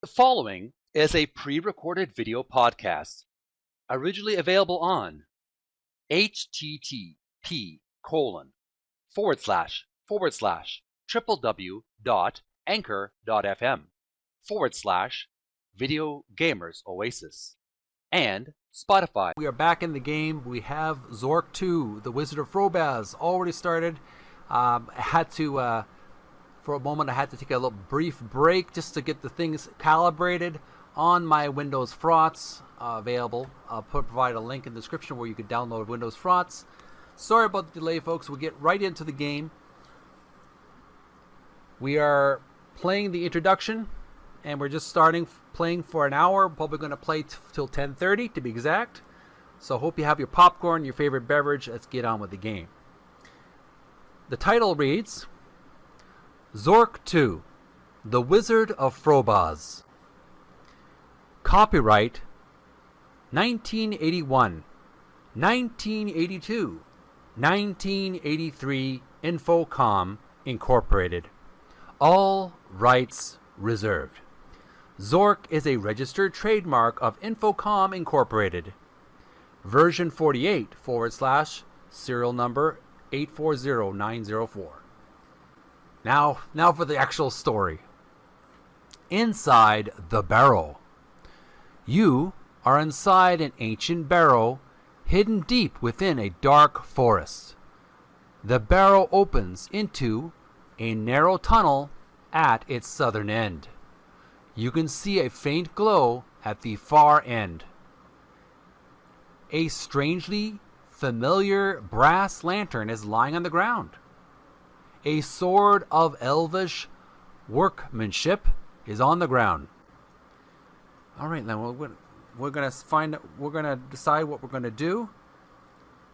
The following is a pre-recorded video podcast, originally available on http://www.anchor.fm/Video Gamers Oasis and Spotify. We are back in the game. We have Zork II, the Wizard of Frobozz, already started. I had to, for a moment, I had to take a little brief break just to get the things calibrated on my Windows Frotz available. I'll provide a link in the description where you can download Windows Frotz. Sorry about the delay, folks. We'll get right into the game. We are playing the introduction, and we're just starting playing for an hour. Probably going to play till 10:30 to be exact. So hope you have your popcorn, your favorite beverage. Let's get on with the game. The title reads Zork II, the Wizard of Frobozz. Copyright 1981, 1982, 1983 Infocom Incorporated. All rights reserved. Zork is a registered trademark of Infocom Incorporated. Version 48 / serial number 840904. Now for the actual story. Inside the barrow. You are inside an ancient barrow hidden deep within a dark forest. The barrow opens into a narrow tunnel at its southern end. You can see a faint glow at the far end. A strangely familiar brass lantern is lying on the ground. A sword of elvish workmanship is on the ground. All right, now we're gonna decide what we're gonna do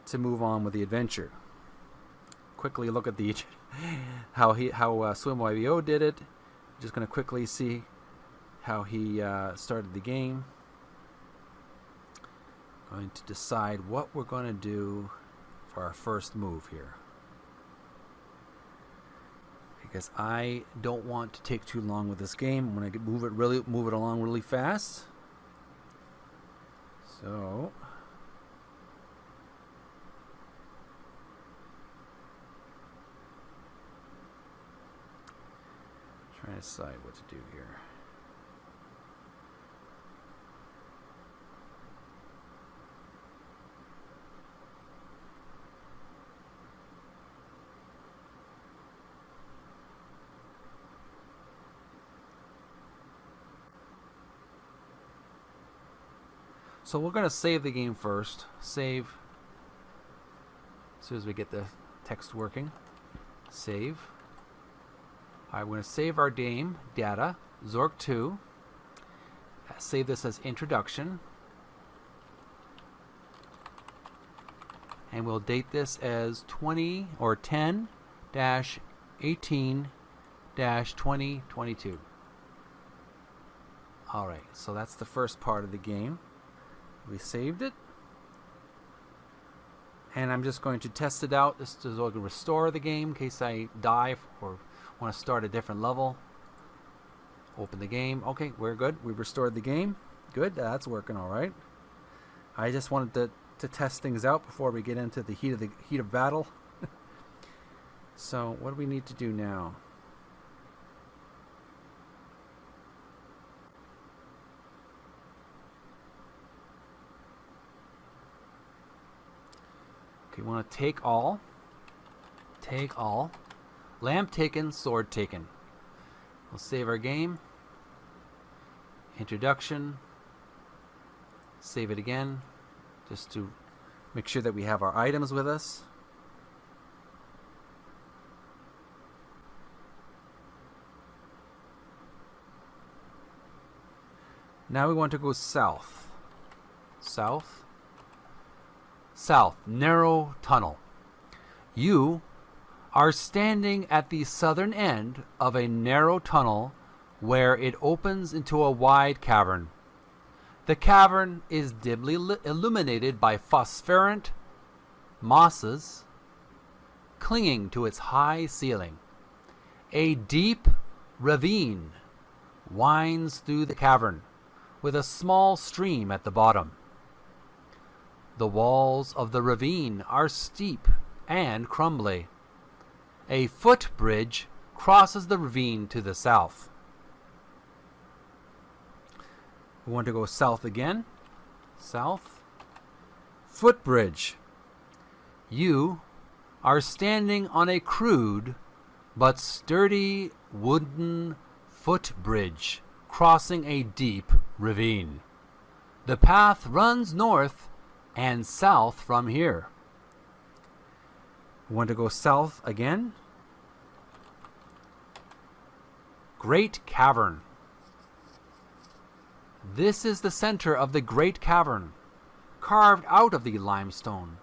to move on with the adventure. Quickly look at the how SwimYBO did it. Just gonna quickly see how he started the game. Going to decide what we're going to do for our first move here, because I don't want to take too long with this game. I'm going to move it along really fast. So trying to decide what to do here. So we're going to save the game first. Save. As soon as we get the text working. Save. Alright, we're going to save our game data. Zork II. Save this as introduction. And we'll date this as 20 or 10-18-2022. Alright, so that's the first part of the game. We saved it, and I'm just going to test it out just so I can restore the game in case I die or want to start a different level. Open the game. Okay, we're good. We restored the game. Good. That's working all right. I just wanted to test things out before we get into the heat of battle. So what do we need to do now? We want to take all. Lamp taken, sword taken. We'll save our game. Introduction. Save it again, just to make sure that we have our items with us. Now we want to go south. South, narrow tunnel. You are standing at the southern end of a narrow tunnel where it opens into a wide cavern. The cavern is dimly illuminated by phosphorescent mosses clinging to its high ceiling. A deep ravine winds through the cavern, with a small stream at the bottom. The walls of the ravine are steep and crumbly. A footbridge crosses the ravine to the south. We want to go south again. South. Footbridge. You are standing on a crude but sturdy wooden footbridge crossing a deep ravine. The path runs north and south from here. We want to go south again. Great Cavern. This is the center of the Great Cavern, carved out of the limestone.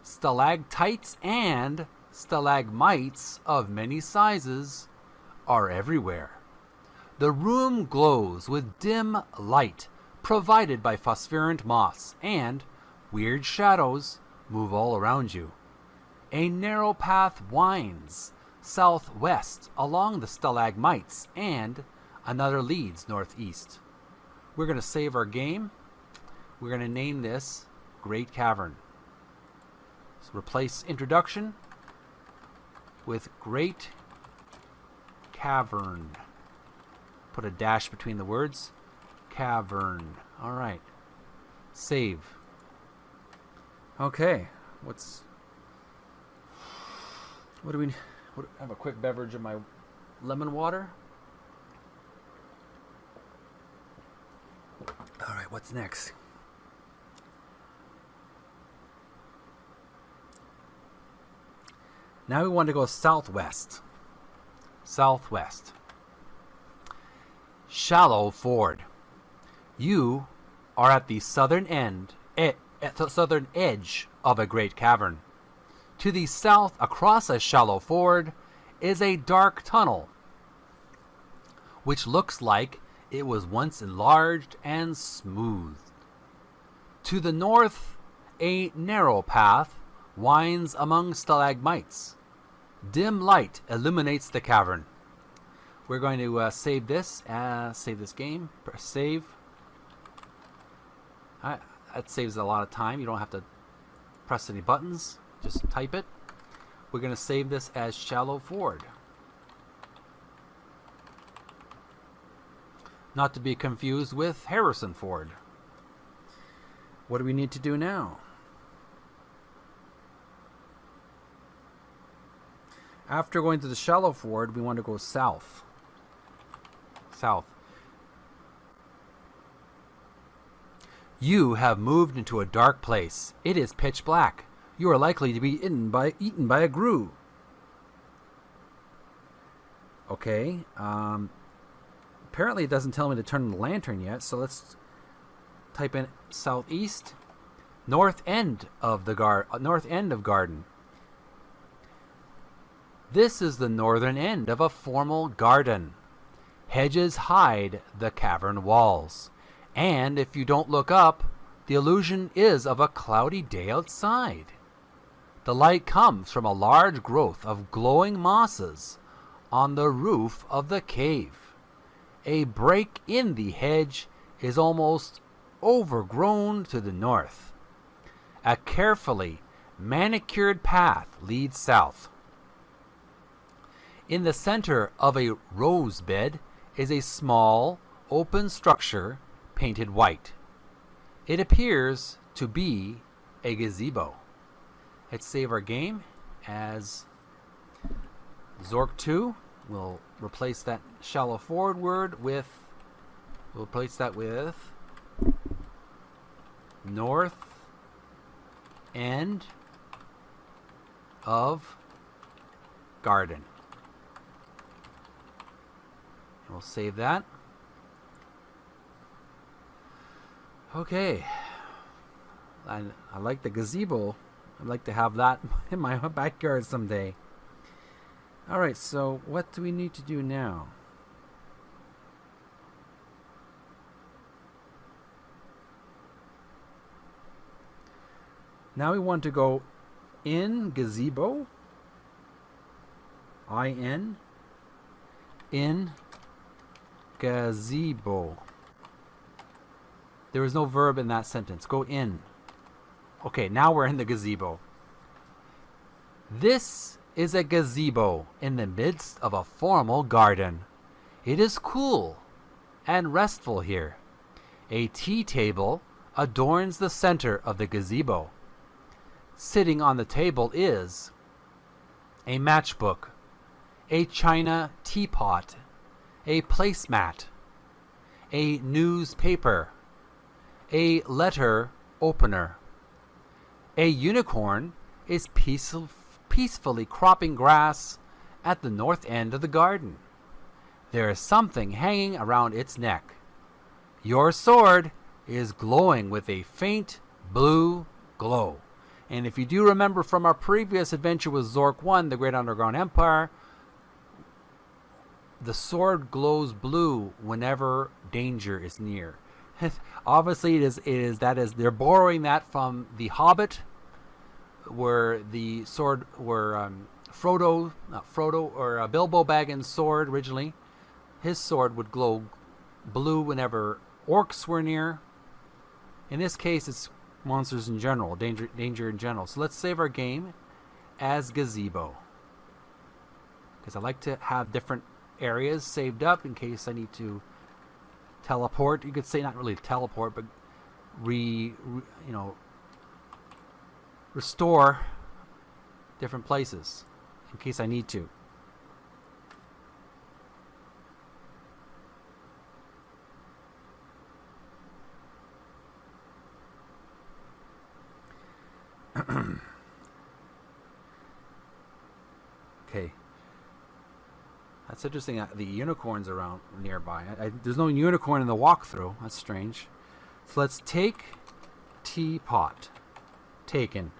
Stalactites and stalagmites of many sizes are everywhere. The room glows with dim light provided by phosphorescent moss, and weird shadows move all around you. A narrow path winds southwest along the stalagmites, and another leads northeast. We're going to save our game. We're going to name this Great Cavern. So replace introduction with Great Cavern. Put a dash between the words. Cavern. All right. Save. Okay. What do we have a quick beverage of my lemon water. All right, what's next? Now we want to go southwest. Southwest. Shallow Ford. You are at the southern southern edge of a great cavern. To the south, across a shallow ford, is a dark tunnel, which looks like it was once enlarged and smoothed. To the north, a narrow path winds among stalagmites. Dim light illuminates the cavern. We're going to save this game. Press save. That saves a lot of time. You don't have to press any buttons. Just type it. We're going to save this as Shallow Ford. Not to be confused with Harrison Ford. What do we need to do now? After going to the Shallow Ford, we want to go south. South. You have moved into a dark place. It is pitch black. You are likely to be eaten by a grue. Okay. Apparently it doesn't tell me to turn the lantern yet, so let's type in southeast. North end of garden. This is the northern end of a formal garden. Hedges hide the cavern walls. And if you don't look up, the illusion is of a cloudy day outside. The light comes from a large growth of glowing mosses on the roof of the cave. A break in the hedge is almost overgrown to the north. A carefully manicured path leads south. In the center of a rose bed is a small, open structure painted white. It appears to be a gazebo. Let's save our game as Zork II. We'll replace that Shallow Ford word with, north end of garden. And we'll save that. Okay. I like the gazebo. I'd like to have that in my backyard someday. Alright, so what do we need to do now? Now we want to go in gazebo. In Gazebo. There was no verb in that sentence. Go in. Okay, now we're in the gazebo. This is a gazebo in the midst of a formal garden. It is cool and restful here. A tea table adorns the center of the gazebo. Sitting on the table is a matchbook, a china teapot, a placemat, a newspaper, a letter opener. A unicorn is peacefully cropping grass at the north end of the garden. There is something hanging around its neck. Your sword is glowing with a faint blue glow. And if you do remember from our previous adventure with Zork I, the Great Underground Empire, the sword glows blue whenever danger is near. Obviously, they're borrowing that from The Hobbit, where the sword, where Bilbo Baggins' sword originally, his sword would glow blue whenever orcs were near. In this case, it's monsters in general, danger in general. So let's save our game as Gazebo, because I like to have different areas saved up in case I need to teleport. You could say not really teleport, but restore different places in case I need to. Okay. That's interesting. The unicorn's around nearby. There's no unicorn in the walkthrough. That's strange. So let's take teapot. Taken.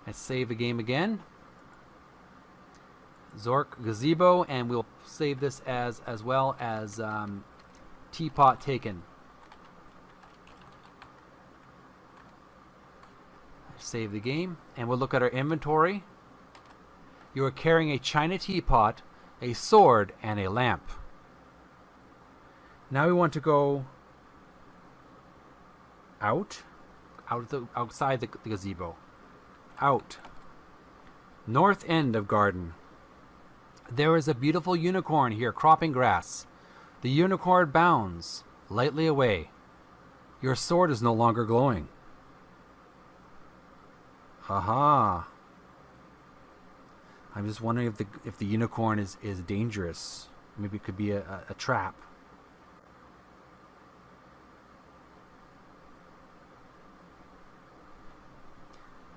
Let's save the game again. Zork Gazebo, and we'll save this as well as teapot taken. Save the game, and we'll look at our inventory. You are carrying a china teapot, a sword, and a lamp. Now we want to go outside the gazebo. Out. North end of garden. There is a beautiful unicorn here cropping grass. The unicorn bounds lightly away. Your sword is no longer glowing. Aha. I'm just wondering if the unicorn is dangerous. Maybe it could be a trap.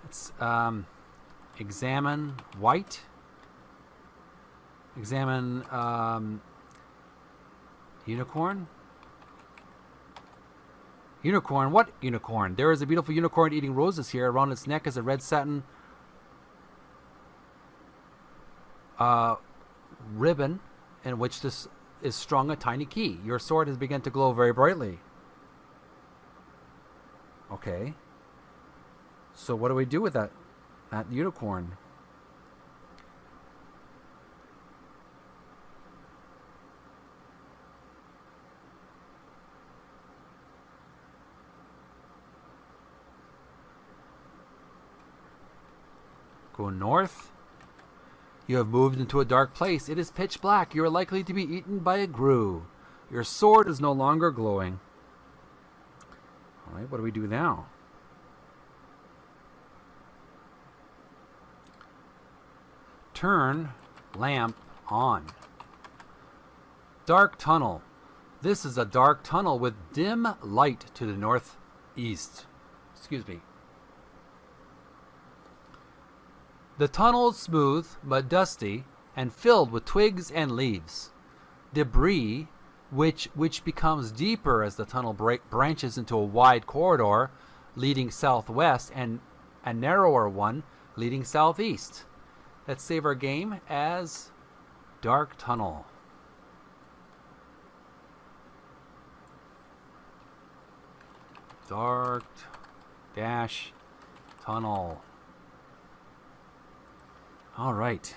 Let's examine white. Examine unicorn. Unicorn? What unicorn? There is a beautiful unicorn eating roses here. Around its neck is a red satin ribbon in which this is strung a tiny key. Your sword has begun to glow very brightly. Okay. So what do we do with that unicorn? Go north. You have moved into a dark place. It is pitch black. You are likely to be eaten by a grue. Your sword is no longer glowing. All right, what do we do now? Turn lamp on. Dark tunnel. This is a dark tunnel with dim light to the northeast. Excuse me. The tunnel is smooth but dusty and filled with twigs and leaves. Debris, which becomes deeper as the tunnel branches into a wide corridor leading southwest and a narrower one leading southeast. Let's save our game as Dark Tunnel. Dark dash tunnel. All right.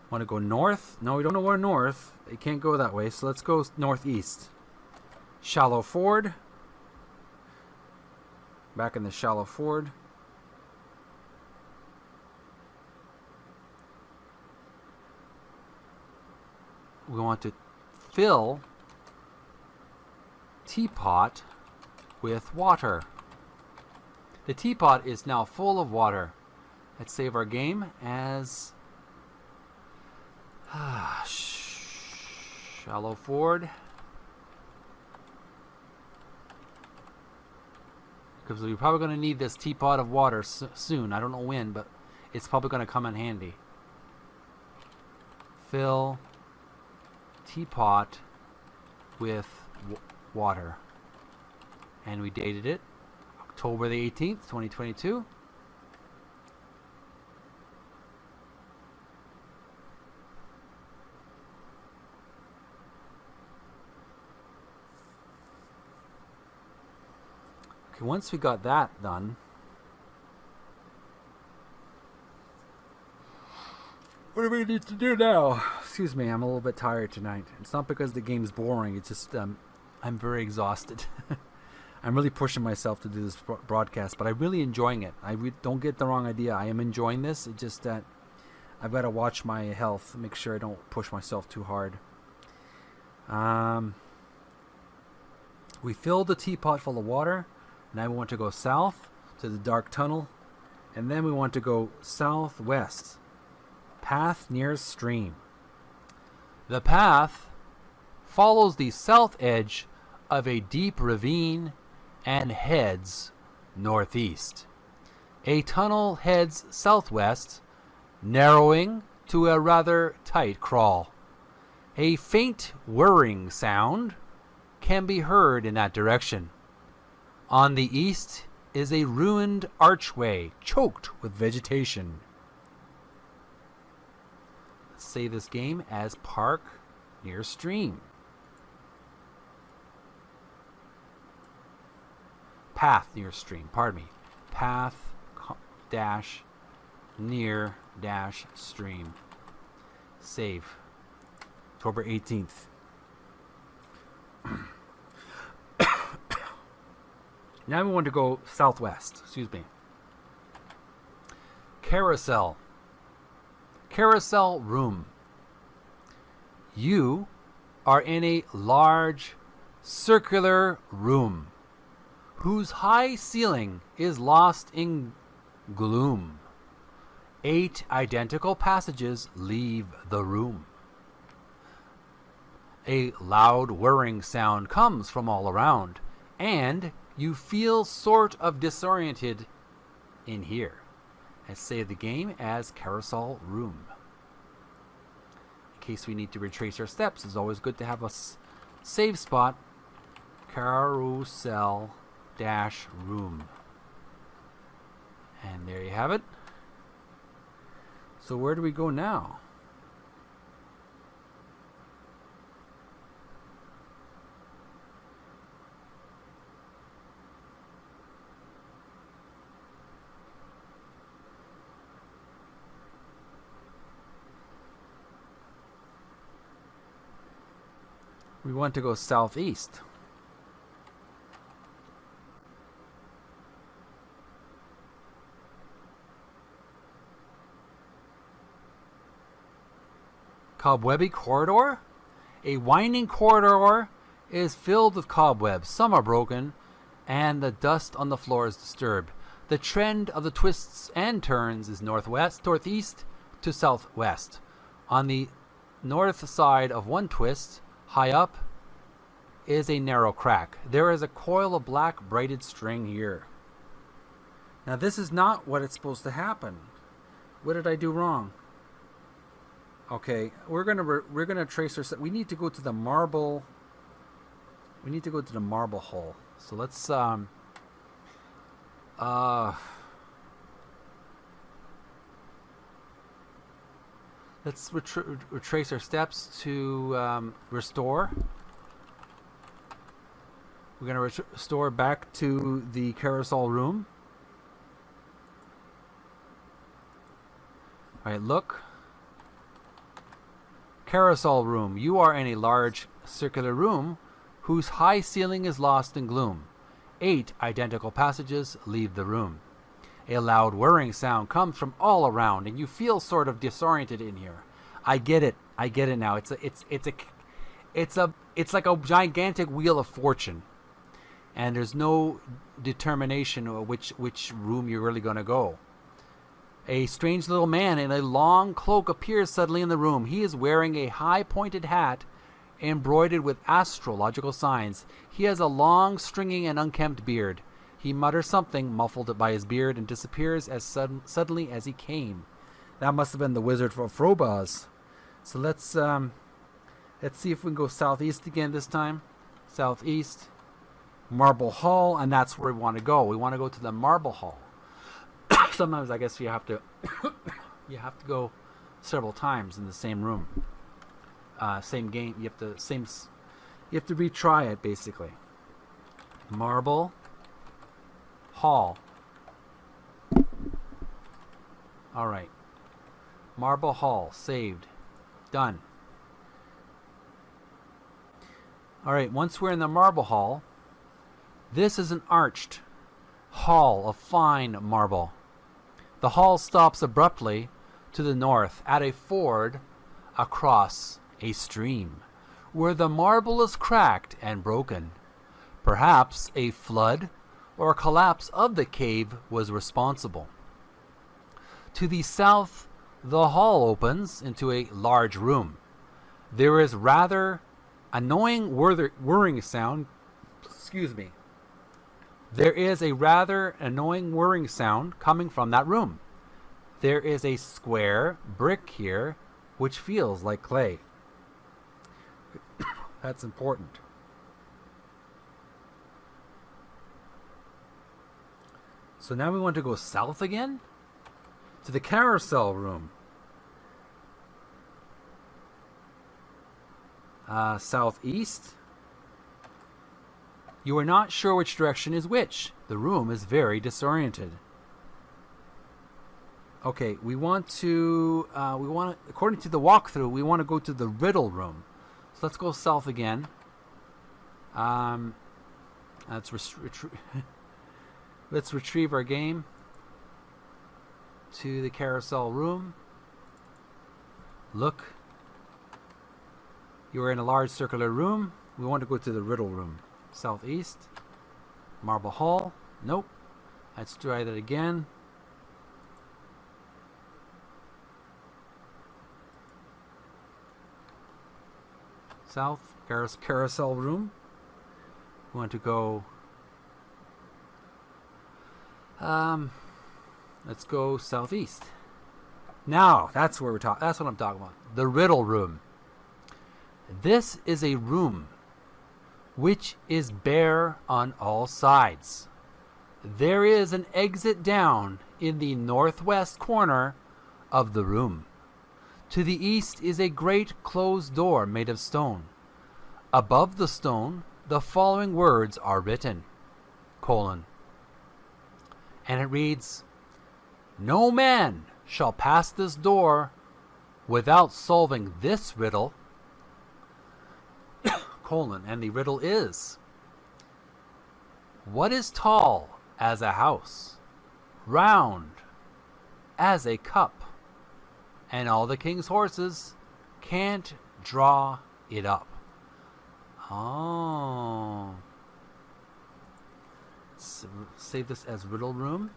Want to go north? No, we don't know where north. It can't go that way, so let's go northeast. Shallow ford. Back in the shallow ford. We want to fill teapot with water. The teapot is now full of water. Let's save our game as shallow ford. Because we're probably going to need this teapot of water soon. I don't know when, but it's probably going to come in handy. Fill teapot with water. And we dated it October the 18th, 2022. Okay, once we got that done, what do we need to do now? Excuse me, I'm a little bit tired tonight. It's not because the game's boring, it's just I'm very exhausted. I'm really pushing myself to do this broadcast, but I'm really enjoying it. Don't get the wrong idea. I am enjoying this. It's just that I've got to watch my health, make sure I don't push myself too hard. We filled the teapot full of water. Now we want to go south to the dark tunnel, and then we want to go southwest. Path near stream. The path follows the south edge of a deep ravine and heads northeast. A tunnel heads southwest, narrowing to a rather tight crawl. A faint whirring sound can be heard in that direction. On the east is a ruined archway choked with vegetation. Let's save this game as park near stream. Path near stream, pardon me. Path dash near dash stream. Save. October 18th. Now we want to go southwest. Excuse me. Carousel. Carousel room. You are in a large circular room whose high ceiling is lost in gloom. 8 identical passages leave the room. A loud whirring sound comes from all around, and you feel sort of disoriented in here. Let's save the game as Carousel Room. In case we need to retrace our steps, it's always good to have a save spot. Carousel dash room. And there you have it. So where do we go now? We want to go southeast. Cobwebby Corridor? A winding corridor is filled with cobwebs. Some are broken, and the dust on the floor is disturbed. The trend of the twists and turns is northeast to southwest. On the north side of one twist, high up, is a narrow crack. There is a coil of black braided string here. Now this is not what it's supposed to happen. What did I do wrong? Okay, we're gonna trace our. We need to go to the marble. We need to go to the marble hole. So let's let's retrace our steps to restore. We're going to restore back to the carousel room. All right, look. Carousel room. You are in a large circular room whose high ceiling is lost in gloom. 8 identical passages leave the room. A loud whirring sound comes from all around, and you feel sort of disoriented in here. I get it. I get it now. It's like a gigantic wheel of fortune, and there's no determination of which room you're really going to go. A strange little man in a long cloak appears suddenly in the room. He is wearing a high-pointed hat embroidered with astrological signs. He has a long, stringy, and unkempt beard. He mutters something, muffled by his beard, and disappears as suddenly as he came. That must have been the Wizard of Frobozz. So let's see if we can go southeast again this time. Southeast, Marble Hall, and that's where we want to go. We want to go to the Marble Hall. Sometimes I guess you have to go several times in the same room, same game. You have to retry it basically. Marble Hall. All right, Marble Hall saved, done. All right, once we're in the Marble Hall, this is an arched hall of fine marble. The hall stops abruptly to the north at a ford across a stream, where the marble is cracked and broken. Perhaps a flood or collapse of the cave was responsible. To the south, the hall opens into a large room. There is rather annoying whirring sound. Excuse me. There is a rather annoying whirring sound coming from that room. There is a square brick here which feels like clay. That's important. So now we want to go south again to the carousel room. Southeast. You are not sure which direction is which. The room is very disoriented. Okay, we want to, according to the walkthrough, we want to go to the riddle room. So let's go south again. Let's let's retrieve our game to the carousel room. Look. You are in a large circular room. We want to go to the riddle room. Southeast. Marble Hall. Nope. Let's try that again. South. Carousel room. We want to go... let's go southeast. Now, that's where we're talking. That's what I'm talking about. The riddle room. This is a room which is bare on all sides. There is an exit down in the northwest corner of the room. To the east is a great closed door made of stone. Above the stone, the following words are written, : and it reads, "No man shall pass this door without solving this riddle, : and the riddle is, what is tall as a house, round as a cup, and all the king's horses can't draw it up?" Oh. Save this as riddle room.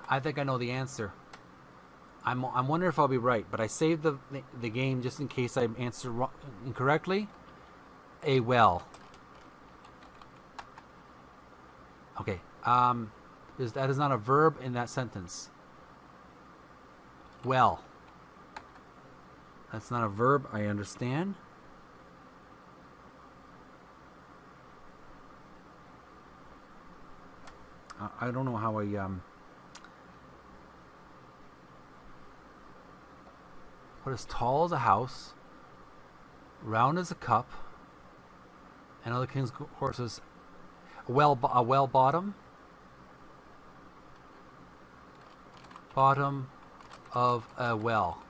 I think I know the answer. I'm wondering if I'll be right, but I saved the game just in case I answer incorrectly. A well. Okay. That is not a verb in that sentence. Well. That's not a verb, I understand. I don't know how I what is tall as a house, round as a cup, and all the king's horses. A well bottom. Bottom of a well.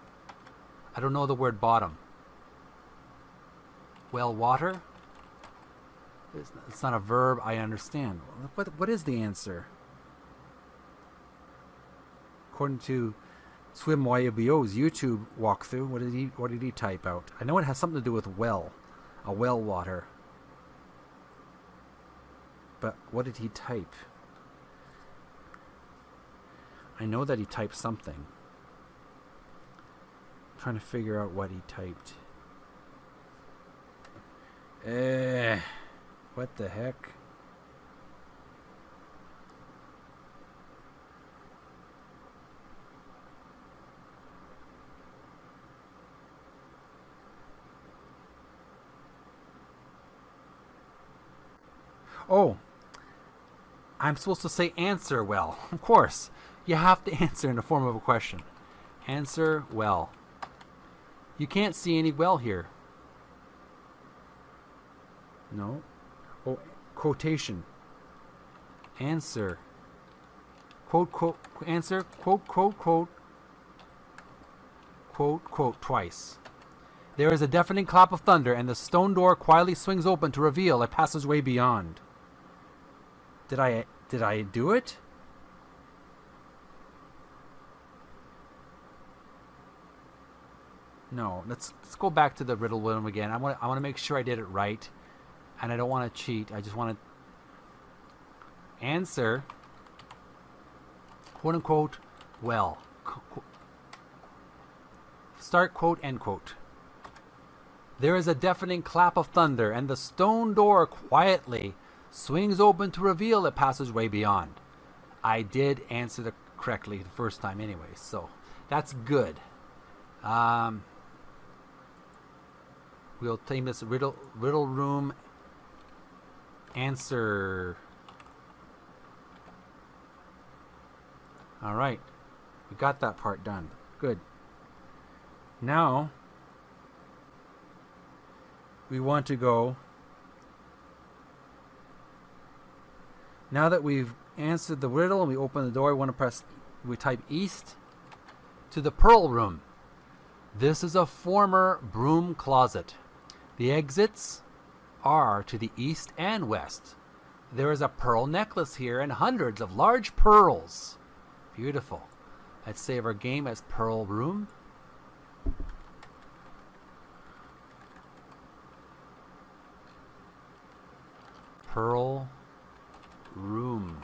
I don't know the word bottom. Well, water? It's not a verb, I understand. What is the answer? According to SwimYBO's YouTube walkthrough, what did he type out? I know it has something to do with well. A well water. But what did he type? I know that he typed something. I'm trying to figure out what he typed. What the heck? Oh, I'm supposed to say answer well. Of course, you have to answer in the form of a question. Answer well. You can't see any well here. No. Oh, quotation. Answer. Quote, quote, answer, quote, quote, quote. Quote, quote, twice. There is a deafening clap of thunder, and the stone door quietly swings open to reveal a passageway beyond. Did I do it? No. Let's go back to the riddle room again. I want to make sure I did it right, and I don't want to cheat. I just want to answer, quote unquote, well. Start quote, end quote. There is a deafening clap of thunder, and the stone door quietly swings open to reveal a passageway beyond. I did answer correctly the first time anyway, so that's good. We'll take this riddle room answer. All right, we got that part done. Good. Now we want to go. Now that we've answered the riddle and we open the door, we type east to the pearl room. This is a former broom closet. The exits are to the east and west. There is a pearl necklace here and hundreds of large pearls. Beautiful. Let's save our game as pearl room. Pearl room.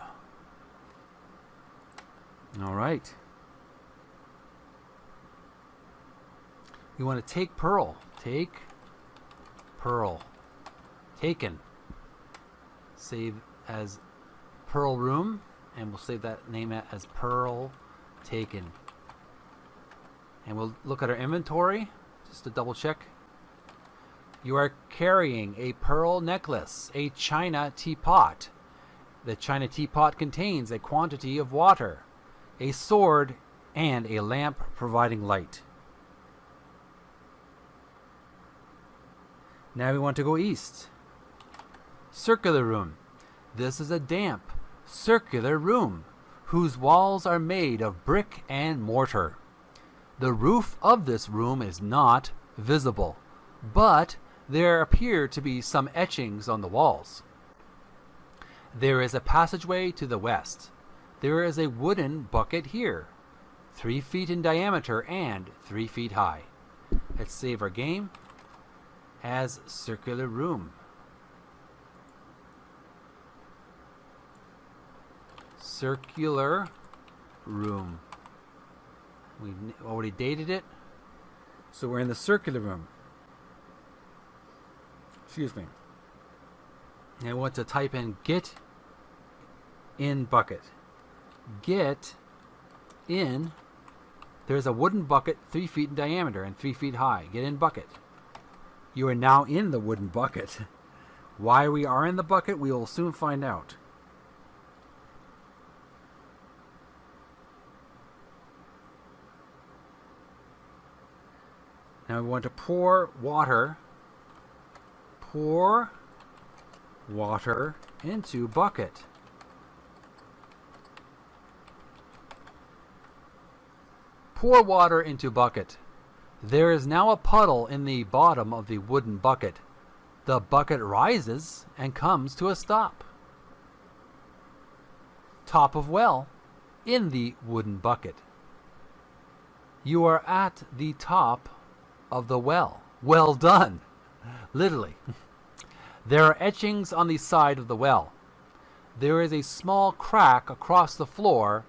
All right. We want to take pearl. Take pearl. Taken. Save as pearl room, and we'll save that name as pearl taken. And we'll look at our inventory just to double check. You are carrying a pearl necklace, a china teapot. The china teapot contains a quantity of water, a sword, and a lamp providing light. Now we want to go east. Circular room. This is a damp, circular room whose walls are made of brick and mortar. The roof of this room is not visible, but there appear to be some etchings on the walls. There is a passageway to the west. There is a wooden bucket here, 3 feet in diameter and 3 feet high. Let's save our game as circular room. Circular room. We already dated it, so we're in the circular room. Excuse me. And I want to type in get in bucket. Get in. There's a wooden bucket 3 feet in diameter and 3 feet high. Get in bucket. You are now in the wooden bucket. Why we are in the bucket, we will soon find out. Now we want to pour water. Pour water into bucket. Pour water into bucket. There is now a puddle in the bottom of the wooden bucket. The bucket rises and comes to a stop. Top of well in the wooden bucket. You are at the top of the well. Well done. Literally. There are etchings on the side of the well. There is a small crack across the floor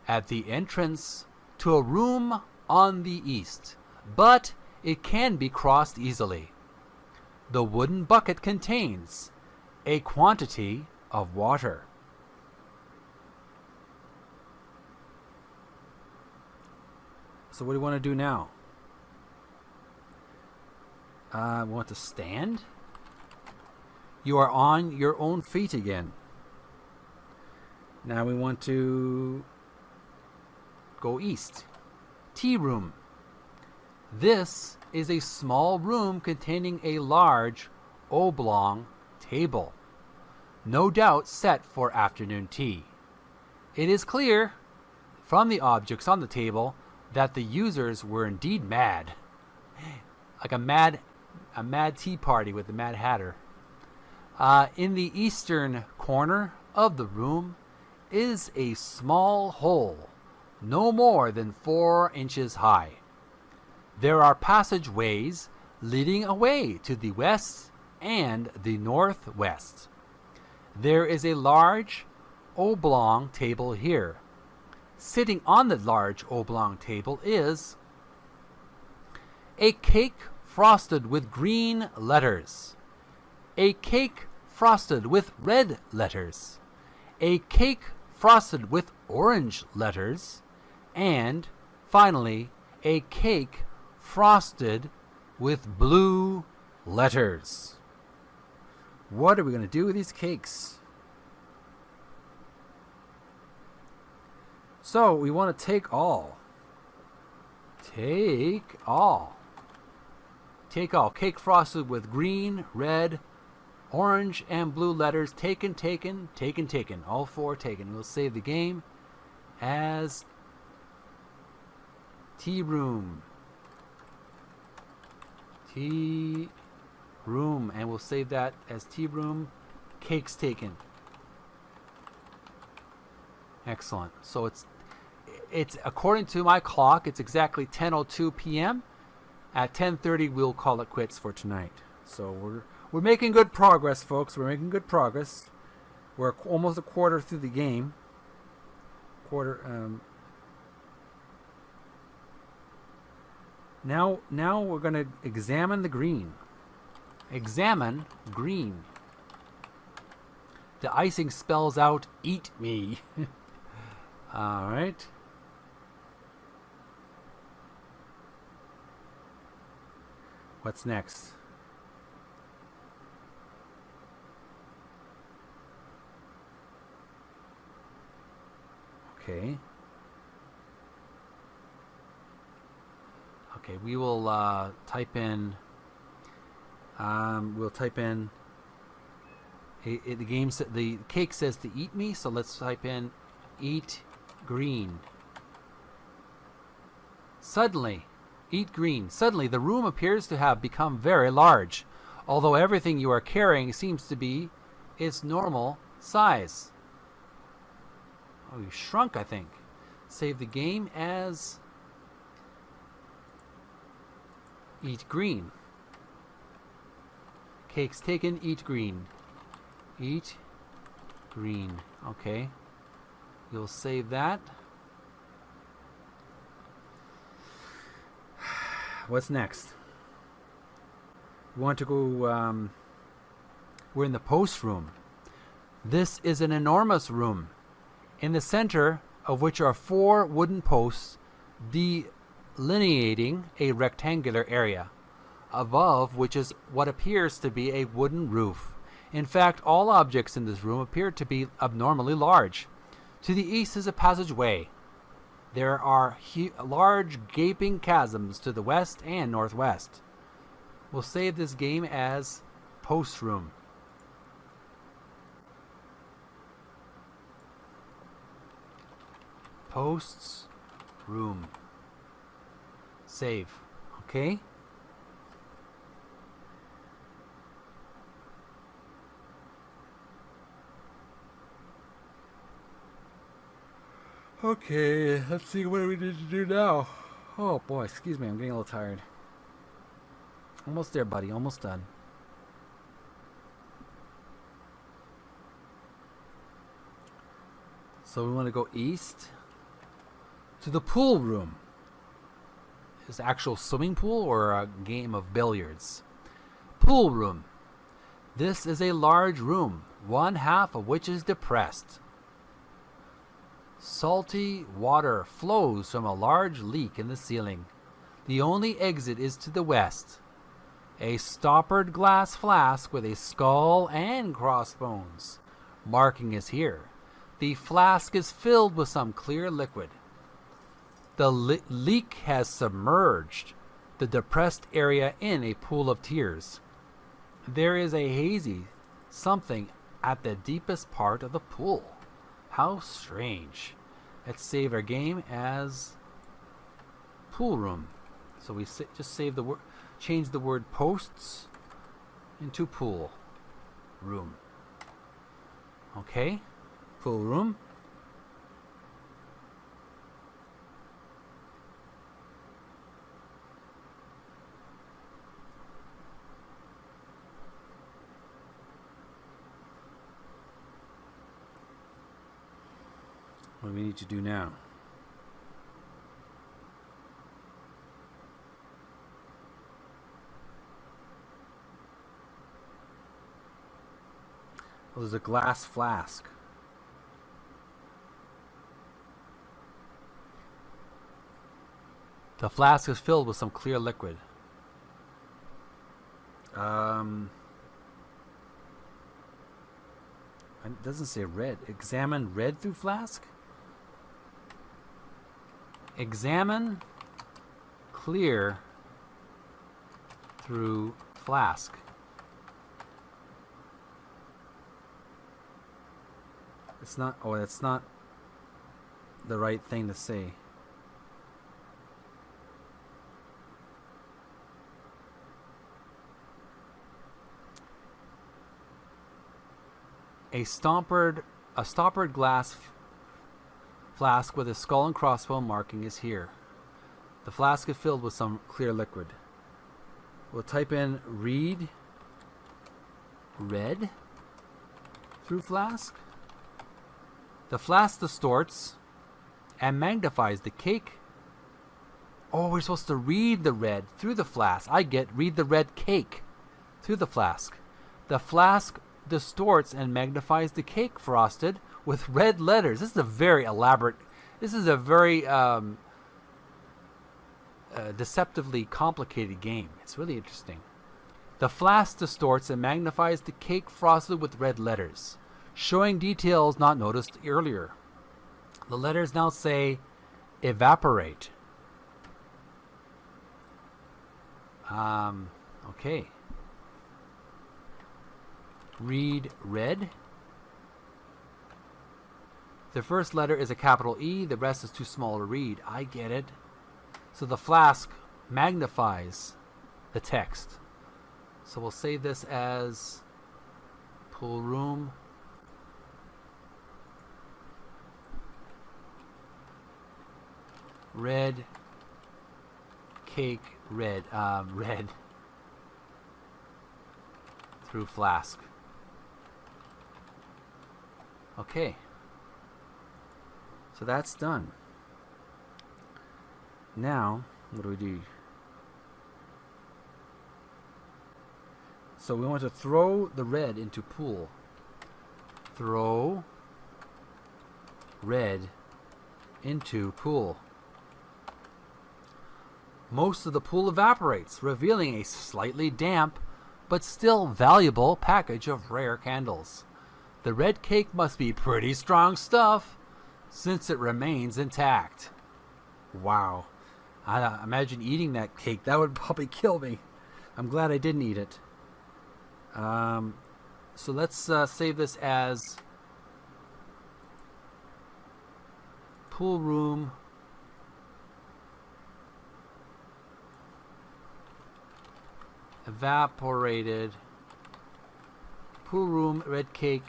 at the entrance to a room on the east, but it can be crossed easily. The wooden bucket contains a quantity of water. So what do you want to do now? We want to stand. You are on your own feet again. Now we want to go east. Tea room. This is a small room containing a large oblong table, no doubt set for afternoon tea. It is clear from the objects on the table that the users were indeed mad. Like a mad tea party with the Mad Hatter. In the eastern corner of the room is a small hole, no more than 4 inches high. There are passageways leading away to the west and the northwest. There is a large oblong table here. Sitting on the large oblong table is a cake frosted with green letters, a cake frosted with red letters, a cake frosted with orange letters, and finally a cake frosted with blue letters. What are we going to do with these cakes? So we want to take all. Take all. Take all. Cake frosted with green, red, orange, and blue letters. Taken, taken, taken, taken. All 4 taken. We'll save the game as tea room. Tea room. And we'll save that as tea room. Cakes taken. Excellent. So it's according to my clock, it's exactly 10:02 p.m. At 10:30, we'll call it quits for tonight. So we're making good progress, folks. We're making good progress. We're almost a quarter through the game. Now we're going to examine the green. Examine green. The icing spells out, "Eat me." All right. What's next? Okay. Okay, we will type in. We'll type in. The cake says to eat me, so let's type in eat green. Suddenly, eat green. Suddenly, the room appears to have become very large, although everything you are carrying seems to be its normal size. Oh, you shrunk, I think. Save the game as eat green. Cakes taken, eat green. Eat green. Okay. You'll save that. What's next? We want to go, we're in the post room. This is an enormous room, in the center of which are 4 wooden posts delineating a rectangular area, above which is what appears to be a wooden roof. In fact, all objects in this room appear to be abnormally large. To the east is a passageway. There are large gaping chasms to the west and northwest. We'll save this game as post room. Posts room. Save. Okay? Okay, let's see what we need to do now. Oh boy, excuse me, I'm getting a little tired. Almost there, buddy, almost done. So we want to go east to the pool room. Is it actual swimming pool or a game of billiards? Pool room. This is a large room, one half of which is depressed. Salty water flows from a large leak in the ceiling. The only exit is to the west. A stoppered glass flask with a skull and crossbones marking is here. The flask is filled with some clear liquid. The leak has submerged the depressed area in a pool of tears. There is a hazy something at the deepest part of the pool. How strange. Let's save our game as pool room. So we just save the word, change the word posts into pool room. Okay, pool room. What do we need to do now? Well, there's a glass flask. The flask is filled with some clear liquid. It doesn't say red. Examine red through flask? Examine clear through flask. It's not, oh, that's not the right thing to say. A stoppered glass flask with a skull and crossbone marking is here. The flask is filled with some clear liquid. We'll type in read red through flask. The flask distorts and magnifies the cake. Oh, we're supposed to read the red through the flask. I get read the red cake through the flask. The flask distorts and magnifies the cake frosted with red letters. This is a very elaborate, this is a very deceptively complicated game. It's really interesting. The flask distorts and magnifies the cake frosted with red letters, showing details not noticed earlier. The letters now say evaporate. Okay. Read red. The first letter is a capital E, the rest is too small to read. I get it. So the flask magnifies the text. So we'll save this as pool room. Red cake red red through flask. Okay. So that's done. Now, what do we do? So we want to throw the red into pool. Throw red into pool. Most of the pool evaporates, revealing a slightly damp but still valuable package of rare candles. The red cake must be pretty strong stuff, since it remains intact. Wow. I imagine eating that cake. That would probably kill me. I'm glad I didn't eat it. So let's save this as pool room Evaporated. Pool room, red cake.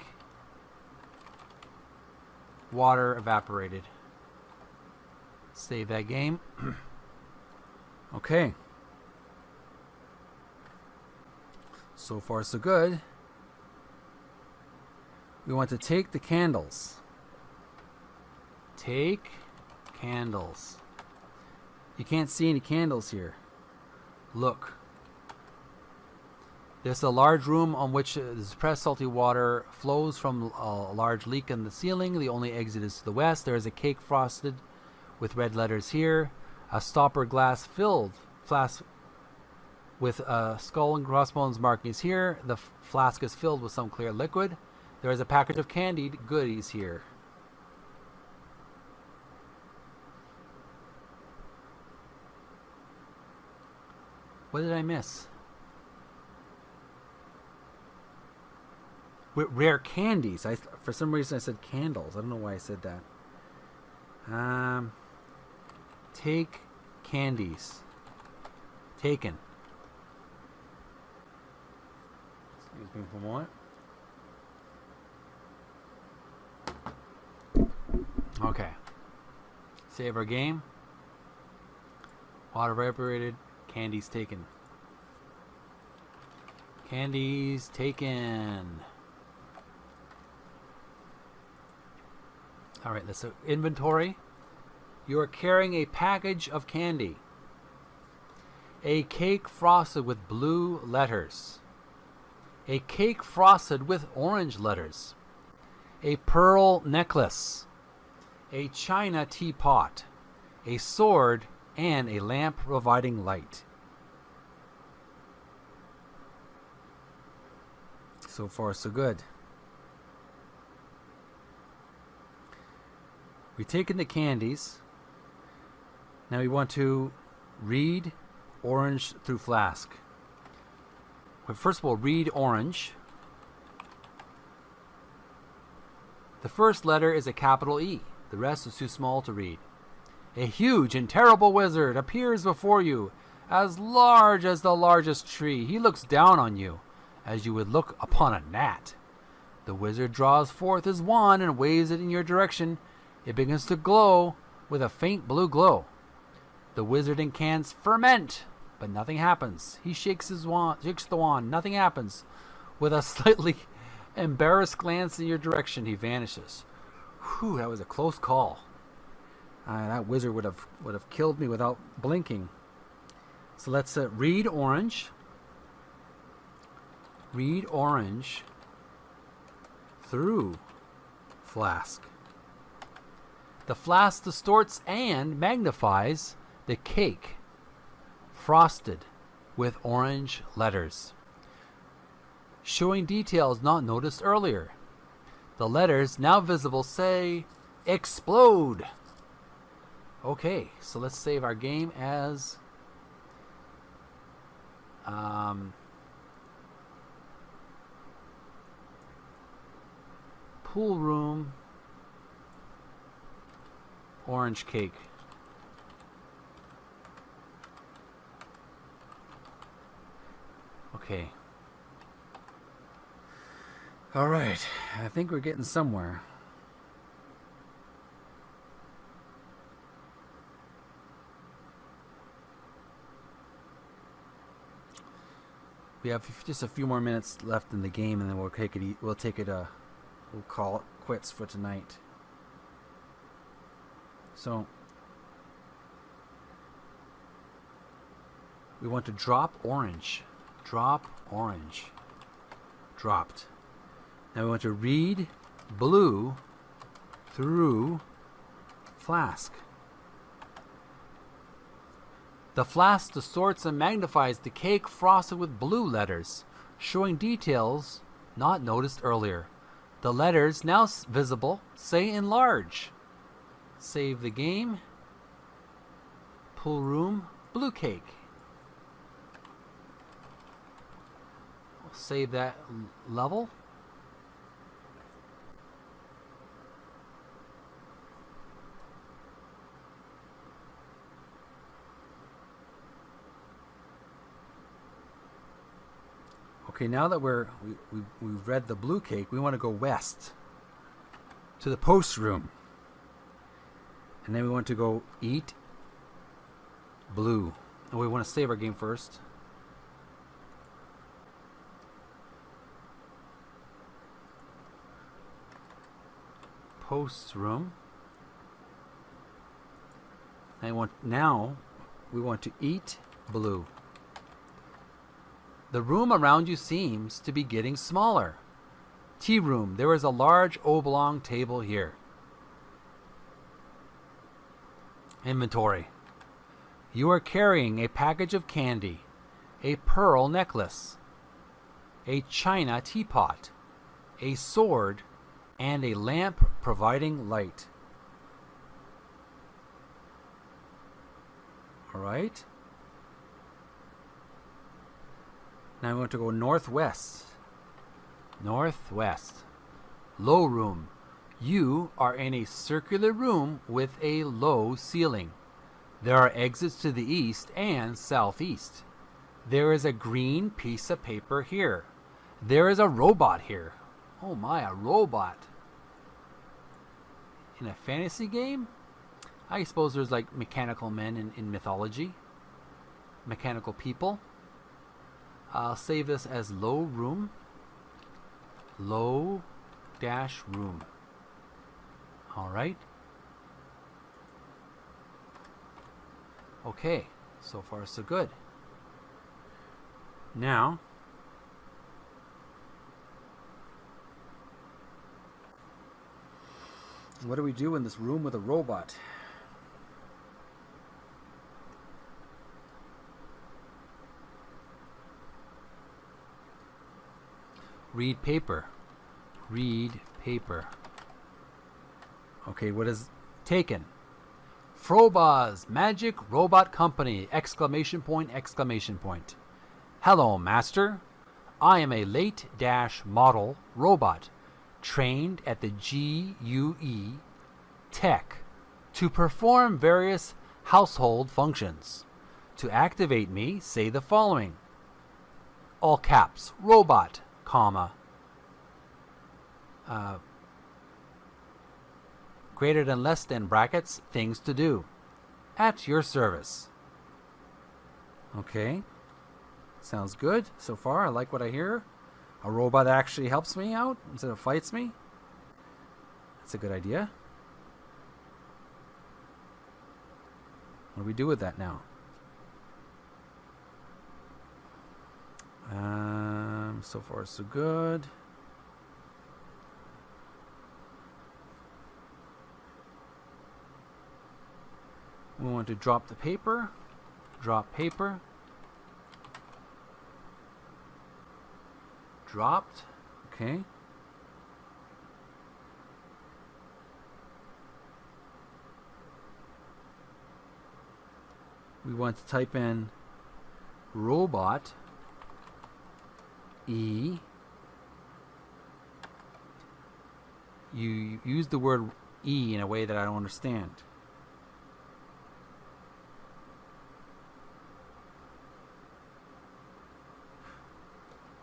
Water evaporated. Save that game. Okay. So far so good. We want to take the candles. Take candles. You can't see any candles here. Look. There's a large room on which suppressed salty water flows from a large leak in the ceiling. The only exit is to the west. There is a cake frosted with red letters here. A stopper glass filled flask with skull and crossbones markings here. The flask is filled with some clear liquid. There is a package of candied goodies here. What did I miss? With rare candies. For some reason I said candles. I don't know why I said that. Take candies. Taken. Excuse me for a moment. Okay. Save our game. Water evaporated. Candies taken. Candies taken. Alright, let's inventory. You are carrying a package of candy. A cake frosted with blue letters. A cake frosted with orange letters. A pearl necklace. A china teapot. A sword and a lamp providing light. So far so good. We've taken the candies. Now we want to read orange through flask. Well, first of all, read orange. The first letter is a capital E. The rest is too small to read. A huge and terrible wizard appears before you, as large as the largest tree. He looks down on you, as you would look upon a gnat. The wizard draws forth his wand and waves it in your direction. It begins to glow with a faint blue glow. The wizard incants ferment, but nothing happens. He shakes the wand, nothing happens. With a slightly embarrassed glance in your direction, he vanishes. Whew, that was a close call. That wizard would have killed me without blinking. So let's read orange. Read orange through flask. The flask distorts and magnifies the cake frosted with orange letters, showing details not noticed earlier. The letters now visible say explode. Okay, so let's save our game as pool room orange cake. Okay. All right. I think we're getting somewhere. We have just a few more minutes left in the game, and then we'll take it. We'll call it quits for tonight. So we want to drop orange. Drop orange. Dropped. Now we want to read blue through flask. The flask distorts and magnifies the cake frosted with blue letters, showing details not noticed earlier. The letters now visible say enlarge. Save the game. Pool room blue cake. We'll save that level. Okay, now that we've read the blue cake, we want to go west to the post room. And then we want to go eat blue. And we want to save our game first. Post room. And now we want to eat blue. The room around you seems to be getting smaller. Tea room. There is a large oblong table here. Inventory. You are carrying a package of candy, a pearl necklace, a china teapot, a sword, and a lamp providing light. All right. Now we want to go northwest. Northwest. Low room. You are in a circular room with a low ceiling. There are exits to the east and southeast. There is a green piece of paper here. There is a robot here. Oh my, a robot. In a fantasy game? I suppose there's like mechanical men in mythology. Mechanical people. I'll save this as low room. Low dash room. Alright. Okay. So far so good. Now, what do we do in this room with a robot? Read paper. Read paper. Okay, what is taken? Frobozz Magic Robot Company! Exclamation point, exclamation point. Hello, Master. I am a late-model robot trained at the GUE Tech to perform various household functions. To activate me, say the following. All caps, robot, comma, greater than less than brackets, things to do. At your service. Okay. Sounds good so far. I like what I hear. A robot that actually helps me out instead of fights me. That's a good idea. What do we do with that now? So far so good. We want to drop the paper. Drop paper. Dropped. Okay. We want to type in robot E. You use the word E in a way that I don't understand.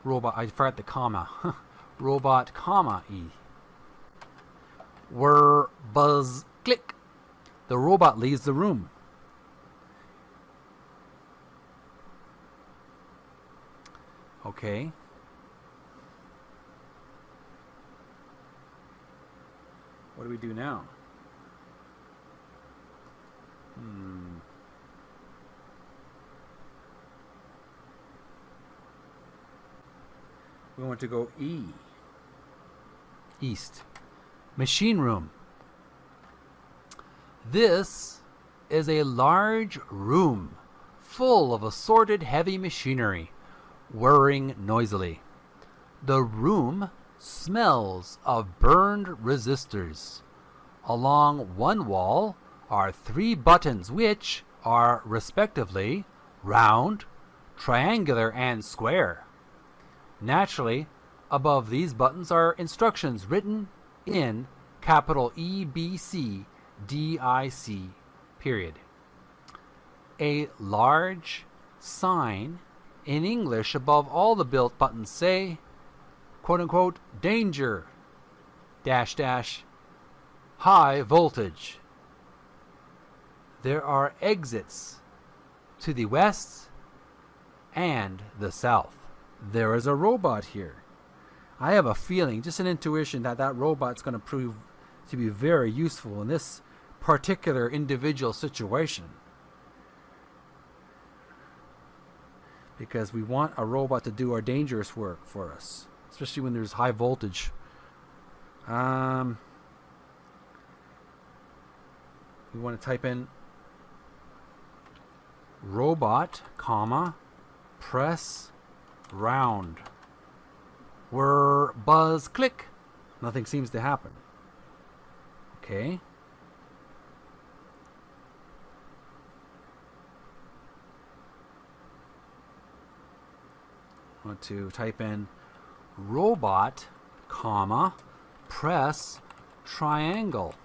Robot, I forgot the comma. Robot, comma, E. Whir, buzz, click. The robot leaves the room. Okay. What do we do now? We want to go E. East. Machine room. This is a large room full of assorted heavy machinery whirring noisily. The room smells of burned resistors. Along one wall are 3 buttons which are respectively round, triangular, and square. Naturally, above these buttons are instructions written in capital EBCDIC, period. A large sign In English, above all the built buttons say, quote unquote, danger, dash dash, high voltage. There are exits to the west and the south. There is a robot here. I have a feeling, just an intuition, that that robot's going to prove to be very useful in this particular individual situation. Because we want a robot to do our dangerous work for us, especially when there's high voltage. We want to type in robot, comma, press round. Whir, buzz, click. Nothing seems to happen. Okay. I want to type in robot, comma, press triangle.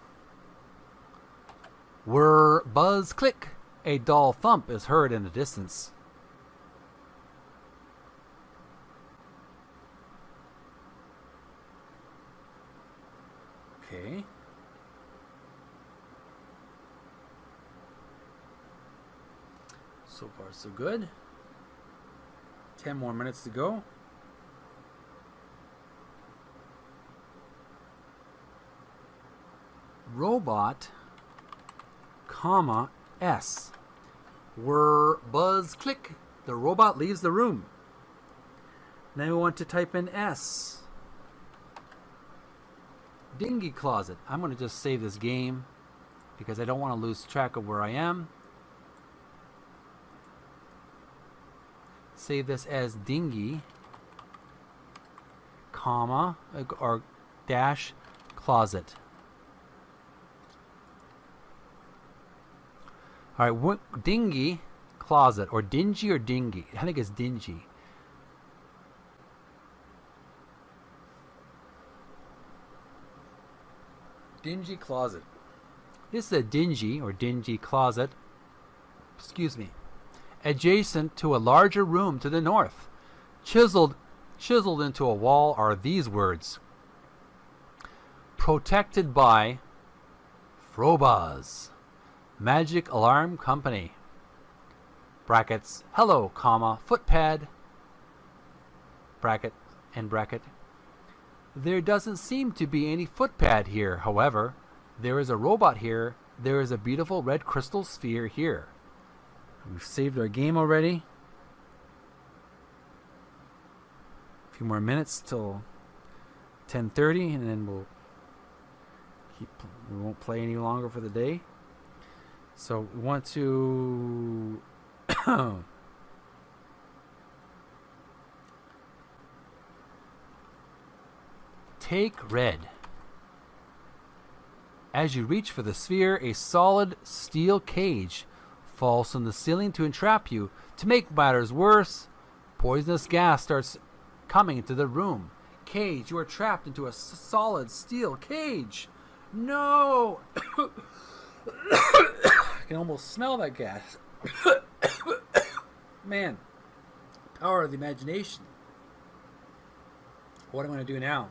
Whir, buzz, click. A dull thump is heard in the distance. Okay. So far, so good. 10 more minutes to go. Robot, comma, S. Whir, buzz, click. The robot leaves the room. Now we want to type in S. Dinghy closet. I'm going to just save this game because I don't want to lose track of where I am. Save this as dinghy, comma, or dash closet. All right, what dinghy closet, or dingy or dingy? I think it's dingy. Dingy closet. This is a dingy or dingy closet. Excuse me. Adjacent to a larger room to the north. Chiseled into a wall are these words: protected by Frobozz, Magic Alarm Company. Brackets, hello, comma, footpad, bracket, and bracket. There doesn't seem to be any footpad here, however. There is a robot here. There is a beautiful red crystal sphere here. We've saved our game already. A few more minutes till 10:30, and then we won't play any longer for the day. So we want to take red. As you reach for the sphere, a solid steel cage falls from the ceiling to entrap you. To make matters worse, poisonous gas starts coming into the room. Cage, you are trapped into a solid steel cage. No! I can almost smell that gas. Man, power of the imagination. What am I going to do now?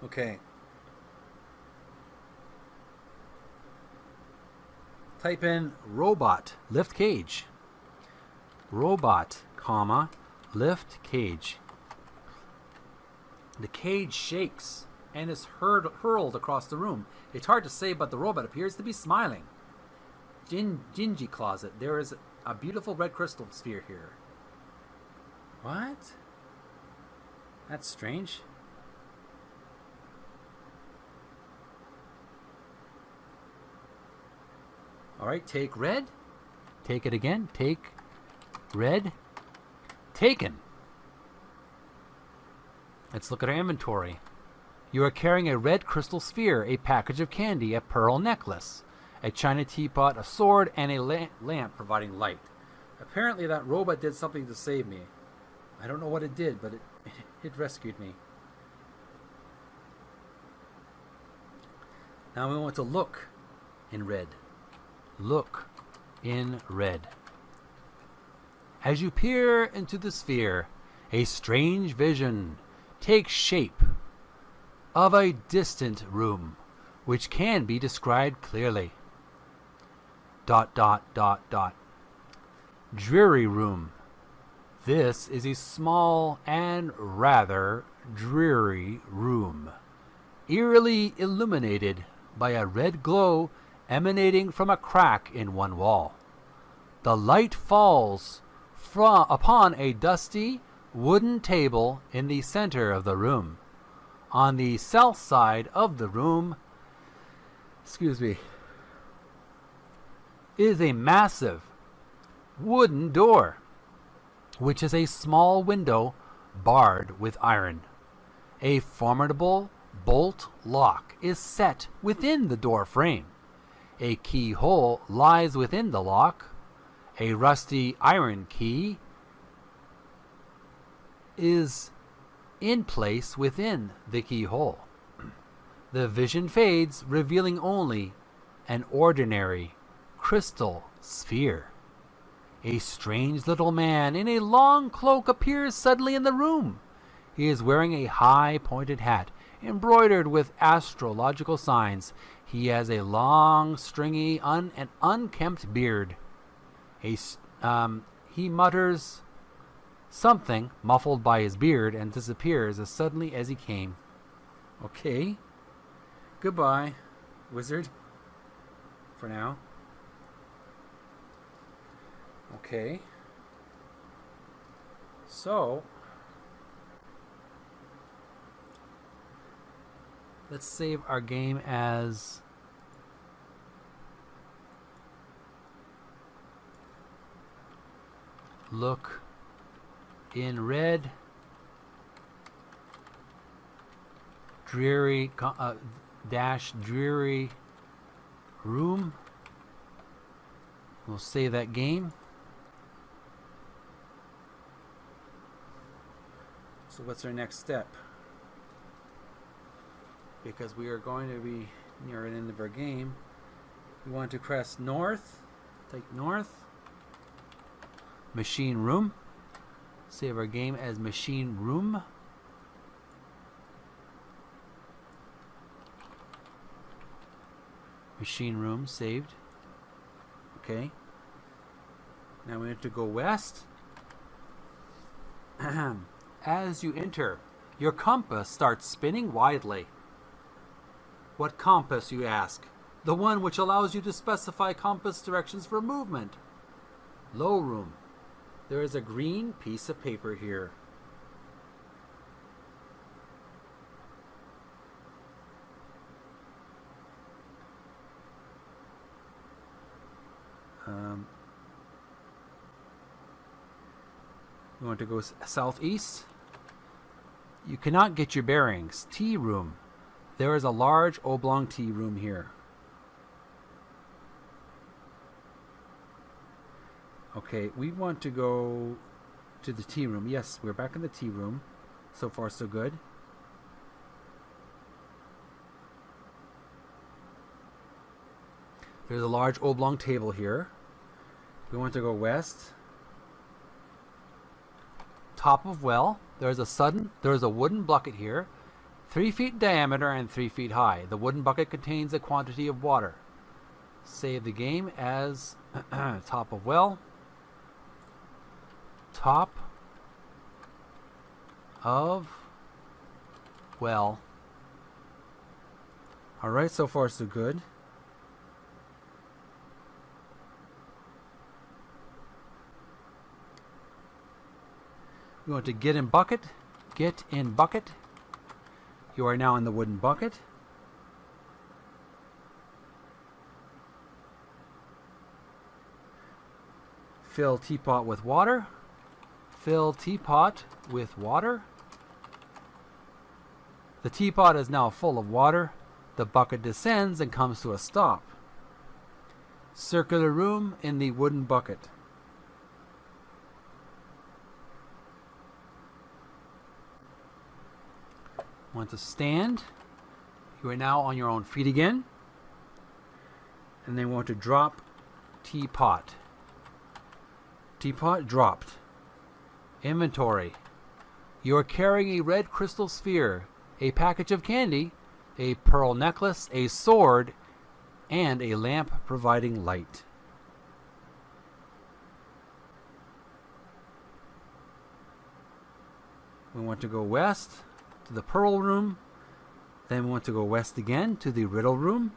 Okay. Type in robot, lift cage. Robot, comma, lift cage. The cage shakes and is hurled across the room. It's hard to say, but the robot appears to be smiling. Dingy closet. There is a beautiful red crystal sphere here. What? That's strange. Alright, take red. Take it again. Take red. Taken. Let's look at our inventory. You are carrying a red crystal sphere, a package of candy, a pearl necklace, a china teapot, a sword, and a lamp providing light. Apparently that robot did something to save me. I don't know what it did, but it rescued me. Now we want to look in red. Look in red. As you peer into the sphere, a strange vision takes shape of a distant room, which can be described clearly. ... Dreary room. This is a small and rather dreary room, eerily illuminated by a red glow emanating from a crack in one wall. The light falls upon a dusty wooden table in the center of the room. On the south side of the room, is a massive wooden door, which is a small window barred with iron. A formidable bolt lock is set within the door frame. A keyhole lies within the lock. A rusty iron key is in place within the keyhole. The vision fades, revealing only an ordinary crystal sphere. A strange little man in a long cloak appears suddenly in the room. He is wearing a high pointed hat embroidered with astrological signs. He has a long, stringy, and unkempt beard. He mutters something muffled by his beard and disappears as suddenly as he came. Okay. Goodbye, wizard. For now. Okay. So, let's save our game as Look in Red, Dreary Dreary Room. We'll save that game. So what's our next step? Because we are going to be near the end of our game. We want to crest north. Take north. Machine Room. Save our game as Machine Room. Machine Room saved. Okay. Now we have to go west. As you enter, your compass starts spinning widely. What compass, you ask? The one which allows you to specify compass directions for movement. Low room. There is a green piece of paper here. You want to go southeast? You cannot get your bearings. Tea room. There is a large oblong tea room here. Okay, we want to go to the tea room. Yes, we're back in the tea room. So far, so good. There's a large oblong table here. We want to go west. Top of well. There's a wooden bucket here, 3 feet in diameter and 3 feet high. The wooden bucket contains a quantity of water. Save the game as top of well. Top of well. Alright, so far so good. We want to get in bucket. Get in bucket. You are now in the wooden bucket. Fill teapot with water. Fill teapot with water. The teapot is now full of water. The bucket descends and comes to a stop. Circular room in the wooden bucket. Want to stand. You are now on your own feet again. And then want to drop teapot. Teapot dropped. Inventory. You are carrying a red crystal sphere, a package of candy, a pearl necklace, a sword, and a lamp providing light. We want to go west to the pearl room. Then we want to go west again to the riddle room.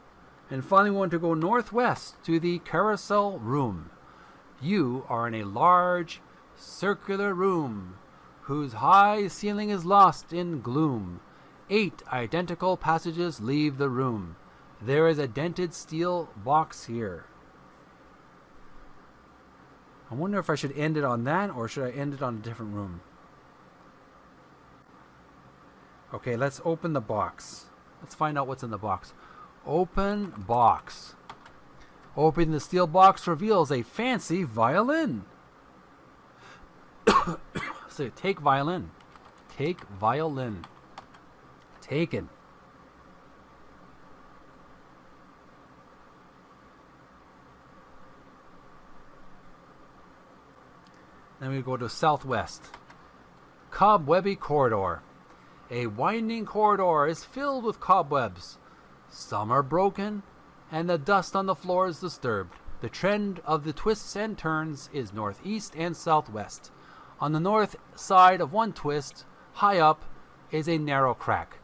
And finally we want to go northwest to the carousel room. You are in a large circular room whose high ceiling is lost in gloom. 8 identical passages leave the room. There is a dented steel box here. I wonder if I should end it on that or should I end it on a different room? Okay, let's open the box. Let's find out what's in the box. Open box. Opening the steel box reveals a fancy violin. So take violin. Take violin. Taken. Then we go to southwest. Cobwebby Corridor. A winding corridor is filled with cobwebs. Some are broken, and the dust on the floor is disturbed. The trend of the twists and turns is northeast and southwest. On the north side of one twist, high up, is a narrow crack.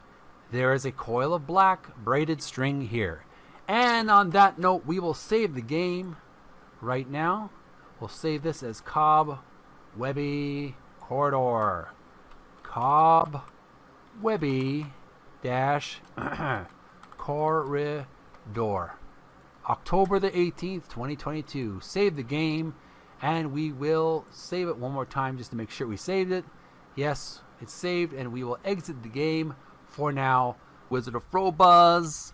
There is a coil of black braided string here. And on that note, we will save the game right now. We'll save this as Cobwebby Corridor. Cobwebby dash Corridor. October the 18th, 2022. Save the game, and we will save it one more time just to make sure we saved it. Yes, it's saved, and we will exit the game for now. Wizard of Frobozz.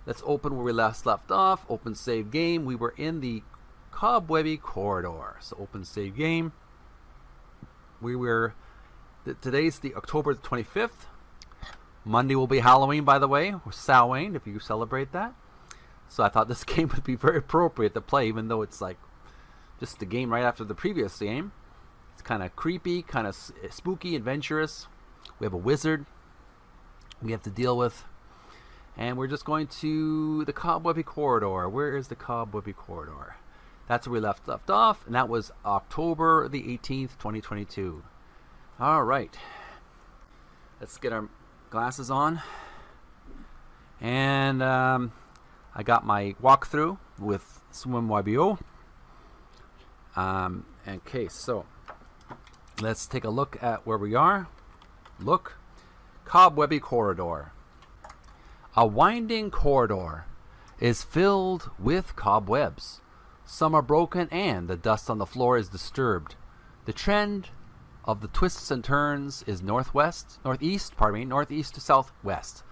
Let's open where we left off. Open save game. We were in the Cobwebby Corridor. So open save game. We were... Today's the October the 25th. Monday will be Halloween, by the way, or Samhain, if you celebrate that. So I thought this game would be very appropriate to play, even though it's like just the game right after the previous game. It's kind of creepy, kind of spooky, adventurous. We have a wizard we have to deal with. And we're just going to the Cobwebby Corridor. Where is the Cobwebby Corridor? That's where we left off, and that was October the 18th, 2022. All right. Let's get our glasses on. And I got my walkthrough with SwimYBO. Okay, so let's take a look at where we are. Look. Cobwebby Corridor. A winding corridor is filled with cobwebs. Some are broken and the dust on the floor is disturbed. The trend of the twists and turns is northeast to southwest.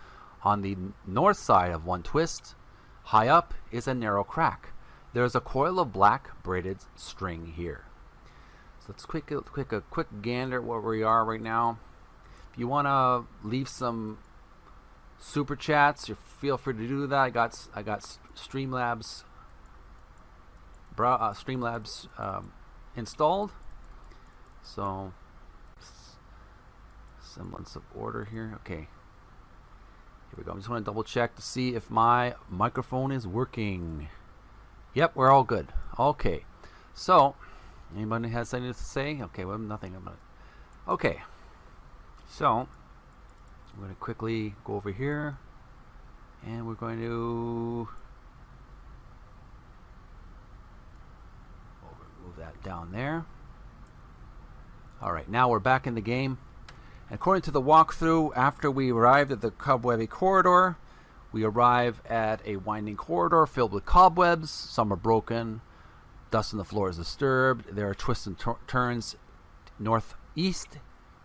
On the north side of one twist, high up is a narrow crack. There is a coil of black braided string here. So let's quick gander at where we are right now. If you want to leave some super chats, you feel free to do that. I got Streamlabs installed. So semblance of order here. Okay. Here we go. I just want to double check to see if my microphone is working. Yep, we're all good. Okay. So, anybody has anything to say? Okay, well, nothing about it. Okay. So, I'm going to quickly go over here. And we're going to move that down there. Alright, now we're back in the game. According to the walkthrough, after we arrived at the Cobwebby Corridor, we arrive at a winding corridor filled with cobwebs. Some are broken. Dust on the floor is disturbed. There are twists and turns northeast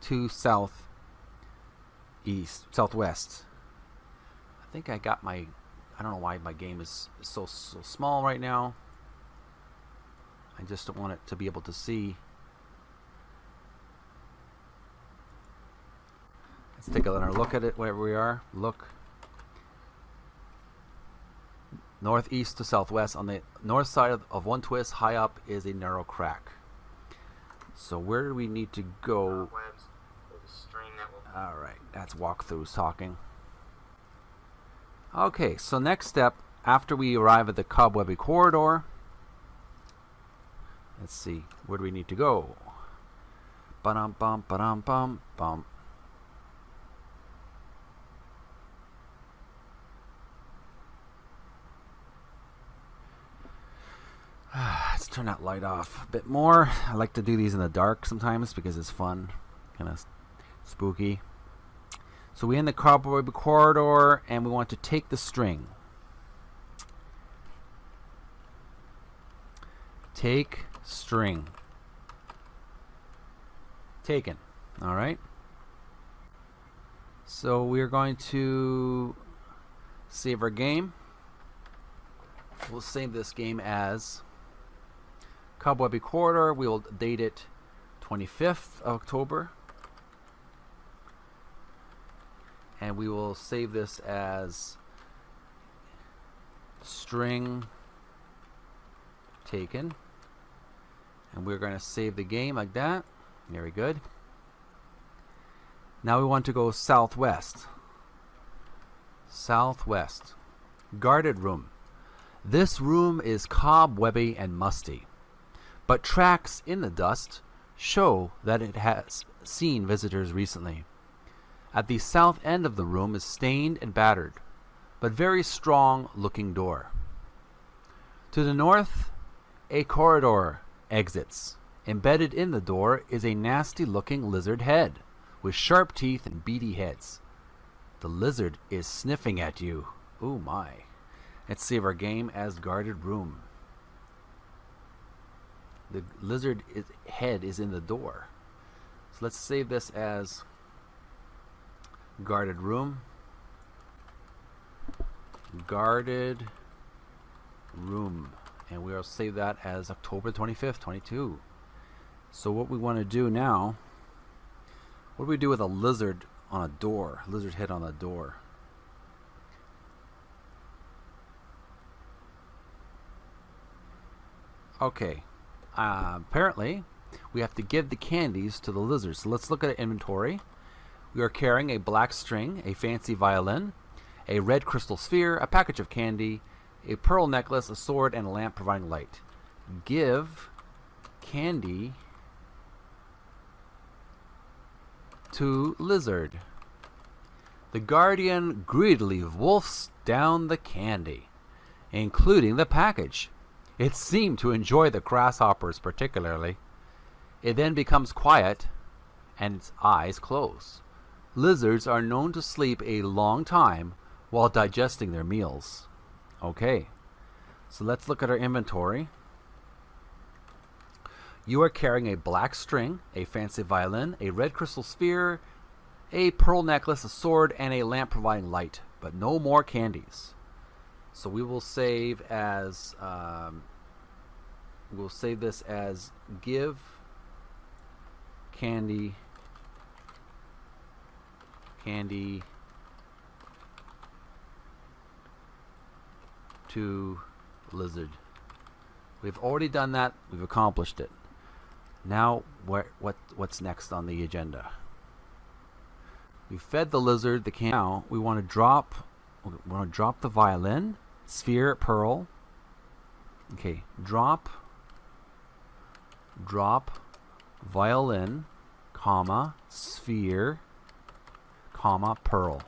to southwest. I think I got my... I don't know why my game is so small right now. I just don't want it to be able to see. Let's take another look at it where we are. Look. Northeast to southwest. On the north side of one twist, high up, is a narrow crack. So where do we need to go? Alright, that's walkthroughs talking. Okay, so next step, after we arrive at the Cobwebby Corridor, let's see, where do we need to go? Ba-dum bum, ba-dum bum, bum. Let's turn that light off a bit more. I like to do these in the dark sometimes because it's fun, kind of spooky. So we're in the Cobwebby Corridor and we want to take the string. Take string. Taken. Alright. So we're going to save our game. We'll save this game as Cobwebby Corridor. We will date it 25th of October. And we will save this as string taken. And we're going to save the game like that. Very good. Now we want to go southwest. Southwest. Guarded room. This room is cobwebby and musty, but tracks in the dust show that it has seen visitors recently. At the south end of the room is stained and battered, but very strong looking door. To the north, a corridor exits. Embedded in the door is a nasty looking lizard head with sharp teeth and beady heads. The lizard is sniffing at you. Oh my. Let's save our game as guarded room. The lizard head is in the door. So let's save this as guarded room. Guarded room. And we'll save that as October 25th, 22. So what we want to do now, what do we do with a lizard on a door? Lizard head on a door. Okay. Apparently, we have to give the candies to the lizard. So let's look at inventory. We are carrying a black string, a fancy violin, a red crystal sphere, a package of candy, a pearl necklace, a sword, and a lamp providing light. Give candy to lizard. The guardian greedily wolfs down the candy, including the package. It seemed to enjoy the grasshoppers particularly. It then becomes quiet and its eyes close. Lizards are known to sleep a long time while digesting their meals. Okay, so let's look at our inventory. You are carrying a black string, a fancy violin, a red crystal sphere, a pearl necklace, a sword, and a lamp providing light, but no more candies. So we will save as we'll save this as give candy to lizard. We've already done that. We've accomplished it. Now, what's next on the agenda? We fed the lizard the candy. Now we want to drop the violin, sphere, pearl. Okay, drop violin, comma, sphere, comma, pearl.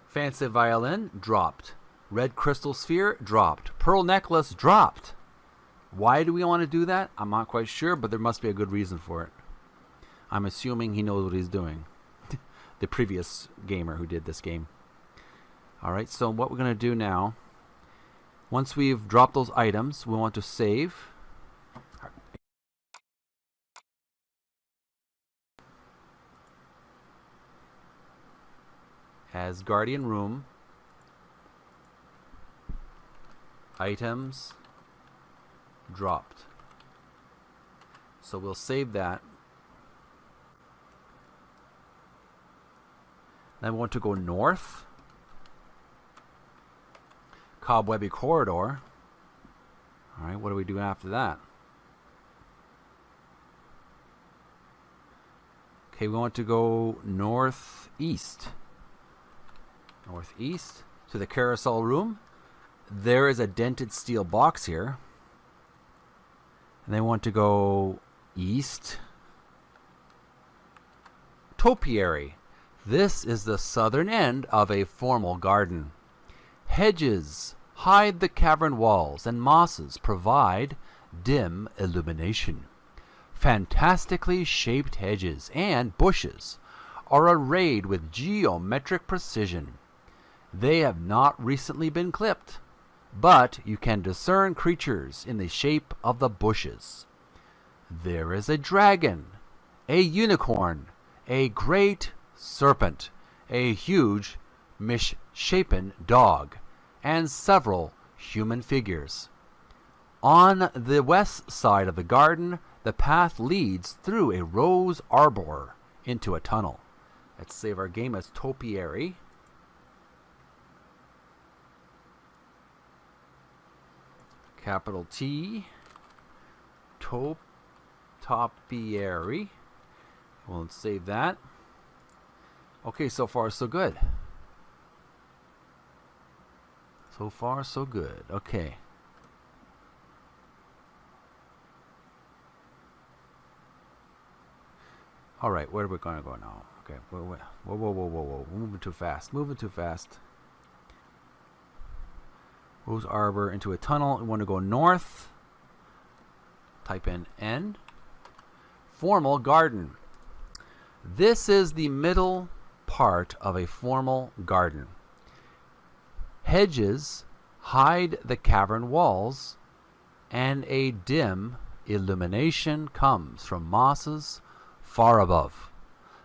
Fancy violin dropped. Red crystal sphere dropped. Pearl necklace dropped. Why do we want to do that? I'm not quite sure, but there must be a good reason for it. I'm assuming he knows what he's doing. The previous gamer who did this game. Alright, so what we're going to do now, once we've dropped those items, we want to save. As guardian room, items dropped. So we'll save that. Then we want to go north. Cobwebby Corridor. Alright, what do we do after that? Okay, we want to go northeast. Northeast to the carousel room. There is a dented steel box here. And they want to go east. Topiary. This is the southern end of a formal garden. Hedges hide the cavern walls, and mosses provide dim illumination. Fantastically shaped hedges and bushes are arrayed with geometric precision. They have not recently been clipped, but you can discern creatures in the shape of the bushes. There is a dragon, a unicorn, a great serpent, a huge misshapen dog, and several human figures. On the west side of the garden, the path leads through a rose arbor into a tunnel. Let's save our game as Topiary. Capital T. Topiary. We'll save that. Okay, so far so good. So far so good. Okay. All right, where are we going to go now? Okay, whoa. Moving too fast. Rose Arbor into a tunnel. We want to go north. Type in N. Formal garden. This is the middle part of a formal garden. Hedges hide the cavern walls, and a dim illumination comes from mosses far above.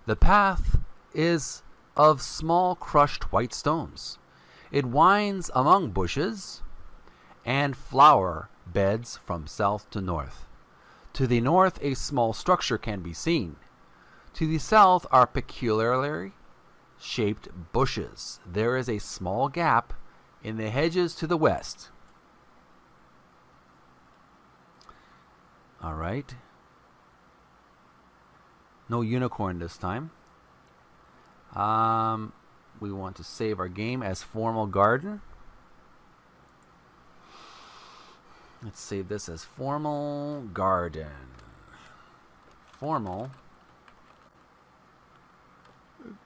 The path is of small crushed white stones. It winds among bushes and flower beds from south to north. To the north, a small structure can be seen. To the south are peculiarly shaped bushes. There is a small gap in the hedges to the west. All right. No unicorn this time. We want to save our game as formal garden. Let's save this as formal garden. Formal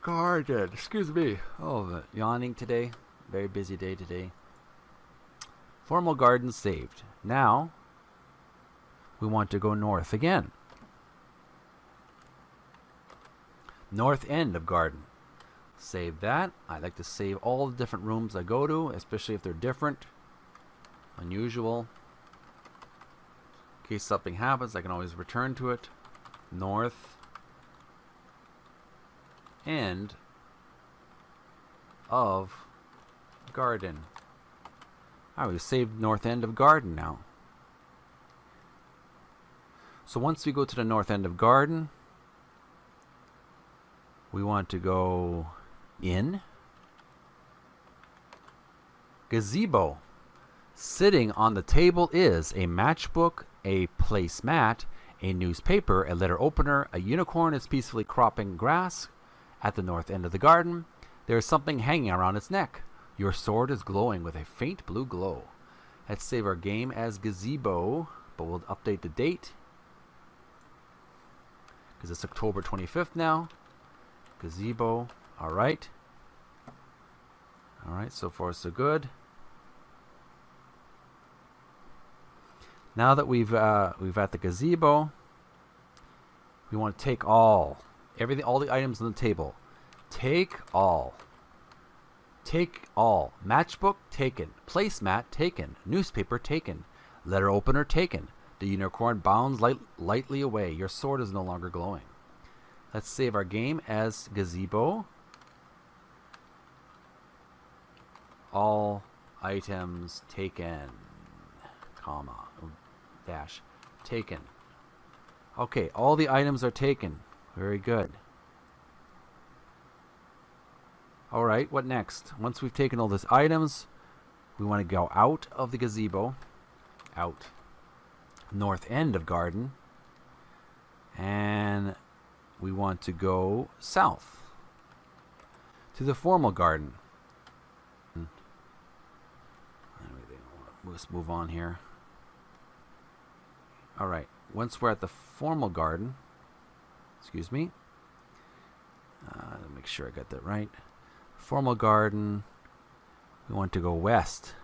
garden. Excuse me. Oh, yawning today. Very busy day today. Formal garden saved. Now, we want to go north again. North end of garden. Save that. I like to save all the different rooms I go to, especially if they're different, unusual. In case something happens, I can always return to it. North end of garden. We've saved north end of garden now. So once we go to the north end of garden, we want to go in. Gazebo. Sitting on the table is a matchbook, a placemat, a newspaper, a letter opener. A unicorn is peacefully cropping grass at the north end of the garden. There is something hanging around its neck. Your sword is glowing with a faint blue glow. Let's save our game as Gazebo, but we'll update the date because it's October 25th now. Gazebo. All right, so far so good. Now that we've at the gazebo, we want to take all the items on the table. Take all. Matchbook taken. Placemat taken. Newspaper taken. Letter opener taken. The unicorn bounds lightly away. Your sword is no longer glowing. Let's save our game as Gazebo. All items taken. Comma. Dash. Taken. Okay, all the items are taken. Very good. Alright, what next? Once we've taken all these items, we want to go out of the gazebo, out north end of garden, and we want to go south to the formal garden. Let's move on here. All right, once we're at the formal garden, excuse me, make sure I got that right. Formal garden, we want to go west.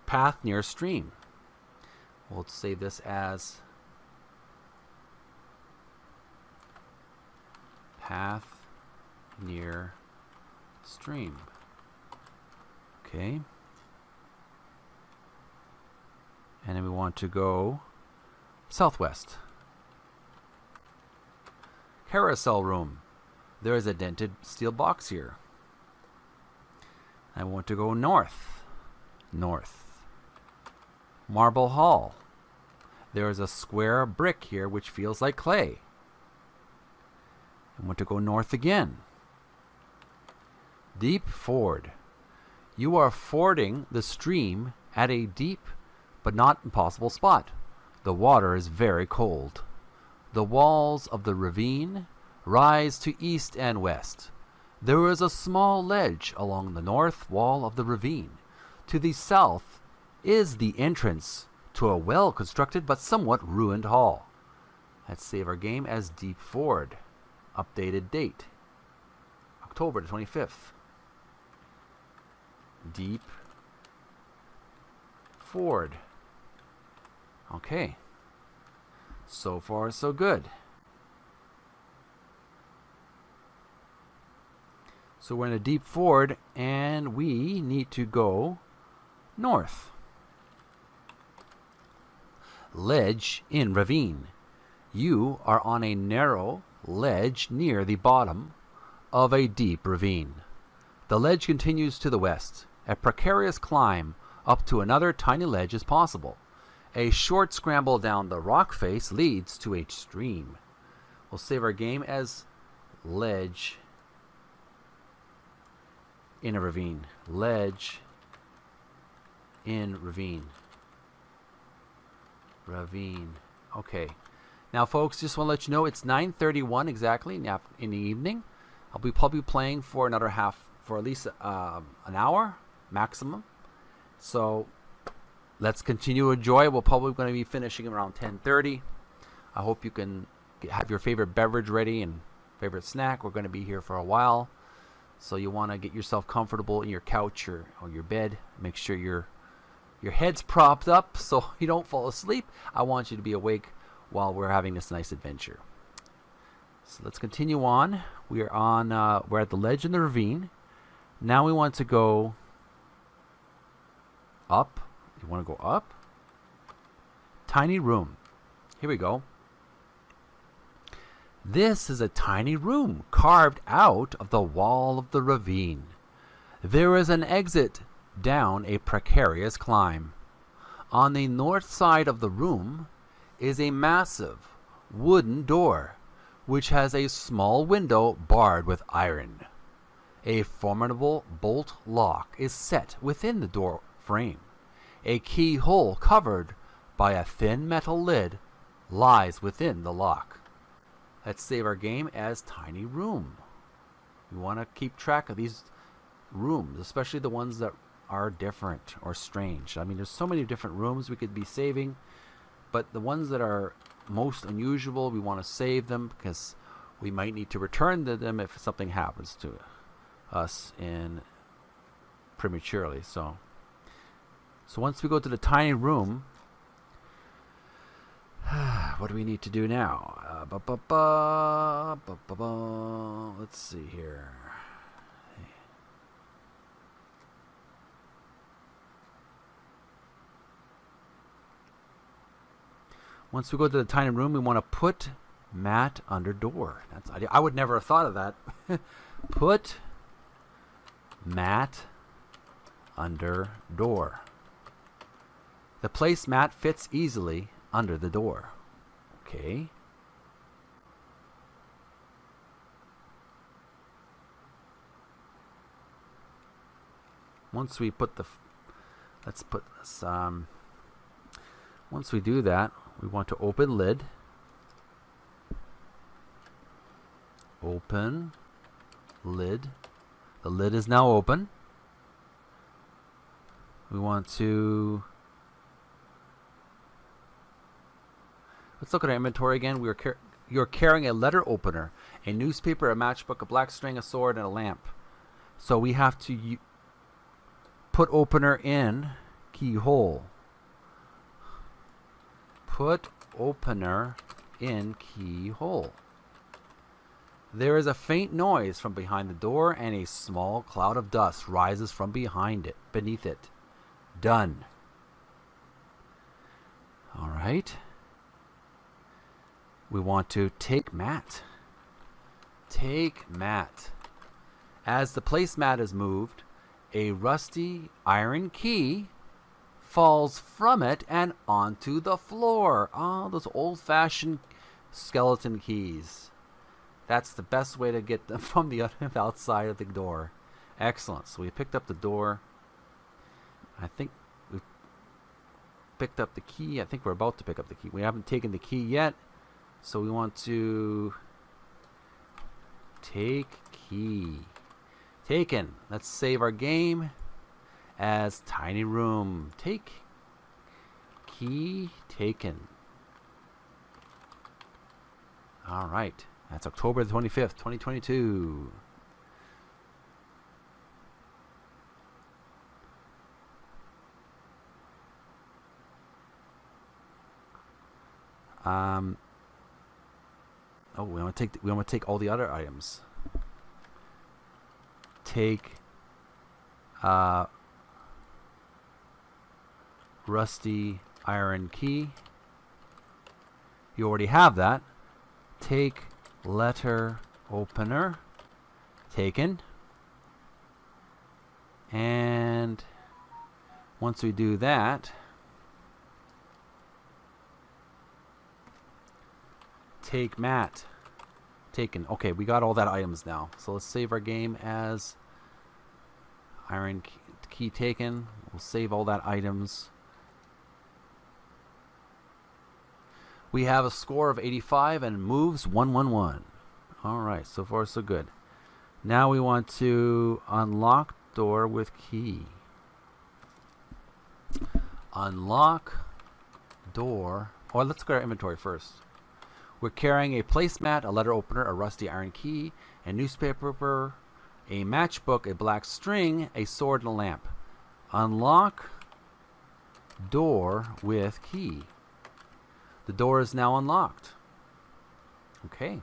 Path near stream. We'll save this as path near stream. Okay. And then we want to go southwest. Carousel room. There is a dented steel box here. I want to go north. North. Marble hall. There is a square brick here which feels like clay. I want to go north again. Deep ford. You are fording the stream at a deep but not impossible spot. The water is very cold. The walls of the ravine rise to east and west. There is a small ledge along the north wall of the ravine. To the south is the entrance to a well-constructed but somewhat ruined hall. Let's save our game as Deep Ford. Updated date, October the 25th. Deep Ford. Okay. So far, so good. So we're in a deep ford, and we need to go north. Ledge in ravine. You are on a narrow ledge near the bottom of a deep ravine. The ledge continues to the west. A precarious climb up to another tiny ledge is possible. A short scramble down the rock face leads to a stream. We'll save our game as ledge in a ravine. Ledge in ravine. Ravine. Okay. Now, folks, just want to let you know it's 9:31 exactly in the evening. I'll be probably playing for another for at least an hour maximum. So let's continue to enjoy. We're probably going to be finishing around 10:30. I hope you can have your favorite beverage ready and favorite snack. We're going to be here for a while. So you want to get yourself comfortable in your couch or your bed. Make sure your head's propped up so you don't fall asleep. I want you to be awake while we're having this nice adventure. So let's continue on. We're at the ledge in the ravine. Now we want to go up. You want to go up? Tiny room. Here we go. This is a tiny room carved out of the wall of the ravine. There is an exit down a precarious climb. On the north side of the room is a massive wooden door, which has a small window barred with iron. A formidable bolt lock is set within the door frame. A keyhole covered by a thin metal lid lies within the lock. Let's save our game as Tiny Room. We want to keep track of these rooms, especially the ones that are different or strange. I mean, there's so many different rooms we could be saving, but the ones that are most unusual, we want to save them because we might need to return to them if something happens to us prematurely. So once we go to the tiny room, what do we need to do now? Let's see here. Once we go to the tiny room, we want to put mat under door. I would never have thought of that. Put mat under door. The placemat fits easily under the door. Okay. once we put the, let's put this, once we do that, we want to open lid. Open lid. The lid is now open. We want to, let's look at our inventory again. You're carrying a letter opener, a newspaper, a matchbook, a black string, a sword, and a lamp. So we have to put opener in keyhole. Put opener in keyhole. There is a faint noise from behind the door, and a small cloud of dust rises from beneath it. Done. All right. We want to take mat. Take mat. As the placemat is moved, a rusty iron key falls from it and onto the floor. Oh, those old-fashioned skeleton keys. That's the best way to get them from the outside of the door. Excellent. So we picked up the door. I think we picked up the key. I think we're about to pick up the key. We haven't taken the key yet. So we want to take key. Taken. Let's save our game as tiny room. Take key taken. All right. That's October the 25th, 2022. Oh, we want to take all the other items. Take rusty iron key. You already have that. Take letter opener. Taken. And once we do that, take mat. Taken. Okay, we got all that items now. So let's save our game as iron key taken. We'll save all that items. We have a score of 85 and moves 111. All right, so far so good. Now we want to unlock door with key. Unlock door. Oh, let's look at our inventory first. We're carrying a placemat, a letter opener, a rusty iron key, a newspaper, a matchbook, a black string, a sword, and a lamp. Unlock door with key. The door is now unlocked. Okay.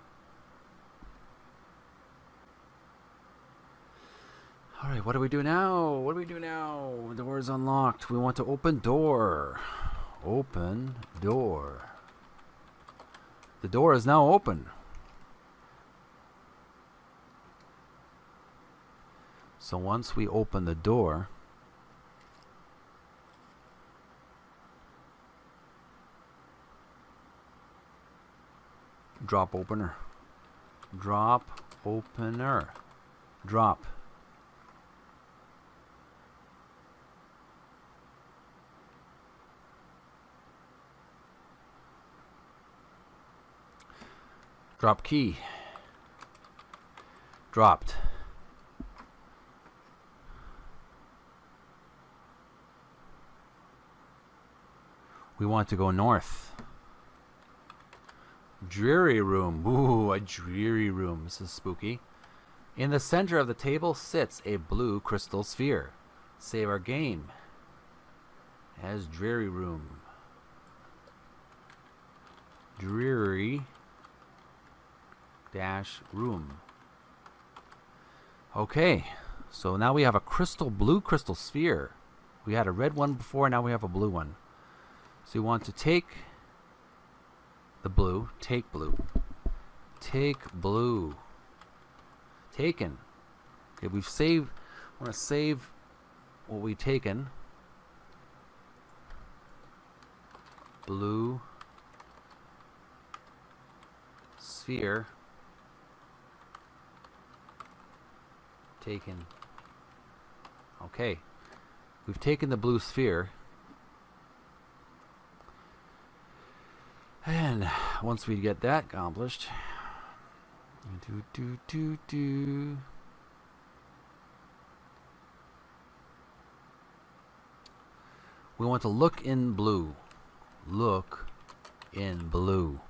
All right, what do we do now? What do we do now? The door is unlocked. We want to open door. Open door. The door is now open. So once we open the door, drop opener. Drop opener. Drop. Drop key. Dropped. We want to go north. Dreary room. Ooh, a dreary room. This is spooky. In the center of the table sits a blue crystal sphere. Save our game as dreary room. Dreary dash room. Okay, so now we have a blue crystal sphere. We had a red one before, now we have a blue one. So you want to take the blue, take blue, take blue, taken. Okay, we've saved. I want to save what we've taken. Blue sphere. Taken. Okay. we've taken the blue sphere. And once we get that accomplished, we want to look in blue. Look in blue.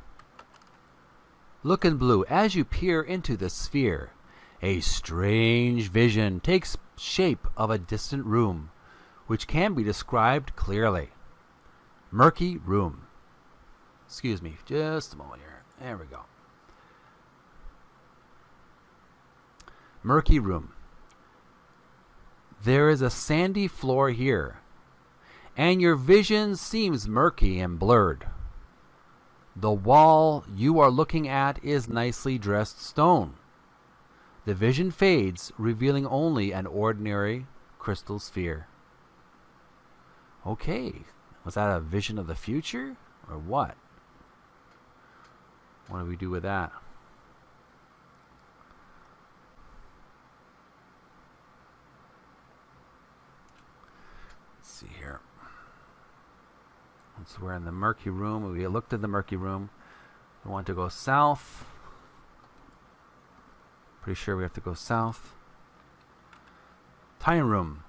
Look in blue. As you peer into the sphere, a strange vision takes shape of a distant room, which can be described clearly. Murky room. Excuse me, just a moment here. There we go. Murky room. There is a sandy floor here, and your vision seems murky and blurred. The wall you are looking at is nicely dressed stone. The vision fades, revealing only an ordinary crystal sphere. Okay, was that a vision of the future, or what? What do we do with that? Let's see here. Once we're in the murky room, we looked at the murky room. We want to go south. Pretty sure we have to go south. Time room.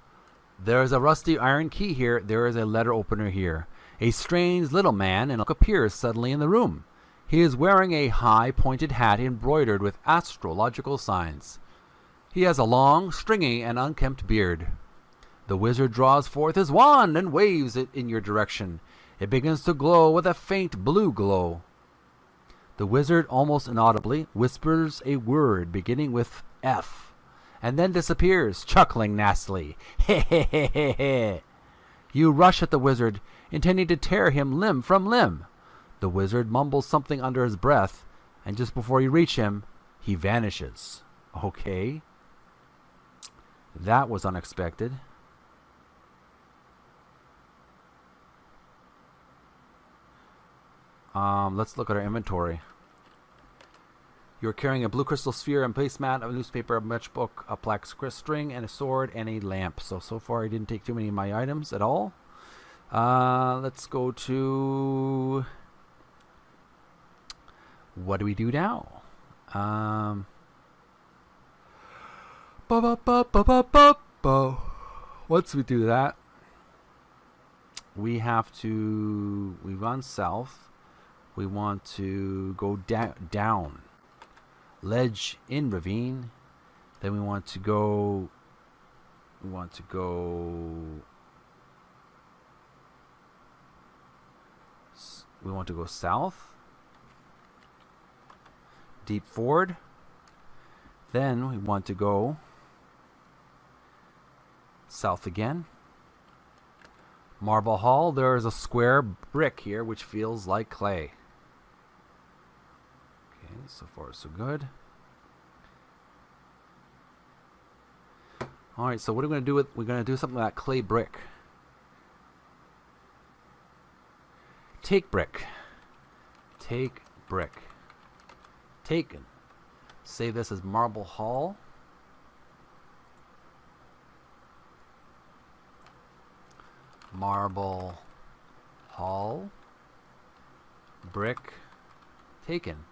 There is a rusty iron key here. There is a letter opener here. A strange little man appears suddenly in the room. He is wearing a high pointed hat embroidered with astrological signs. He has a long, stringy, and unkempt beard. The wizard draws forth his wand and waves it in your direction. It begins to glow with a faint blue glow. The wizard, almost inaudibly, whispers a word beginning with F, and then disappears, chuckling nastily. He. You rush at the wizard, intending to tear him limb from limb. The wizard mumbles something under his breath, and just before you reach him, he vanishes. Okay. That was unexpected. Let's look at our inventory. You're carrying a blue crystal sphere and placemat, a newspaper, a matchbook, a black string, and a sword, and a lamp. So far I didn't take too many of my items at all. Let's go to... What do we do now? Once we do that, we have to... We run south. We want to go down. Ledge in ravine. Then we want to go... We want to go south. Deep ford. Then we want to go south again. Marble Hall. There is a square brick here which feels like clay. Okay, so far so good. Alright, so what are we going to do with... We're going to do something with that clay brick. Take brick. Take brick. Taken. Save this as Marble Hall. Marble Hall. Brick. Taken.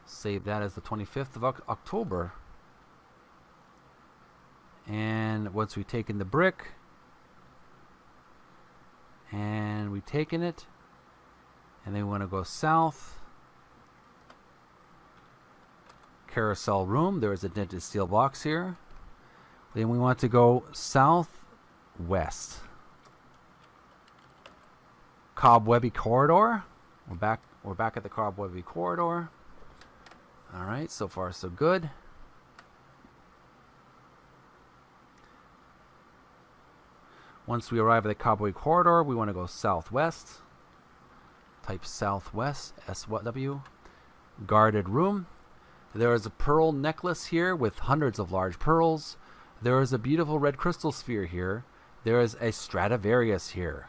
Save that as the 25th of October. And once we've taken the brick, and we've taken it, and then we want to go south. Carousel room. There is a dented steel box here. Then we want to go southwest. Cobwebby Corridor. We're back at the Cobwebby Corridor. All right, so far so good. Once we arrive at the Cobwebby Corridor, we want to go southwest. Type southwest, SW. Guarded room. There is a pearl necklace here with hundreds of large pearls. There is a beautiful red crystal sphere here. There is a Stradivarius here.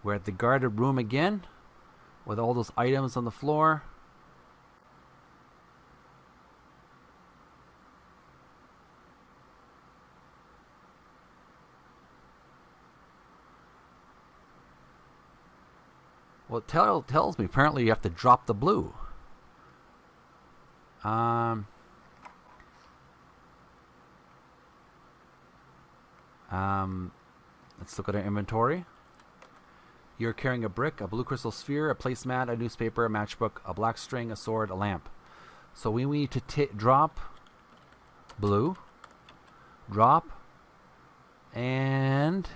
We're at the guarded room again with all those items on the floor. Well, it tells me apparently you have to drop the blue. Let's look at our inventory. You're carrying a brick, a blue crystal sphere, a placemat, a newspaper, a matchbook, a black string, a sword, a lamp. So we need to drop blue, drop, and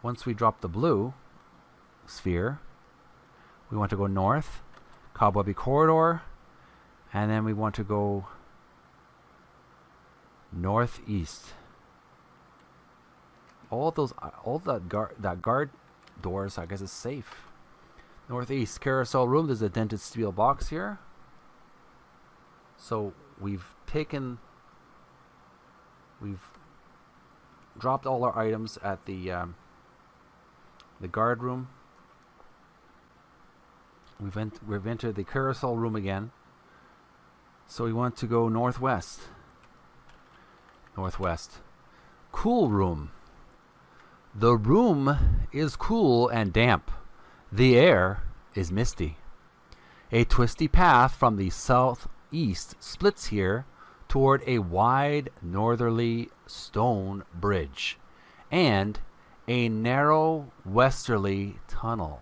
once we drop the blue sphere, we want to go north, Cobwebby Corridor, and then we want to go northeast. All that guard doors, I guess, is safe. Northeast carousel room. There's a dented steel box here. So we've dropped all our items at the guard room. We've entered the carousel room again. So we want to go northwest. Northwest. Cool room. The room is cool and damp. The air is misty. A twisty path from the southeast splits here toward a wide northerly stone bridge and a narrow westerly tunnel.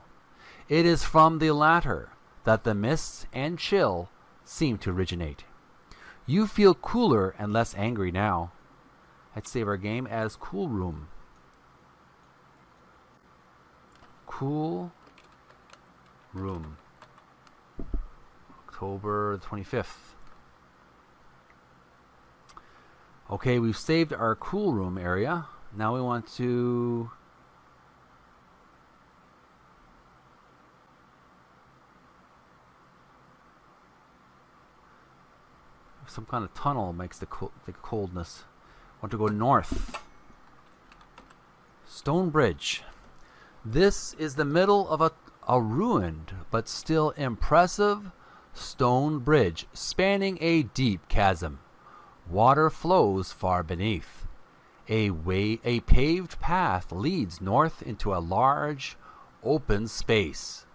It is from the latter that the mists and chill seem to originate. You feel cooler and less angry now. Let's save our game as Cool Room. Cool Room. October 25th. Okay, we've saved our Cool Room area. Now we want to some kind of tunnel makes the coldness. Want to go north. Stone Bridge. This is the middle of a ruined but still impressive stone bridge spanning a deep chasm. Water flows far beneath. A paved path leads north into a large open space.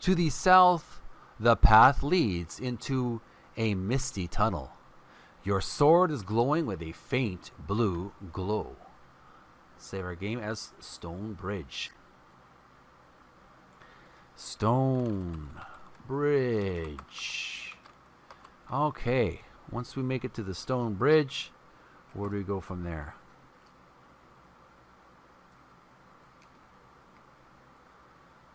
To the south, the path leads into a misty tunnel. Your sword is glowing with a faint blue glow. Save our game as Stone Bridge. Stone Bridge. Okay, once we make it to the Stone Bridge, where do we go from there?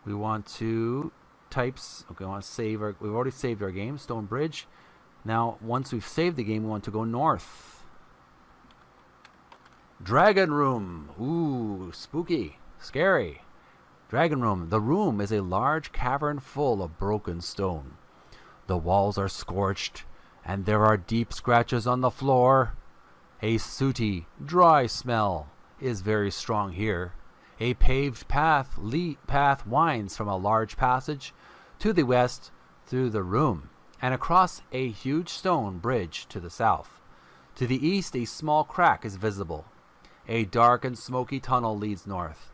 We want to types. Okay, I want to save our. We've already saved our game, Stone Bridge. Now, once we've saved the game, we want to go north. Dragon Room. Ooh, spooky, scary. Dragon Room. The room is a large cavern full of broken stone. The walls are scorched, and there are deep scratches on the floor. A sooty, dry smell is very strong here. A paved path winds from a large passage to the west through the room and across a huge stone bridge to the south. To the east, a small crack is visible. A dark and smoky tunnel leads north.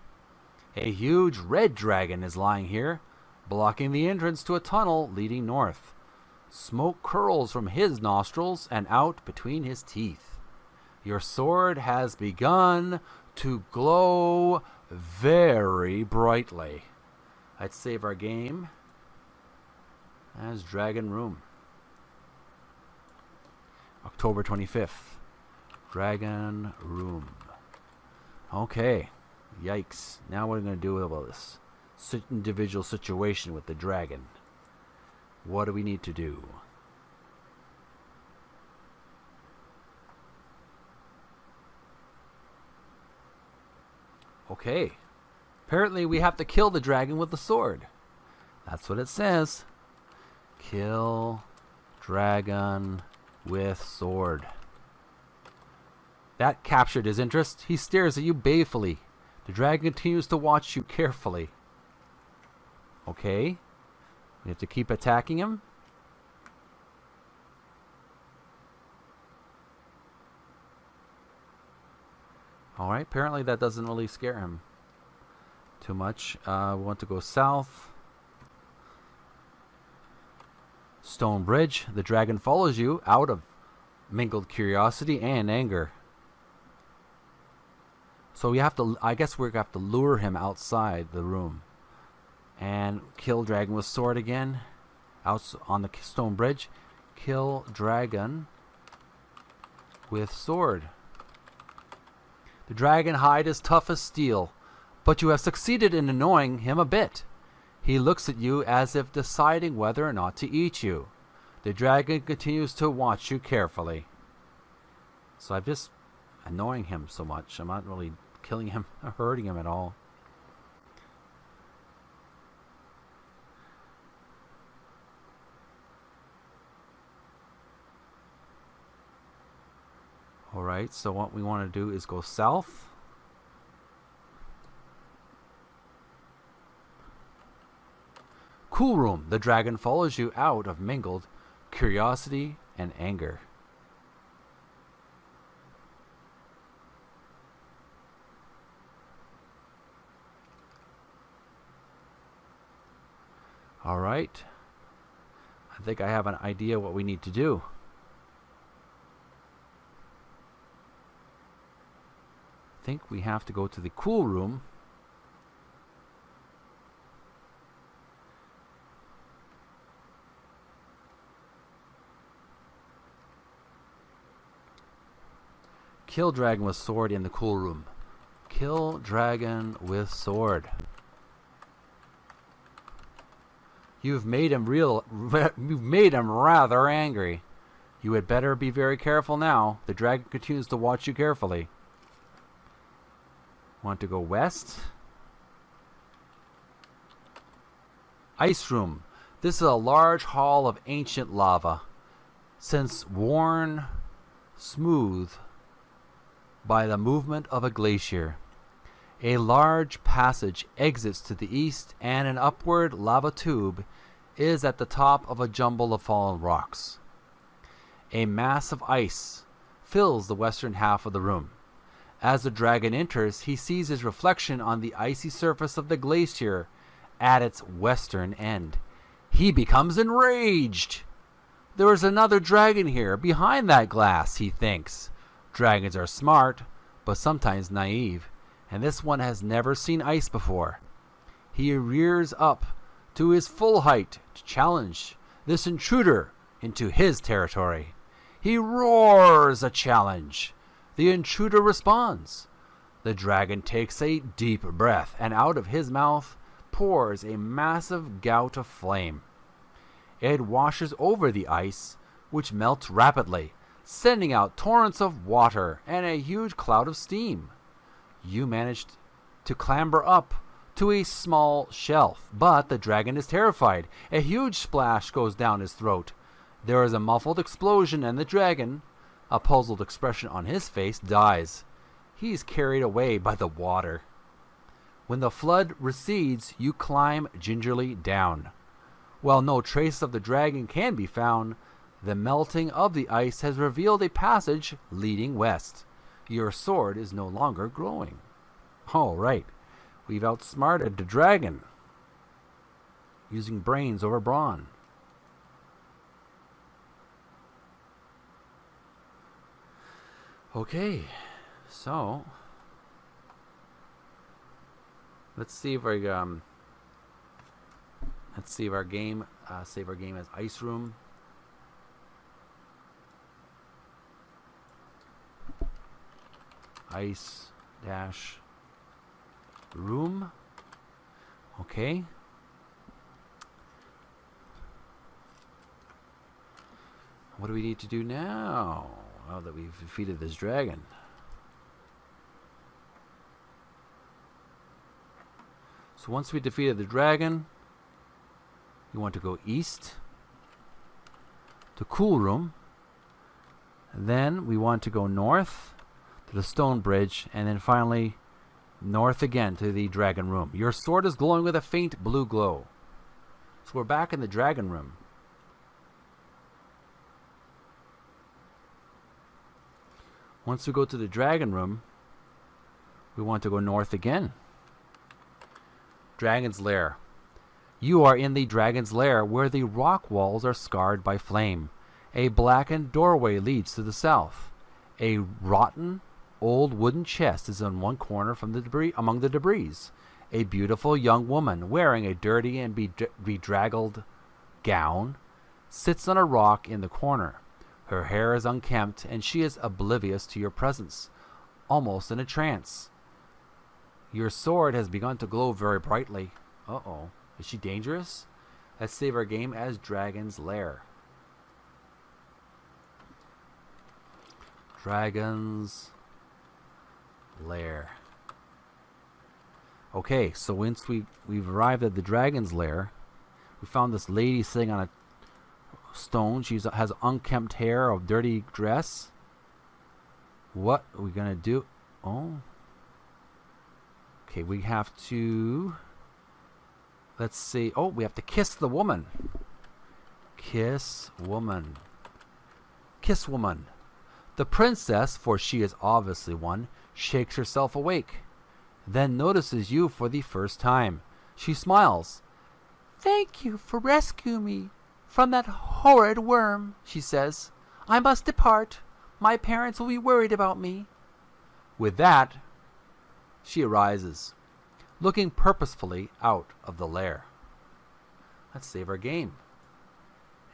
A huge red dragon is lying here, blocking the entrance to a tunnel leading north. Smoke curls from his nostrils and out between his teeth. Your sword has begun to glow very brightly. Let's save our game as Dragon Room. October 25th. Dragon Room. Okay. Yikes. Now what are we going to do about this individual situation with the dragon? What do we need to do? Okay. Apparently we have to kill the dragon with the sword. That's what it says. Kill dragon with sword. That captured his interest. He stares at you balefully. The dragon continues to watch you carefully. Okay. We have to keep attacking him. Alright, apparently that doesn't really scare him too much. We want to go south. Stone bridge. The dragon follows you out of mingled curiosity and anger. So we have to, I guess we're going to have to lure him outside the room. And kill dragon with sword again. Out on the stone bridge. Kill dragon with sword. The dragon hide is tough as steel, but you have succeeded in annoying him a bit. He looks at you as if deciding whether or not to eat you. The dragon continues to watch you carefully. So I'm just annoying him so much. I'm not really killing him or hurting him at all. Alright, so what we want to do is go south. Cool room. The dragon follows you out of mingled curiosity and anger. Alright. I think I have an idea what we need to do. I think we have to go to the cool room. Kill dragon with sword in the cool room. Kill dragon with sword. You've made him rather angry. You had better be very careful now. The dragon continues to watch you carefully. Want to go west? Ice room. This is a large hall of ancient lava, since worn smooth by the movement of a glacier. A large passage exits to the east, and an upward lava tube is at the top of a jumble of fallen rocks. A mass of ice fills the western half of the room. As the dragon enters, he sees his reflection on the icy surface of the glacier at its western end. He becomes enraged. There is another dragon here, behind that glass, he thinks. Dragons are smart, but sometimes naive, and this one has never seen ice before. He rears up to his full height to challenge this intruder into his territory. He roars a challenge. The intruder responds. The dragon takes a deep breath, and out of his mouth pours a massive gout of flame. It washes over the ice, which melts rapidly, sending out torrents of water and a huge cloud of steam. You managed to clamber up to a small shelf, but the dragon is terrified. A huge splash goes down his throat. There is a muffled explosion, and the dragon, a puzzled expression on his face, dies. He is carried away by the water. When the flood recedes, you climb gingerly down. While no trace of the dragon can be found, the melting of the ice has revealed a passage leading west. Your sword is no longer glowing. All right, we've outsmarted the dragon, using brains over brawn. Okay, so let's see if our save our game as Ice Room. Ice dash room. Okay. What do we need to do now? Now that we've defeated this dragon. So once we defeated the dragon, you want to go east to Cool Room. Then we want to go north to the Stone Bridge, and then finally north again to the Dragon Room. Your sword is glowing with a faint blue glow. So we're back in the Dragon Room. Once we go to the Dragon Room, We want to go north again. Dragon's Lair. You are in the Dragon's Lair, where the rock walls are scarred by flame. A blackened doorway leads to the south. A rotten, old wooden chest is in one corner from the debris, among the debris. A beautiful young woman, wearing a dirty and bedraggled gown, sits on a rock in the corner. Her hair is unkempt, and she is oblivious to your presence, almost in a trance. Your sword has begun to glow very brightly. Uh-oh. Is she dangerous? Let's save our game as Dragon's Lair. Dragon's Lair. Okay, so once we've arrived at the Dragon's Lair, we found this lady sitting on a stone. She has unkempt hair, a dirty dress. What are we gonna do? Oh. Okay, we have to... Let's see. Oh, we have to kiss the woman. Kiss woman. Kiss woman. The princess, for she is obviously one, shakes herself awake, then notices you for the first time. She smiles. "Thank you for rescuing me from that horrid worm," she says. "I must depart. My parents will be worried about me." With that, she arises, looking purposefully out of the lair. Let's save our game.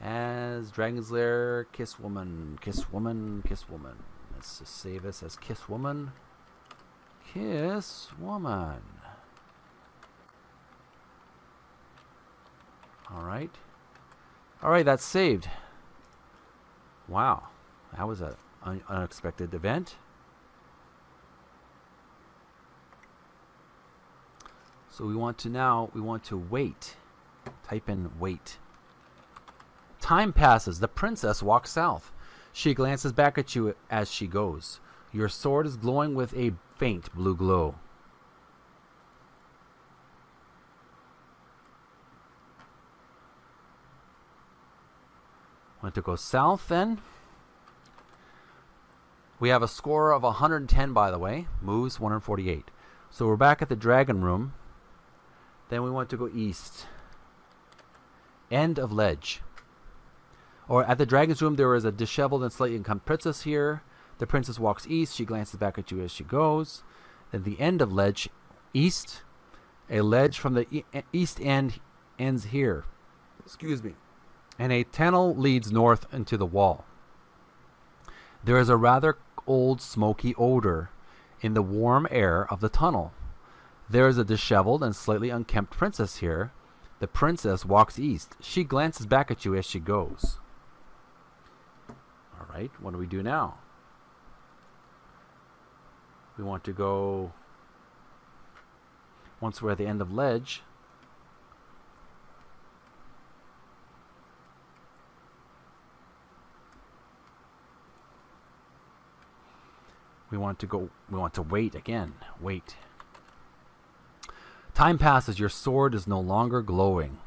As Dragon's Lair, Kiss Woman, Kiss Woman, Kiss Woman. Let's just save this as Kiss Woman. Kiss Woman. Alright. Alright, that's saved. Wow. That was an unexpected event. So we want to wait. Type in wait. Time passes. The princess walks south. She glances back at you as she goes. Your sword is glowing with a faint blue glow. Want to go south then? We have a score of 110, by the way. Moves 148. So we're back at the Dragon Room. Then we want to go east. End of ledge. Or at the Dragon's Room, there is a disheveled and slightly unkempt princess here. The princess walks east. She glances back at you as she goes. Then the end of ledge, east. A ledge from the east end ends here. Excuse me. And a tunnel leads north into the wall. There is a rather old smoky odor in the warm air of the tunnel. There is a disheveled and slightly unkempt princess here. The princess walks east. She glances back at you as she goes. Alright, what do we do now? We want to go... Once we're at the end of ledge... We want to wait again. Wait. Time passes. Your sword is no longer glowing.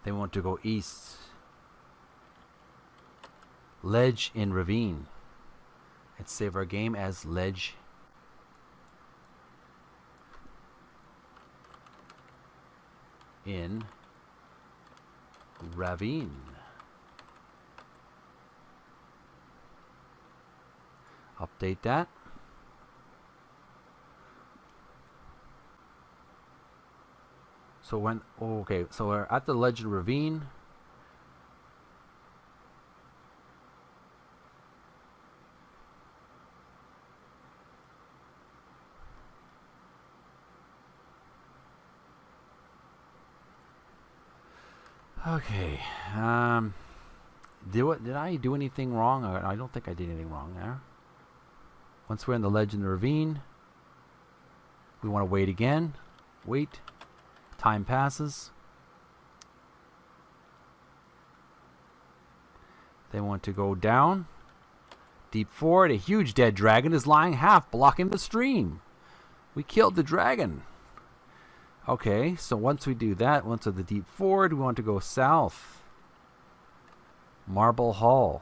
They want to go east. Ledge in ravine. Let's save our game as ledge. In ravine. Update that. So when, okay, so we're at the Legend Ravine. Okay, did I do anything wrong? I don't think I did anything wrong there. Once we're in the Legend Ravine, we want to wait again. Wait. Time passes. They want to go down. Deep forward, a huge dead dragon is lying half blocking the stream. We killed the dragon. Okay, so once we do that, once at the deep forward, we want to go south. Marble Hall.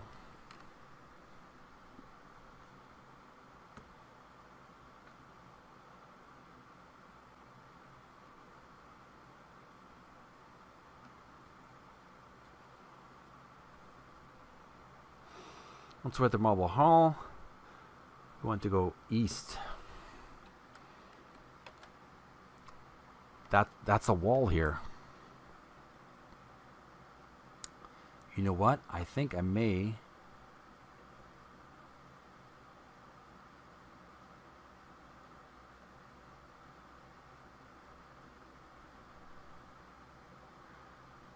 Once we're at the Marble Hall, we want to go east. That's a wall here. You know what? I think I may...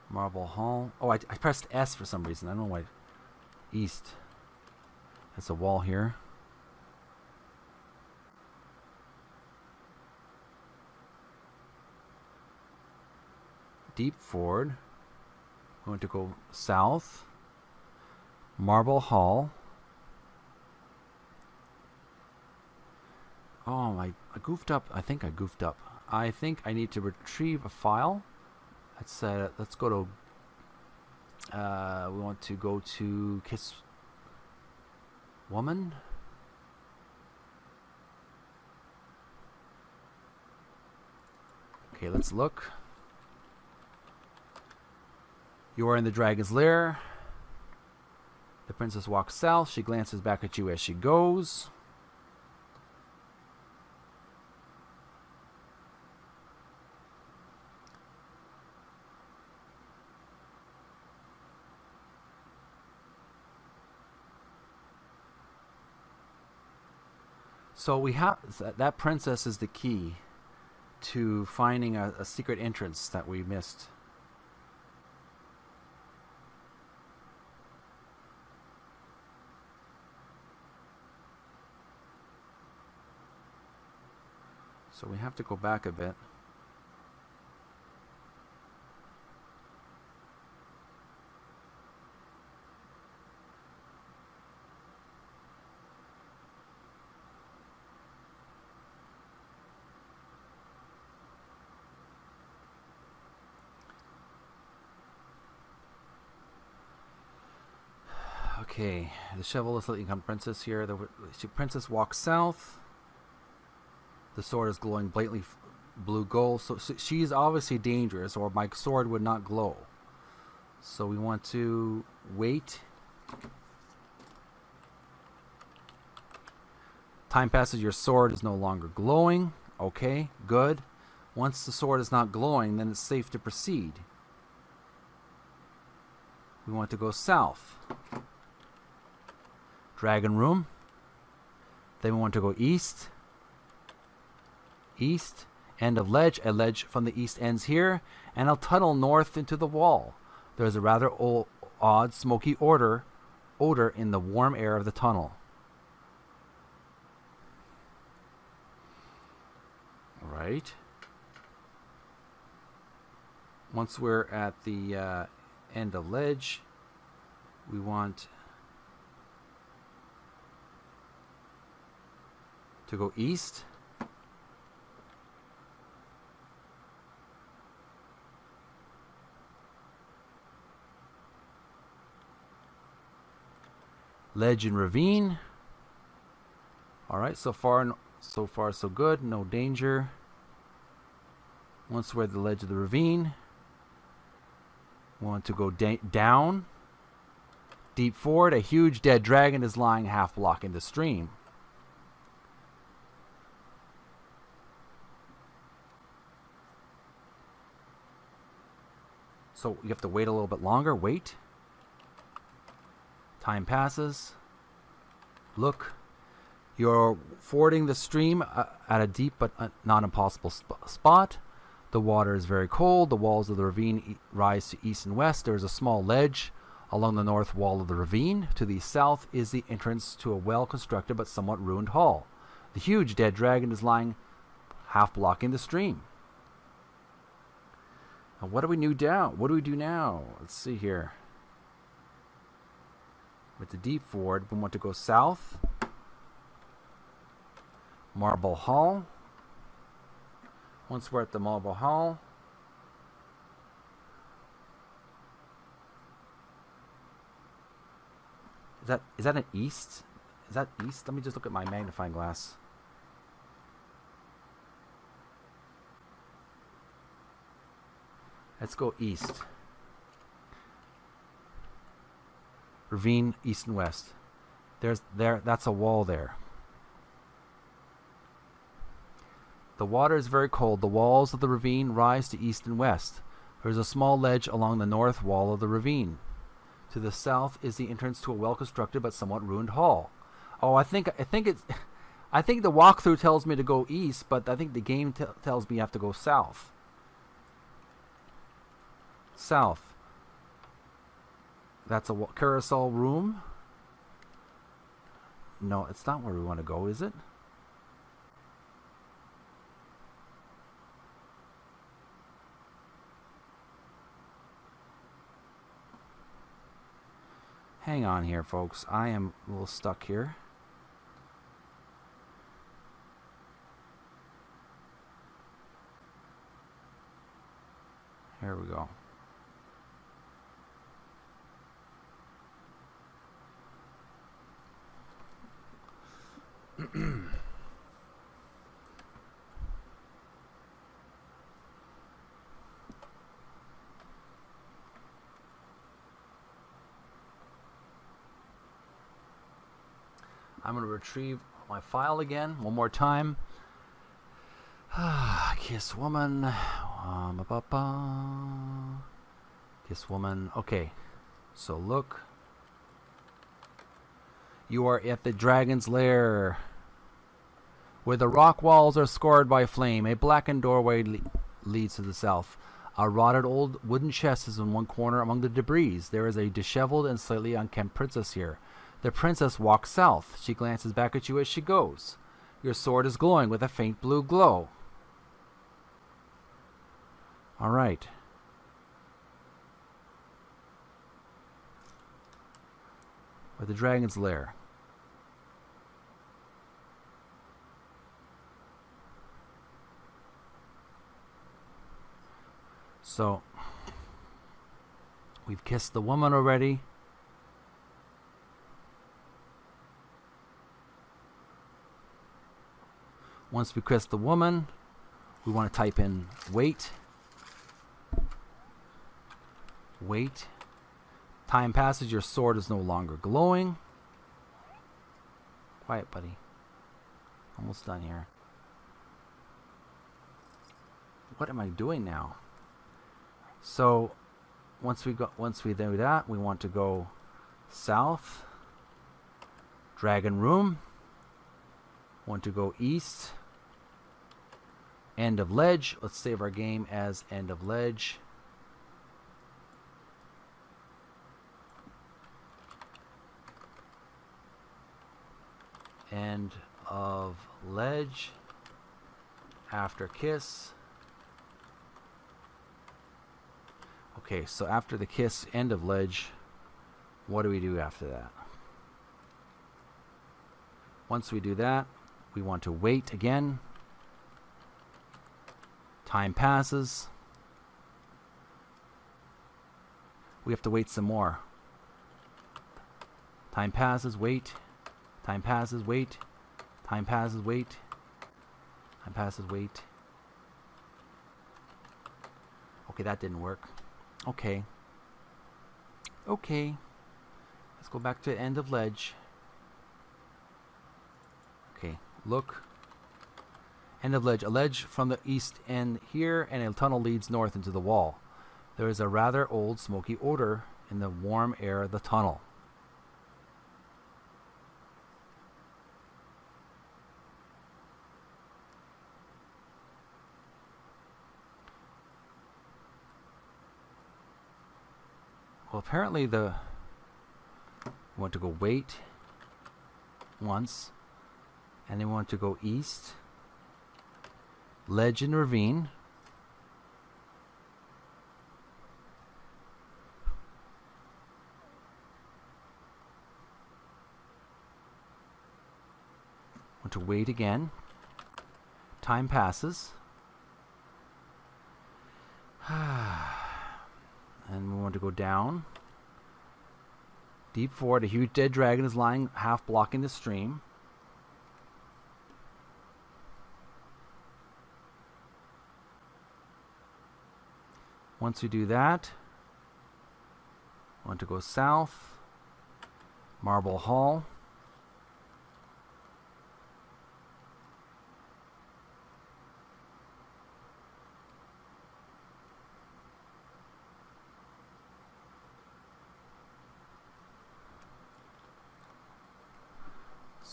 Marble Hall. Oh, I pressed S for some reason. I don't know why. East. That's a wall here. Deep forward. I'm going to go south. Marble Hall. Oh, I goofed up. I think I goofed up. I think I need to retrieve a file. Let's go to. We want to go to Kiss Woman. Okay, let's look. You are in the Dragon's Lair. The princess walks south. She glances back at you as she goes. So we have that princess is the key to finding a secret entrance that we missed. So we have to go back a bit. Okay, the chivalrous Lincoln princess here. The princess walks south. The sword is glowing blatantly blue gold, so she's obviously dangerous, or my sword would not glow. So we want to wait. Time passes, your sword is no longer glowing. Okay, good. Once the sword is not glowing, then it's safe to proceed. We want to go south. Dragon Room. Then we want to go east. East. End of ledge. A ledge from the east ends here. And a tunnel north into the wall. There's a rather odd smoky odor in the warm air of the tunnel. Right. Once we're at the end of ledge, we want to go east. Ledge and ravine. All right, so far so good. No danger. Once we're at the ledge of the ravine, we want to go down. Deep forward, a huge dead dragon is lying half blocking the stream. So you have to wait a little bit longer. Wait. Time passes. Look. You're fording the stream at a deep but not impossible spot. The water is very cold. The walls of the ravine rise to east and west. There is a small ledge along the north wall of the ravine. To the south is the entrance to a well-constructed but somewhat ruined hall. The huge dead dragon is lying half blocking the stream. Now, what do we do now? Let's see here. With the deep forward, we want to go south. Marble Hall. Once we're at the Marble Hall, is that an east? Is that east? Let me just look at my magnifying glass. Let's go east. Ravine, east and west. That's a wall there. The water is very cold. The walls of the ravine rise to east and west. There is a small ledge along the north wall of the ravine. To the south is the entrance to a well-constructed but somewhat ruined hall. Oh, I think the walkthrough tells me to go east, but I think the game tells me you have to go south. South. That's a carousel room. No, it's not where we want to go, is it? Hang on here, folks. I am a little stuck here. Here we go. I'm going to retrieve my file again one more time. Kiss woman. Kiss woman. Okay. So look. You are at the dragon's lair, where the rock walls are scored by flame. A blackened doorway leads to the south. A rotted old wooden chest is in one corner among the debris. There is a disheveled and slightly unkempt princess here. The princess walks south. She glances back at you as she goes. Your sword is glowing with a faint blue glow. All right. With the dragon's lair. So, we've kissed the woman already. Once we kiss the woman, we want to type in wait. Wait. Time passes, your sword is no longer glowing. Quiet, buddy. Almost done here. What am I doing now? So, once we do that, we want to go south. Dragon room. Want to go east. End of ledge. Let's save our game as end of ledge. End of ledge. After kiss. Okay, so after the kiss, end of ledge, what do we do after that? Once we do that, we want to wait again. Time passes. We have to wait some more. Time passes, wait. Time passes, wait. Time passes, wait. Time passes, wait. Okay, that didn't work. Okay. Okay. Let's go back to end of ledge. Okay, look. End of ledge. A ledge from the east end here, and a tunnel leads north into the wall. There is a rather old smoky odor in the warm air of the tunnel. Well, apparently we want to go wait once, and then we want to go east, ledge and ravine, want to wait again. Time passes. And we want to go down. Deep forward, a huge dead dragon is lying half blocking the stream. Once we do that, we want to go south. Marble Hall.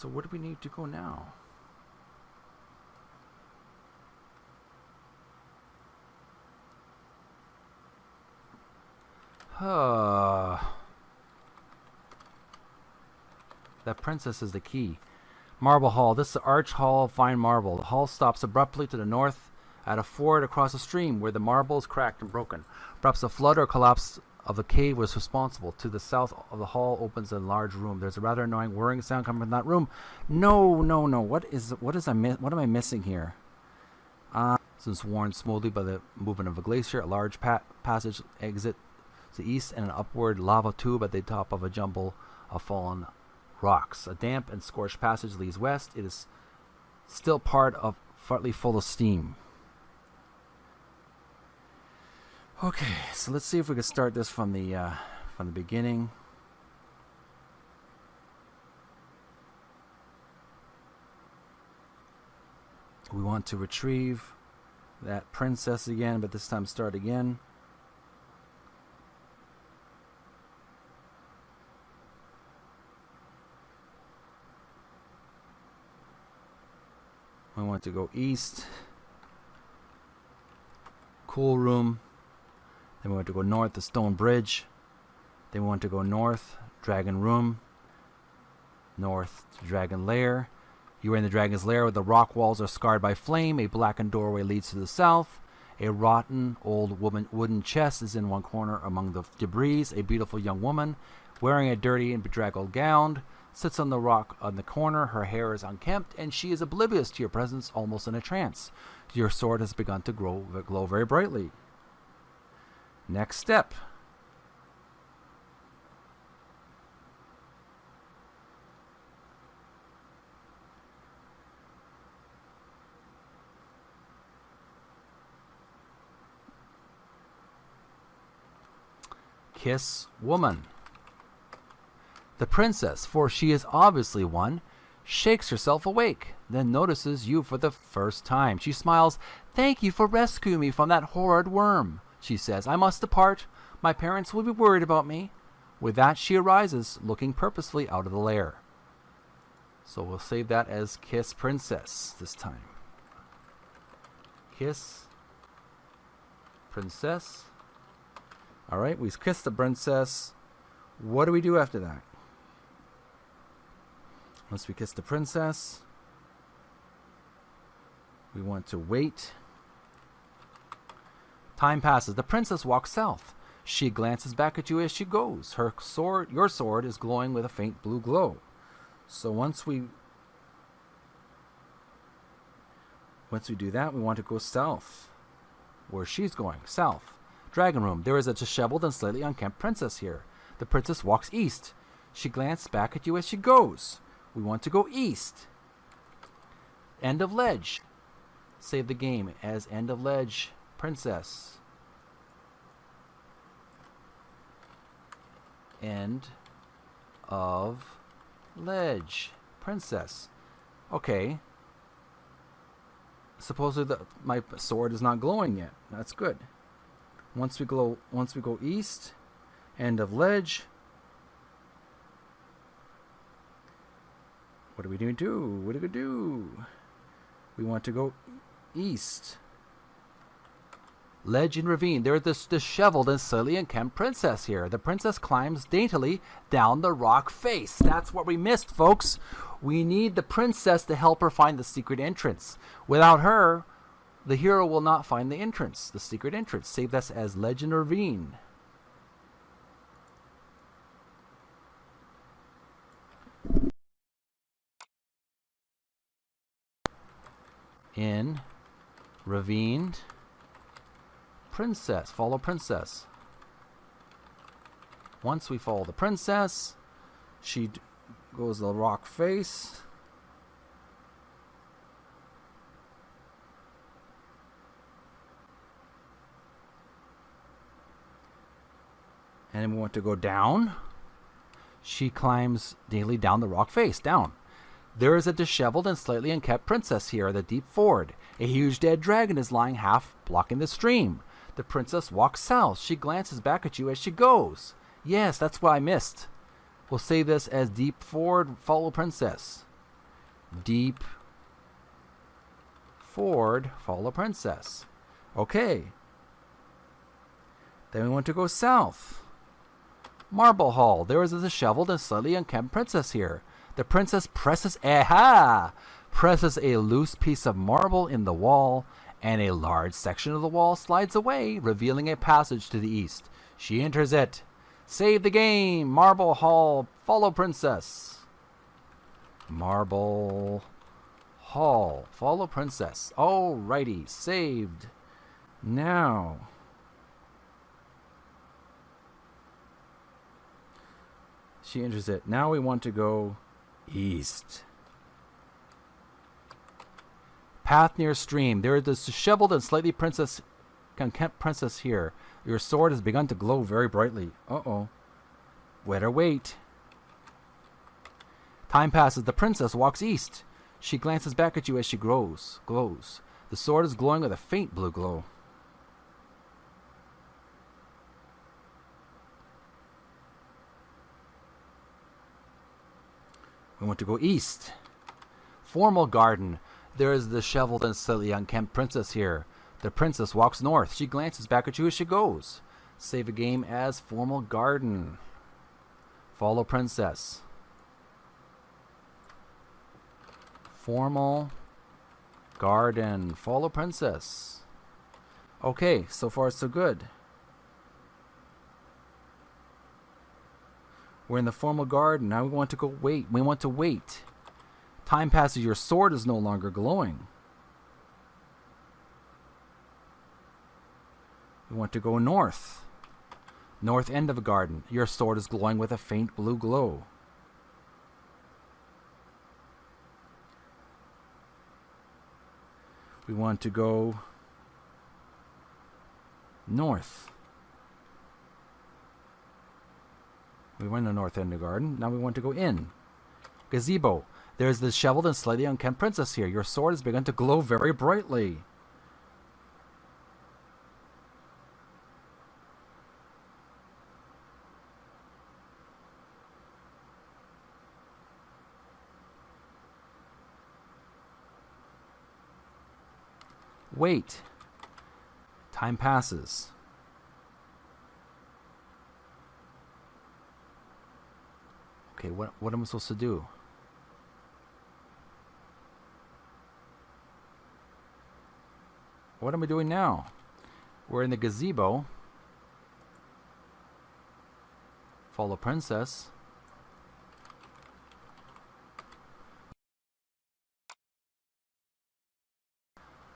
So where do we need to go now? That princess is the key. Marble Hall. This is the Arch Hall of Fine Marble. The hall stops abruptly to the north at a ford across a stream where the marble is cracked and broken. Perhaps a flood or collapse of the cave was responsible. To the south of the hall opens a large room. There's a rather annoying whirring sound coming from that room. No. What am I missing here? Since worn smoothly by the movement of a glacier, a large passage exits to the east and an upward lava tube at the top of a jumble of fallen rocks. A damp and scorched passage leads west. It is still partly full of steam. Okay, so let's see if we can start this from the beginning. We want to retrieve that princess again, but this time start again. We want to go east. Cool room. Then we want to go north, the stone bridge. Then we want to go north, dragon room. North to dragon lair. You are in the dragon's lair where the rock walls are scarred by flame. A blackened doorway leads to the south. A rotten old wooden chest is in one corner among the debris. A beautiful young woman wearing a dirty and bedraggled gown sits on the rock on the corner. Her hair is unkempt and she is oblivious to your presence, almost in a trance. Your sword has begun to glow very brightly. Next step. Kiss woman. The princess, for she is obviously one, shakes herself awake, then notices you for the first time. She smiles. "Thank you for rescuing me from that horrid worm," she says. "I must depart. My parents will be worried about me." With that, she arises, looking purposefully out of the lair. So we'll save that as Kiss Princess this time. Kiss Princess. Alright, we've kissed the princess. What do we do after that? Once we kiss the princess, we want to wait. Time passes. The princess walks south. She glances back at you as she goes. Your sword is glowing with a faint blue glow. So once we do that, we want to go south. Where she's going. South. Dragon room. There is a disheveled and slightly unkempt princess here. The princess walks east. She glances back at you as she goes. We want to go east. End of ledge. Save the game as end of ledge princess. End of ledge princess. Okay. Supposedly my sword is not glowing yet. That's good. Once we go east, end of ledge. What do we do? What do we do? We want to go east. Ledge and ravine. There is this disheveled and slightly unkempt princess here. The princess climbs daintily down the rock face. That's what we missed, folks. We need the princess to help her find the secret entrance. Without her, the hero will not find the entrance, the secret entrance. Save this as ledge and ravine. In ravine. Princess. Follow princess. Once we follow the princess, she goes to the rock face. And then we want to go down. She climbs daily down the rock face. Down. There is a disheveled and slightly unkempt princess here at the deep ford. A huge dead dragon is lying half blocking the stream. The princess walks south. She glances back at you as she goes. Yes, that's what I missed. We'll save this as deep ford, follow princess. deep, forward, follow princess. Okay. Then we want to go south. Marble Hall. There is a disheveled and slightly unkempt princess here. The princess presses a loose piece of marble in the wall, and a large section of the wall slides away, revealing a passage to the east. She enters it. Save the game. Marble Hall. Follow princess. Marble Hall. Follow princess. Alrighty. Saved. Now. She enters it. Now we want to go east. Path near stream. There is this disheveled and slightly unkempt princess here. Your sword has begun to glow very brightly. Uh-oh. Better wait. Time passes. The princess walks east. She glances back at you as she glows. The sword is glowing with a faint blue glow. We want to go east. Formal garden. There is the disheveled and slightly unkempt princess here. The princess walks north. She glances back at you as she goes. Save a game as formal garden. Follow princess. Formal garden. Follow princess. Okay, so far so good. We're in the formal garden. Now we want to go wait. We want to wait. Time passes. Your sword is no longer glowing. We want to go north. North end of the garden. Your sword is glowing with a faint blue glow. We want to go north. We went in the north end of the garden. Now we want to go in. Gazebo. There is this disheveled and slightly unkempt princess here. Your sword has begun to glow very brightly. Wait. Time passes. Okay, what am I supposed to do? What am I doing now? We're in the gazebo. Follow princess.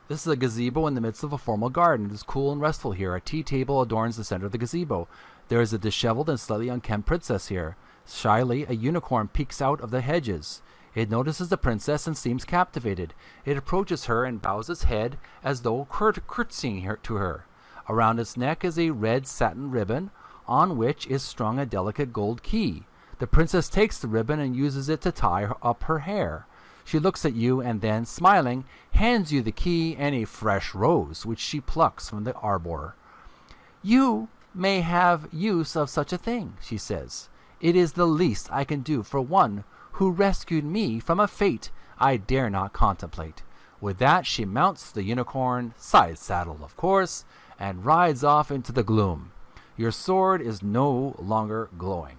This is a gazebo in the midst of a formal garden. It is cool and restful here. A tea table adorns the center of the gazebo. There is a disheveled and slightly unkempt princess here. Shyly, a unicorn peeks out of the hedges. It notices the princess and seems captivated. It approaches her and bows its head as though curtsying to her. Around its neck is a red satin ribbon on which is strung a delicate gold key. The princess takes the ribbon and uses it to tie up her hair. She looks at you and then, smiling, hands you the key and a fresh rose, which she plucks from the arbor. "You may have use of such a thing," she says. "It is the least I can do for one who rescued me from a fate I dare not contemplate." With that, she mounts the unicorn, side saddle, of course, and rides off into the gloom. Your sword is no longer glowing.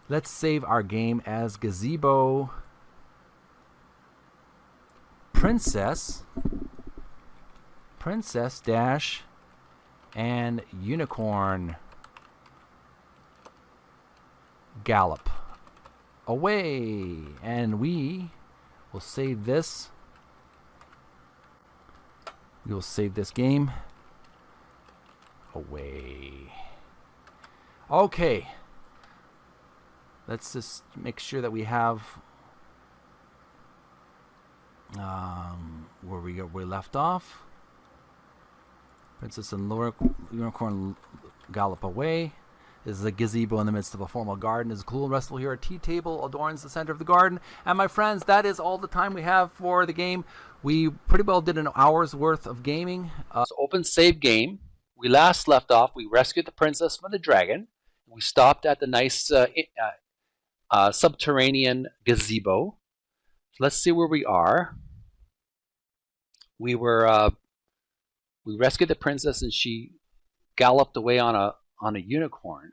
Let's save our game as Gazebo Princess dash and Unicorn Gallop away. And we will save this. We will save this game away. Okay. Let's just make sure that we have where we left off. Princess and Unicorn gallop away. This is a gazebo in the midst of a formal garden. It's cool and restful here. A tea table adorns the center of the garden. And my friends, that is all the time we have for the game. We pretty well did an hour's worth of gaming. Open save game. We last left off. We rescued the princess from the dragon. We stopped at the nice subterranean gazebo. So let's see where we are. We rescued the princess and she galloped away on a unicorn.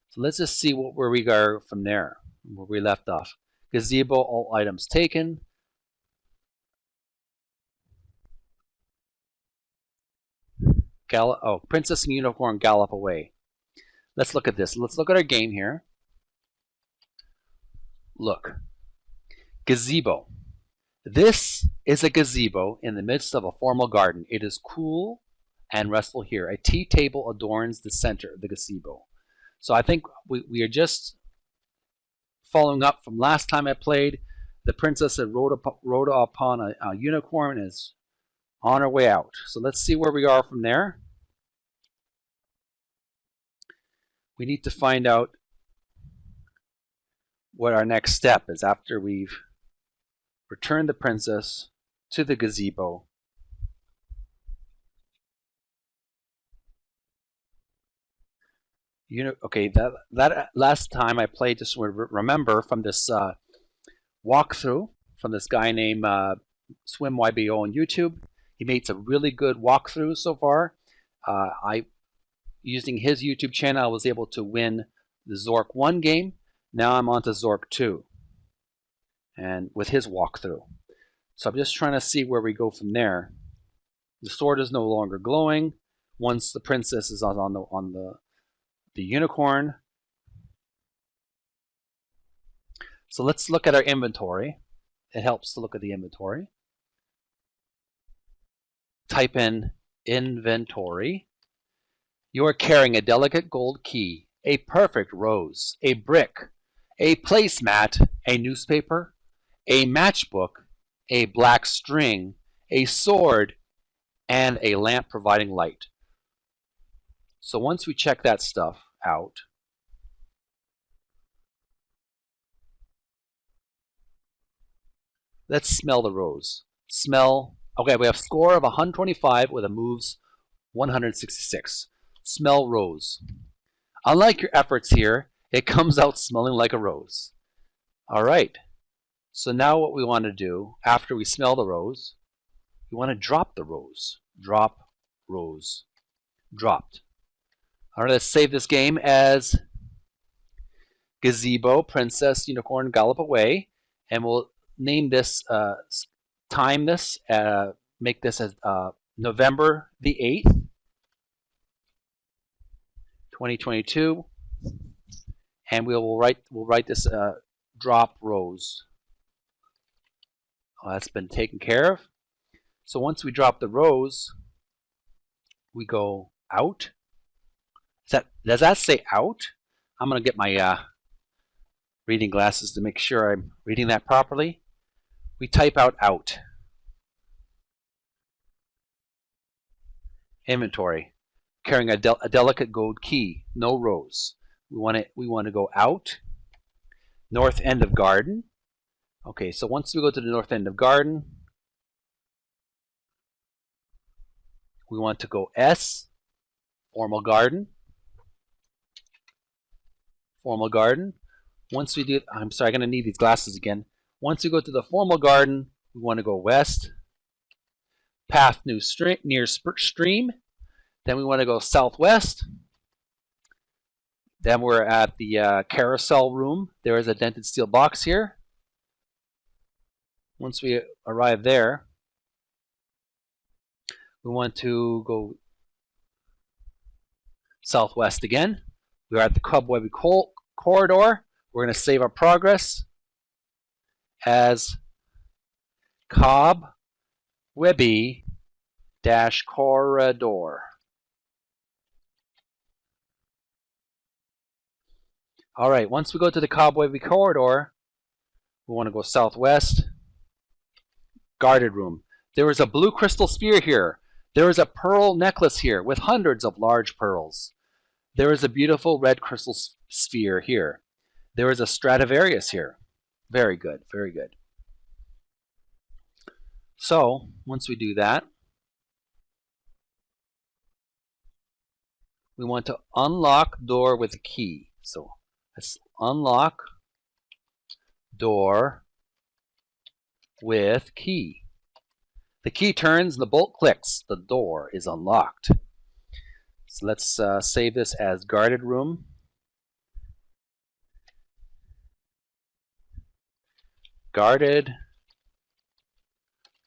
So let's just see where we go from there, where we left off. Gazebo, all items taken. Princess and unicorn gallop away. Let's look at this. Let's look at our game here. Look. Gazebo. This is a gazebo in the midst of a formal garden. It is cool and restful here. A tea table adorns the center of the gazebo. So I think we are just following up from last time I played. The princess had rode upon a unicorn and is on her way out. So let's see where we are from there. We need to find out what our next step is after we've returned the princess to the gazebo. Okay, that last time I played, just remember from this walkthrough from this guy named SwimYBO on YouTube. He made some really good walkthroughs so far. Using his YouTube channel, I was able to win the Zork I game. Now I'm on to Zork II, and with his walkthrough. So I'm just trying to see where we go from there. The sword is no longer glowing once the princess is on the unicorn. So let's look at our inventory. It helps to look at the inventory. Type in inventory. You are carrying a delicate gold key, a perfect rose, a brick, a placemat, a newspaper, a matchbook, a black string, a sword, and a lamp providing light. So once we check that stuff out, let's smell the rose. Smell. Okay, we have score of 125 with a moves 166. Smell rose. Unlike your efforts here, it comes out smelling like a rose. All right. So now what we want to do after we smell the rose, we want to drop the rose. Drop rose. Dropped. All right, let's save this game as Gazebo, Princess, Unicorn, Gallop Away, and we'll name this, time this, make this as November the 8th, 2022, and we'll write this drop rose. That's been taken care of. So once we drop the rose, we go out. Does that say out? I'm going to get my reading glasses to make sure I'm reading that properly. We type out. Inventory. Carrying a delicate gold key. No rose. We want to go out. North end of garden. Okay, so once we go to the north end of garden, we want to go S. Formal garden. Formal garden. Once we do, I'm sorry, I'm going to need these glasses again. Once we go to the formal garden, we want to go west. Path near stream. Then we want to go southwest. Then we're at the carousel room. There is a dented steel box here. Once we arrive there, we want to go southwest again. We are at the Cobwebby Corridor. We're going to save our progress as Cobwebby-Corridor. All right, once we go to the Cobwebby Corridor, we want to go southwest. Guarded room. There is a blue crystal sphere here. There is a pearl necklace here with hundreds of large pearls. There is a beautiful red crystal sphere here. There is a Stradivarius here. Very good, very good. So, once we do that, we want to unlock door with a key. So, let's unlock door with key. The key turns and the bolt clicks. The door is unlocked. So let's save this as guarded room. Guarded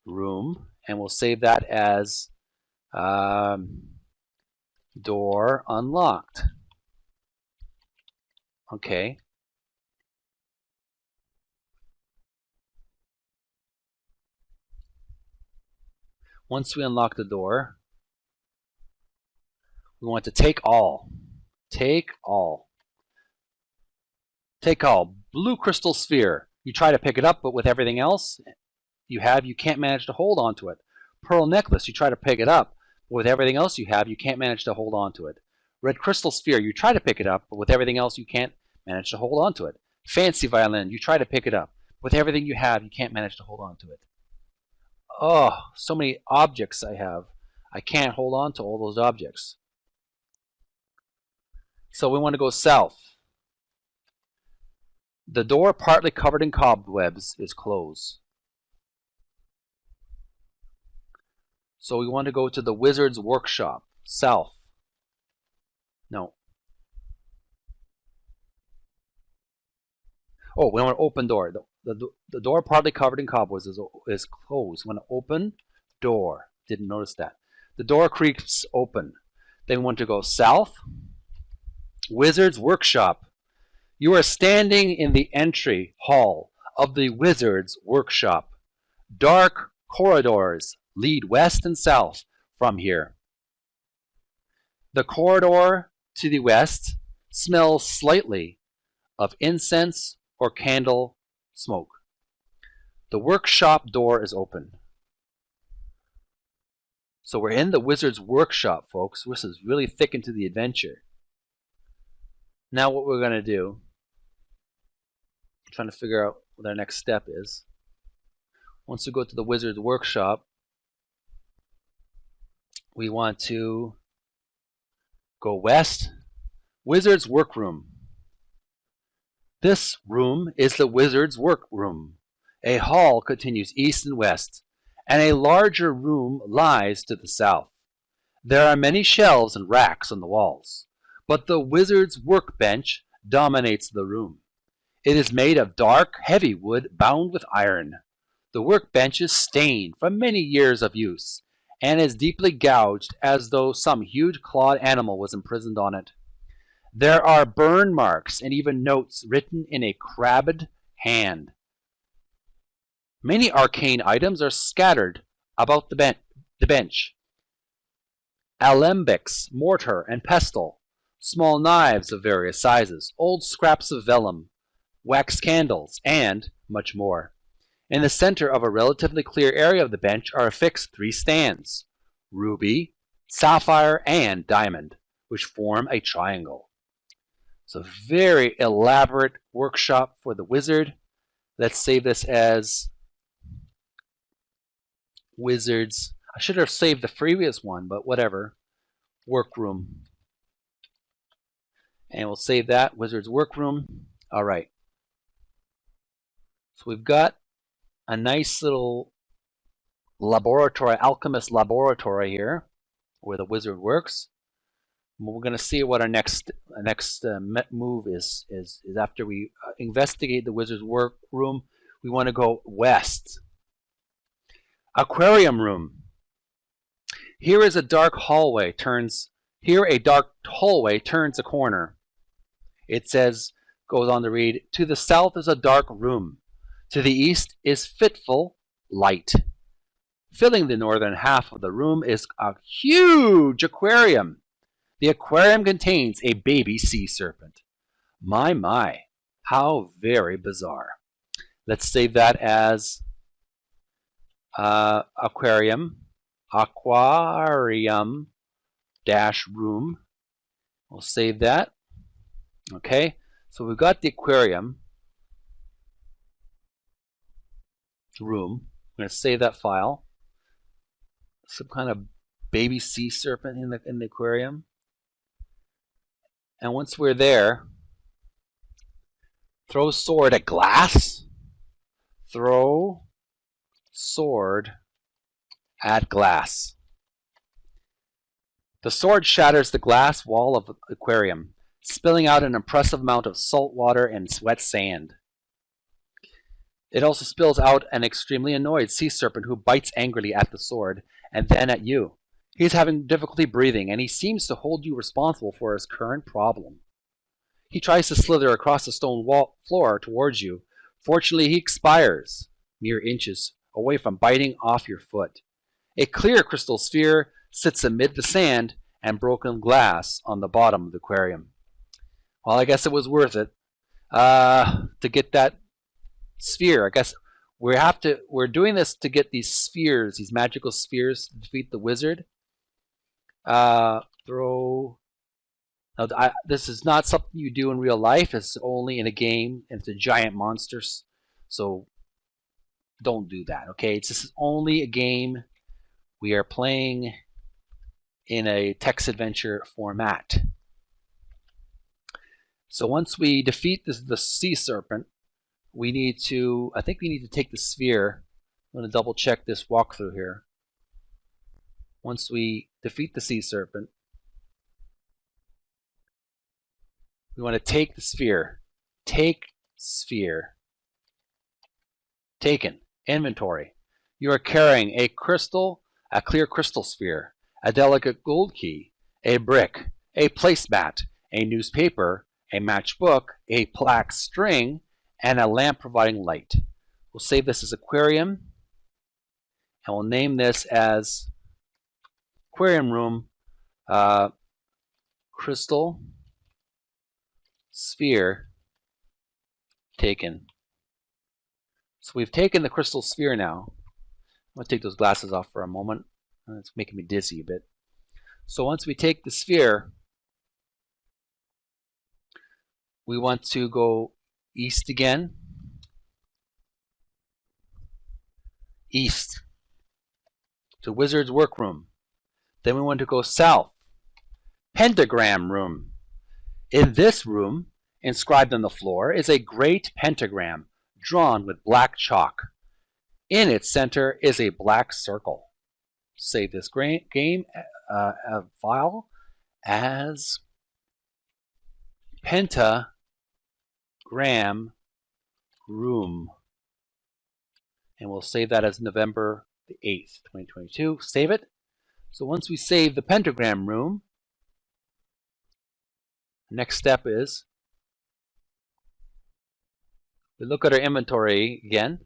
room, and we'll save that as door unlocked. Okay. Once we unlock the door, we want to take all. Take all. Take all. Blue crystal sphere. You try to pick it up, but with everything else you have, you can't manage to hold on to it. Pearl necklace. You try to pick it up, but with everything else you have, you can't manage to hold on to it. Red crystal sphere. You try to pick it up, but with everything else you can't manage to hold on to it. Fancy violin. You try to pick it up. With everything you have, you can't manage to hold on to it. Oh, so many objects I have. I can't hold on to all those objects. So we want to go south. The door, partly covered in cobwebs, is closed. So we want to go to the wizard's workshop, south. No. Oh, we want to open door. The door, partly covered in cobwebs, is closed. We want to open door. Didn't notice that. The door creaks open. Then we want to go south. Wizard's workshop. You are standing in the entry hall of the wizard's workshop. Dark corridors lead west and south from here. The corridor to the west smells slightly of incense or candle smoke. The workshop door is open. So we're in the wizard's workshop, folks. This is really thick into the adventure. Now what we're going to do, I'm trying to figure out what our next step is. Once we go to the wizard's workshop, we want to go west. Wizard's workroom. This room is the wizard's workroom. A hall continues east and west, and a larger room lies to the south. There are many shelves and racks on the walls, but the wizard's workbench dominates the room. It is made of dark, heavy wood bound with iron. The workbench is stained from many years of use, and is deeply gouged as though some huge clawed animal was imprisoned on it. There are burn marks and even notes written in a crabbed hand. Many arcane items are scattered about the bench. Alembics, mortar, and pestle, small knives of various sizes, old scraps of vellum, wax candles, and much more. In the center of a relatively clear area of the bench are affixed 3 stands, ruby, sapphire, and diamond, which form a triangle. It's a very elaborate workshop for the wizard. Let's save this as wizards. I should have saved the previous one, but whatever. Workroom. And we'll save that, wizard's workroom. All right. So we've got a nice little laboratory, alchemist laboratory here, where the wizard works. We're going to see what our next move is after we investigate the wizard's workroom. We want to go west. Aquarium room. Here a dark hallway turns a corner. It says, goes on to read, to the south is a dark room. To the east is fitful light. Filling the northern half of the room is a huge aquarium. The aquarium contains a baby sea serpent. My, how very bizarre. Let's save that as aquarium dash room. We'll save that. Okay, so we've got the aquarium room. I'm going to save that file. Some kind of baby sea serpent in the aquarium. And once we're there, throw sword at glass. Throw sword at glass. The sword shatters the glass wall of the aquarium, spilling out an impressive amount of salt water and wet sand. It also spills out an extremely annoyed sea serpent who bites angrily at the sword and then at you. He's having difficulty breathing, and he seems to hold you responsible for his current problem. He tries to slither across the stone floor towards you. Fortunately, he expires mere inches away from biting off your foot. A clear crystal sphere sits amid the sand and broken glass on the bottom of the aquarium. Well, I guess it was worth it to get that sphere. I guess we're doing this to get these spheres, these magical spheres, to defeat the wizard. This is not something you do in real life. It's only in a game, and it's a giant monster. So don't do that, okay? This is only a game. We are playing in a text adventure format. So once we defeat the sea serpent, I think we need to take the sphere. I'm going to double check this walkthrough here. Once we defeat the sea serpent, we want to take the sphere. Take sphere. Taken. Inventory. You are carrying a clear crystal sphere, a delicate gold key, a brick, a placemat, a newspaper, a matchbook, a black string, and a lamp providing light. We'll save this as aquarium, and we'll name this as Aquarium Room Crystal Sphere taken. So we've taken the crystal sphere now. I'm going to take those glasses off for a moment. It's making me dizzy a bit. So once we take the sphere, we want to go east again. East to Wizard's Workroom. Then we want to go south. Pentagram Room. In this room, inscribed on the floor, is a great pentagram drawn with black chalk. In its center is a black circle. Save this game file as Pentagram Room. And we'll save that as November the 8th, 2022. Save it. So once we save the Pentagram Room, the next step is we look at our inventory again.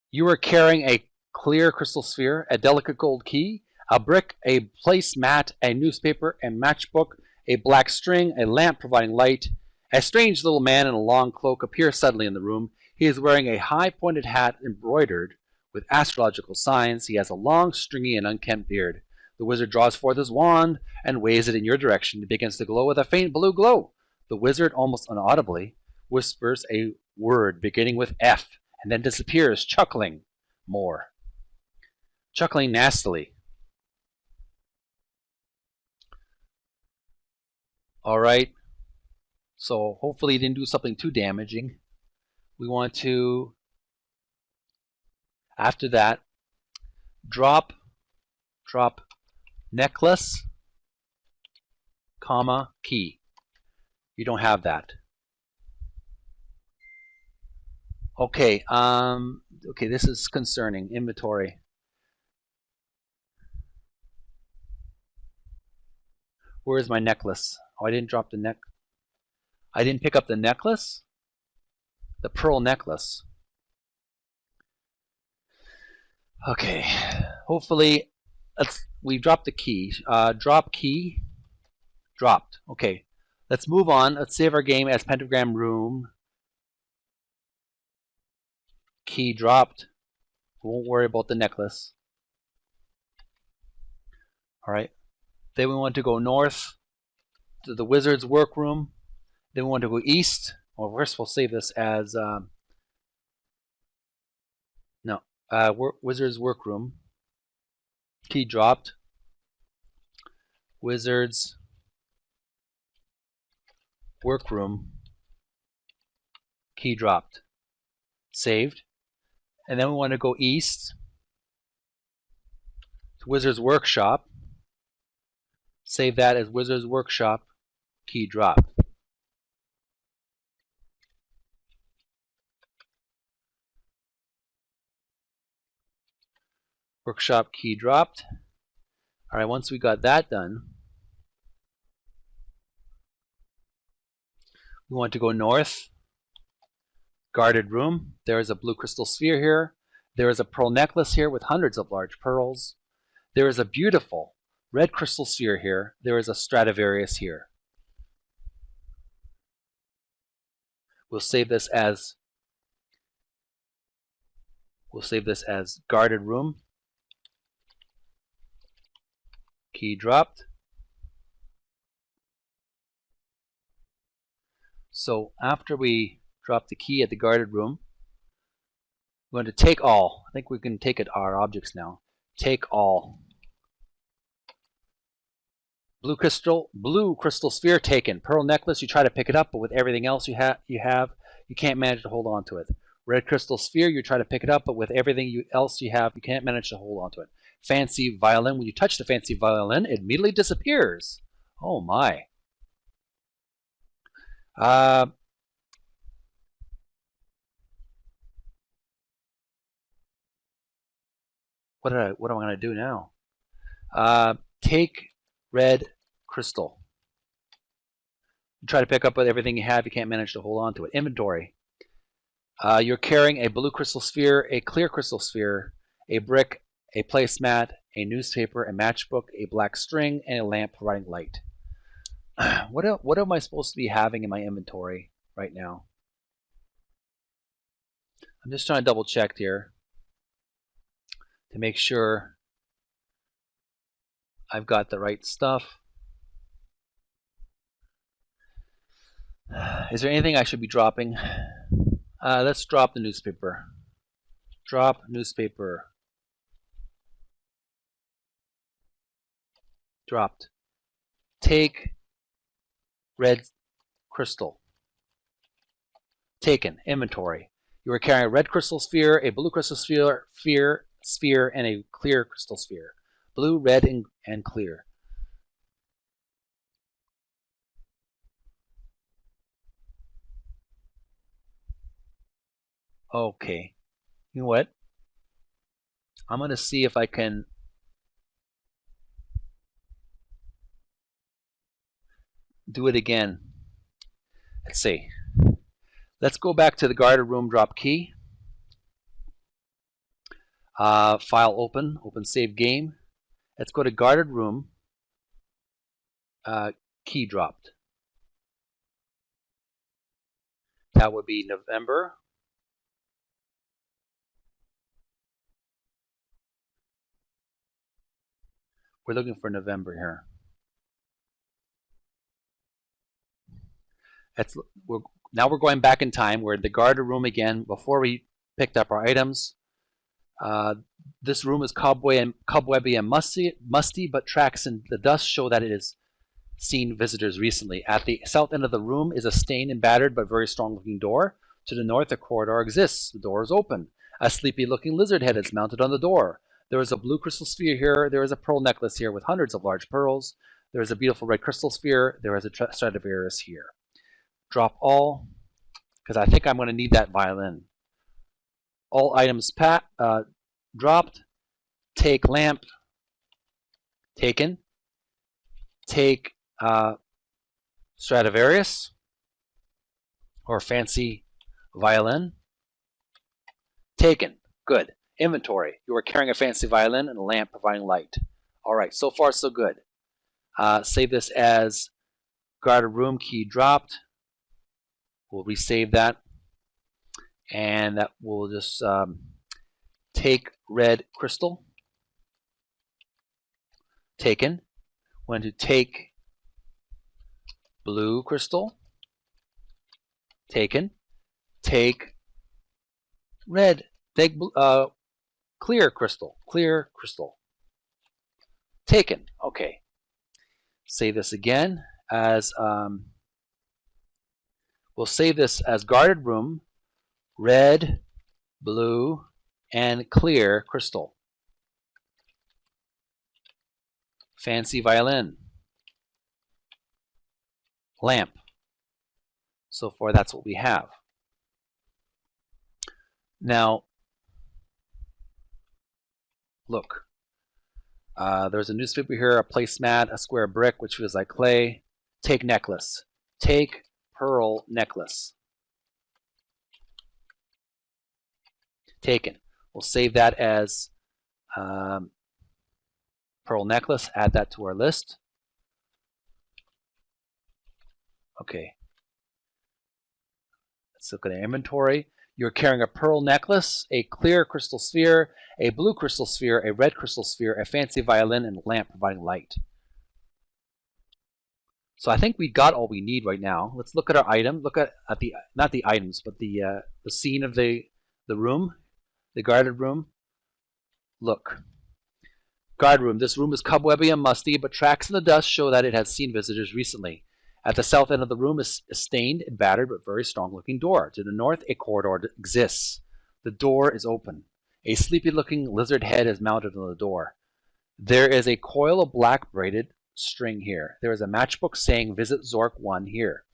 You are carrying a clear crystal sphere, a delicate gold key, a brick, a placemat, a newspaper, a matchbook, a black string, a lamp providing light. A strange little man in a long cloak appears suddenly in the room. He is wearing a high-pointed hat embroidered with astrological signs. He has a long, stringy, and unkempt beard. The wizard draws forth his wand and waves it in your direction. It begins to glow with a faint blue glow. The wizard, almost inaudibly, whispers a word beginning with F and then disappears, chuckling more. Chuckling nastily. Alright, so hopefully he didn't do something too damaging. We want to, after that, drop necklace, comma, key. You don't have that. Okay, this is concerning. Inventory. Where is my necklace? Oh, I didn't drop the I didn't pick up the necklace? The pearl necklace. Okay, hopefully, we dropped the key. Drop key. Dropped. Okay, let's move on. Let's save our game as Pentagram Room. Key dropped. Won't worry about the necklace. Alright. Then we want to go north to the Wizard's Workroom. Then we want to go east. Well, first we'll save this as Wizard's Workroom. Key dropped. Wizard's Workroom. Key dropped. saved. And then we want to go east to Wizard's Workshop. Save that as Wizard's Workshop, key dropped. Workshop key dropped. All right, once we got that done, we want to go north. Guarded room. There is a blue crystal sphere here. There is a pearl necklace here with hundreds of large pearls. There is a beautiful red crystal sphere here. There is a Stradivarius here. We'll save this as guarded room. Key dropped. So after we drop the key at the guarded room, we're going to take all. I think we can take it our objects now. Take all. Blue crystal sphere taken. Pearl necklace, you try to pick it up, but with everything else you have, you can't manage to hold on to it. Red crystal sphere, you try to pick it up, but with everything else you have, you can't manage to hold on to it. Fancy violin, when you touch the fancy violin, it immediately disappears. Oh my. What am I going to do now? Take red crystal. You try to pick up with everything you have, you can't manage to hold on to it. Inventory. You're carrying a blue crystal sphere, a clear crystal sphere, a brick, a placemat, a newspaper, a matchbook, a black string, and a lamp providing light. What am I supposed to be having in my inventory right now? I'm just trying to double check here to make sure I've got the right stuff. Is there anything I should be dropping? Let's drop the newspaper. Drop newspaper. Dropped. Take red crystal. Taken. Inventory. You are carrying a red crystal sphere, a blue crystal sphere, and a clear crystal sphere. Blue, red, and clear. Okay. You know what? I'm going to see if I can do it again. Let's see. Let's go back to the guarded room, drop key. File open, save game. Let's go to guarded room, key dropped. That would be November. We're looking for November here. Now we're going back in time. We're in the guarded room again before we picked up our items. This room is cobwebby and musty, but tracks in the dust show that it has seen visitors recently. At the south end of the room is a stained and battered but very strong-looking door. To the north, a corridor exists. The door is open. A sleepy-looking lizard head is mounted on the door. There is a blue crystal sphere here. There is a pearl necklace here with hundreds of large pearls. There is a beautiful red crystal sphere. There is a Stradivarius here. Drop all, because I think I'm going to need that violin. All items dropped. Take lamp. Taken. Take Stradivarius or fancy violin. Taken. Good. Inventory. You are carrying a fancy violin and a lamp providing light. All right, so far so good. Save this as guarded room, key dropped. We'll resave that. And that will just take red crystal. Taken. We're going to take blue crystal. Taken. Take red. Take clear crystal. Clear crystal. Taken. Okay. Save this again as we'll save this as guarded room. Red blue, and clear crystal. Fancy violin. Lamp. So far, that's what we have. Now, look. There's a newspaper here, a placemat, a square brick, which feels like clay. Take necklace. Take pearl necklace. Taken. We'll save that as pearl necklace. Add that to our list. Okay. Let's look at our inventory. You're carrying a pearl necklace, a clear crystal sphere, a blue crystal sphere, a red crystal sphere, a fancy violin, and a lamp providing light. So I think we got all we need right now. Let's look at our item. Look at the, not the items, but the scene of the room, the guarded room. Look. Guard room. This room is cobwebby and musty, but tracks in the dust show that it has seen visitors recently. At the south end of the room is a stained and battered but very strong-looking door. To the north, a corridor exists. The door is open. A sleepy-looking lizard head is mounted on the door. There is a coil of black braided string here. There is a matchbook saying Visit Zork I here.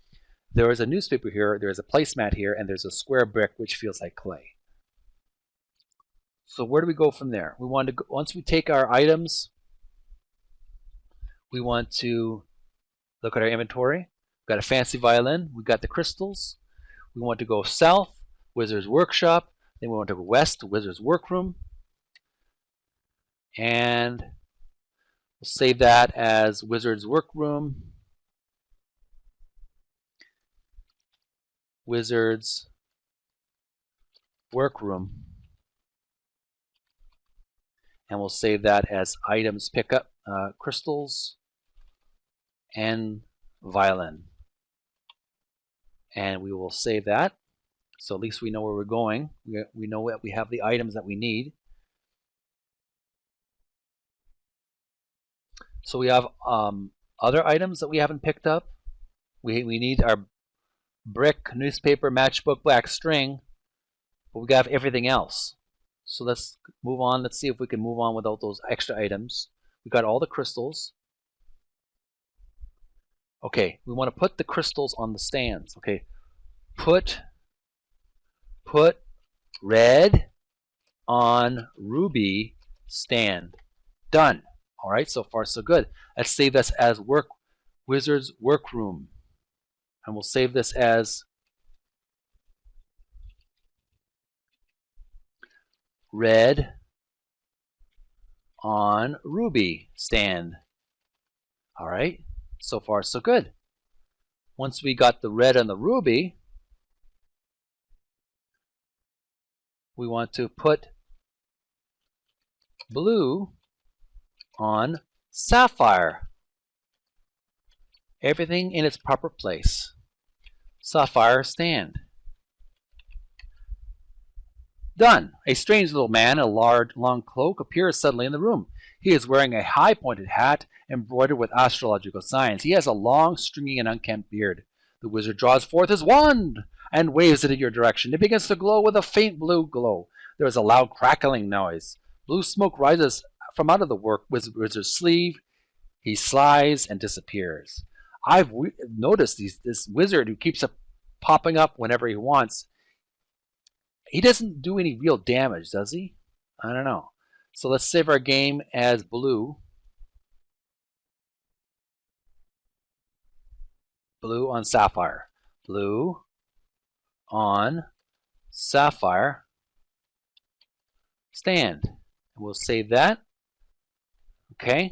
There is a newspaper here, there is a placemat here, and there's a square brick which feels like clay. So where do we go from there? We want to go, once we take our items, we want to look at our inventory. We've got a fancy violin. We've got the crystals. We want to go south, Wizard's Workshop. Then we want to go west to Wizard's Workroom. And we'll save that as Wizard's Workroom. Wizard's Workroom. And we'll save that as items pickup, crystals, and violin. And we will save that. So at least we know where we're going. We know that we have the items that we need. So we have other items that we haven't picked up. We need our brick, newspaper, matchbook, black string, but we got everything else. So let's move on. Let's see if we can move on without those extra items. We got all the crystals. Okay, we want to put the crystals on the stands. Okay, put red on ruby stand. Done. All right, so far so good. Let's save this as Wizard's Workroom, and we'll save this as red on ruby stand. All right, so far so good. Once we got the red and the ruby, we want to put blue on sapphire. Everything in its proper place. Sapphire stand. Done. A strange little man in a large, long cloak appears suddenly in the room. He is wearing a high-pointed hat embroidered with astrological signs. He has a long, stringy, and unkempt beard. The wizard draws forth his wand and waves it in your direction. It begins to glow with a faint blue glow. There is a loud crackling noise. Blue smoke rises from out of the wizard's sleeve. He slides and disappears. I've noticed this wizard who keeps popping up whenever he wants. He doesn't do any real damage, does he? I don't know. So let's save our game as blue. Blue on sapphire. Blue on sapphire stand. And we'll save that. Okay.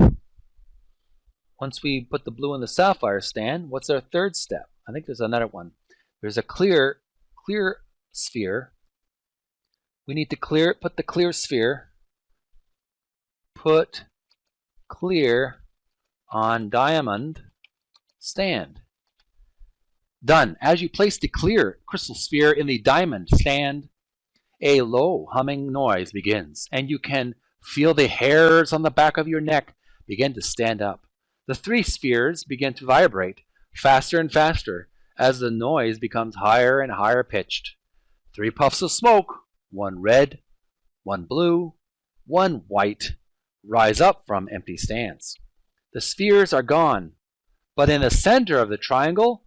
Once we put the blue in the sapphire stand, what's our third step? I think there's another one. There's a clear sphere. We need to put the clear sphere. Put clear on diamond stand. Done. As you place the clear crystal sphere in the diamond stand, a low humming noise begins, and you can feel the hairs on the back of your neck begin to stand up. The three spheres begin to vibrate faster and faster as the noise becomes higher and higher pitched. 3 puffs of smoke one red, one blue, one white rise up from empty stands. The spheres are gone, but in the center of the triangle,